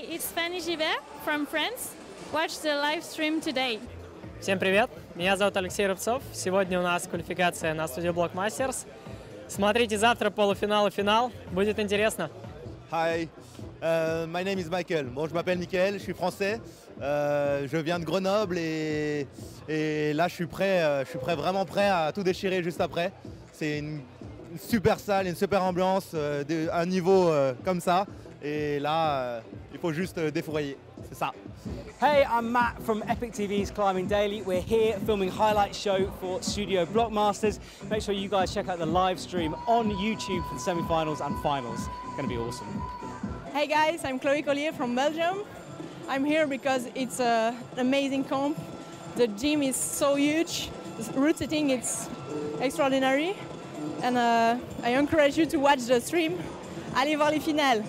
It's Fanny Gibert from France. Watch the live stream today. Всем привет, меня зовут Алексей Рубцов. Сегодня у нас квалификация на Studio Bloc Masters. Смотрите завтра полуфинал и финал, будет интересно. Hi, my name is Michael. Bon, je m'appelle Michael, je suis français. Je viens de Grenoble et là je suis vraiment prêt à tout déchirer juste après. C'est une super salle, une super ambiance, un niveau comme ça. Et là, il faut juste défourailler, c'est ça. Hey, I'm Matt from Epic TV's Climbing Daily. We're here filming highlight show for Studio Bloc Masters. Make sure you guys check out the live stream on YouTube for the semi-finals and finals. It's going to be awesome. Hey guys, I'm Collier from Belgium. I'm here because it's an amazing comp. The gym is so huge. The route setting is extraordinary. And I encourage you to watch the stream. Allez voir les finales.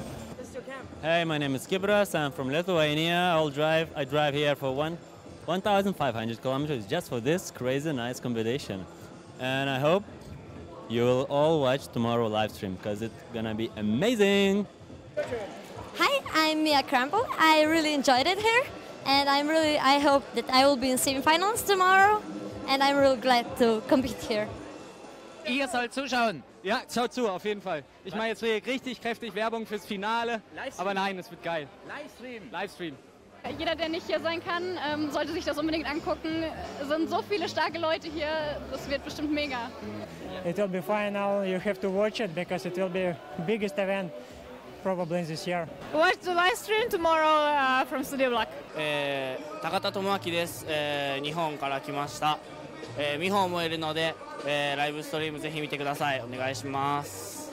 Hey, my name is Kibras. I'm from Lithuania. I drive here for 1,500 kilometers just for this crazy nice competition. And I hope you will all watch tomorrow live stream because it's gonna be amazing. Hi, I'm Mia Krampel. I really enjoyed it here, and I hope that I will be in semifinals tomorrow, and I'm really glad to compete here. Ihr sollt zuschauen. Ja, schaut zu, auf jeden Fall. Ich mache jetzt richtig kräftig Werbung fürs Finale, aber nein, es wird geil. Livestream. Jeder, der nicht hier sein kann, sollte sich das unbedingt angucken. Es sind so viele starke Leute hier, das wird bestimmt mega. It will be final. You have to watch it because it will be the biggest event probably this year. Watch the live stream tomorrow from Studio Bloc. 高田智明です。日本から来ました。美穂もいるので、ライブストリームぜひ見てください。お願いします。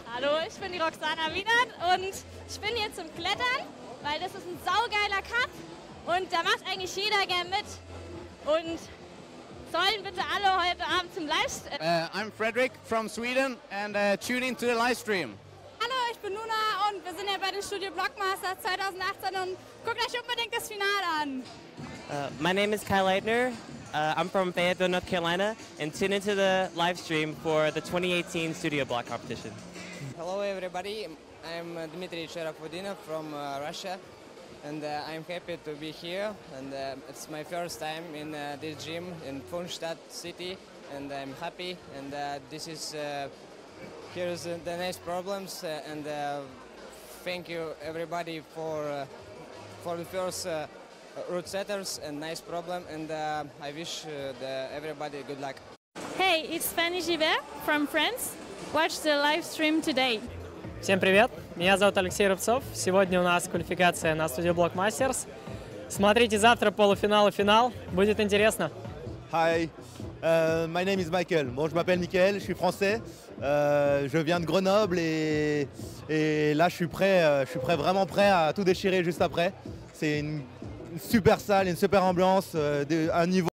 Hallo, ich bin die Roxana Wienert und ich bin hier zum Klettern, weil das ist ein saugeiler Cup und da macht eigentlich jeder gern mit. Und sollen bitte alle heute Abend zum Livestream. I'm Frederick from Sweden and tune into the live stream. Hallo, ich bin Nuna und wir sind hier bei den Studio Bloc Masters 2018 und guckt euch unbedingt das Finale an. My name is Kyle Leitner. I'm from Fayetteville, North Carolina, and tune into the live stream for the 2018 Studio Bloc competition. Hello everybody, I'm Dmitry Cherapudinov from Russia, and I'm happy to be here, and it's my first time in this gym in Pfungstadt city, and I'm happy, and here's the nice problems, and thank you everybody for the first route setters and nice problem, and I wish everybody good luck. Hey, it's Fanny Givert from France. Watch the live stream today. Всем привет, меня зовут Алексей Рубцов. Сегодня у нас квалификация на Studio Bloc Masters. Смотрите завтра полуфинал и финал, будет интересно. Hi, my name is Michael. Bon, je m'appelle Mickaël, je suis français. Je viens de Grenoble et là je suis vraiment prêt à tout déchirer juste après. C'est une super salle, une super ambiance, un niveau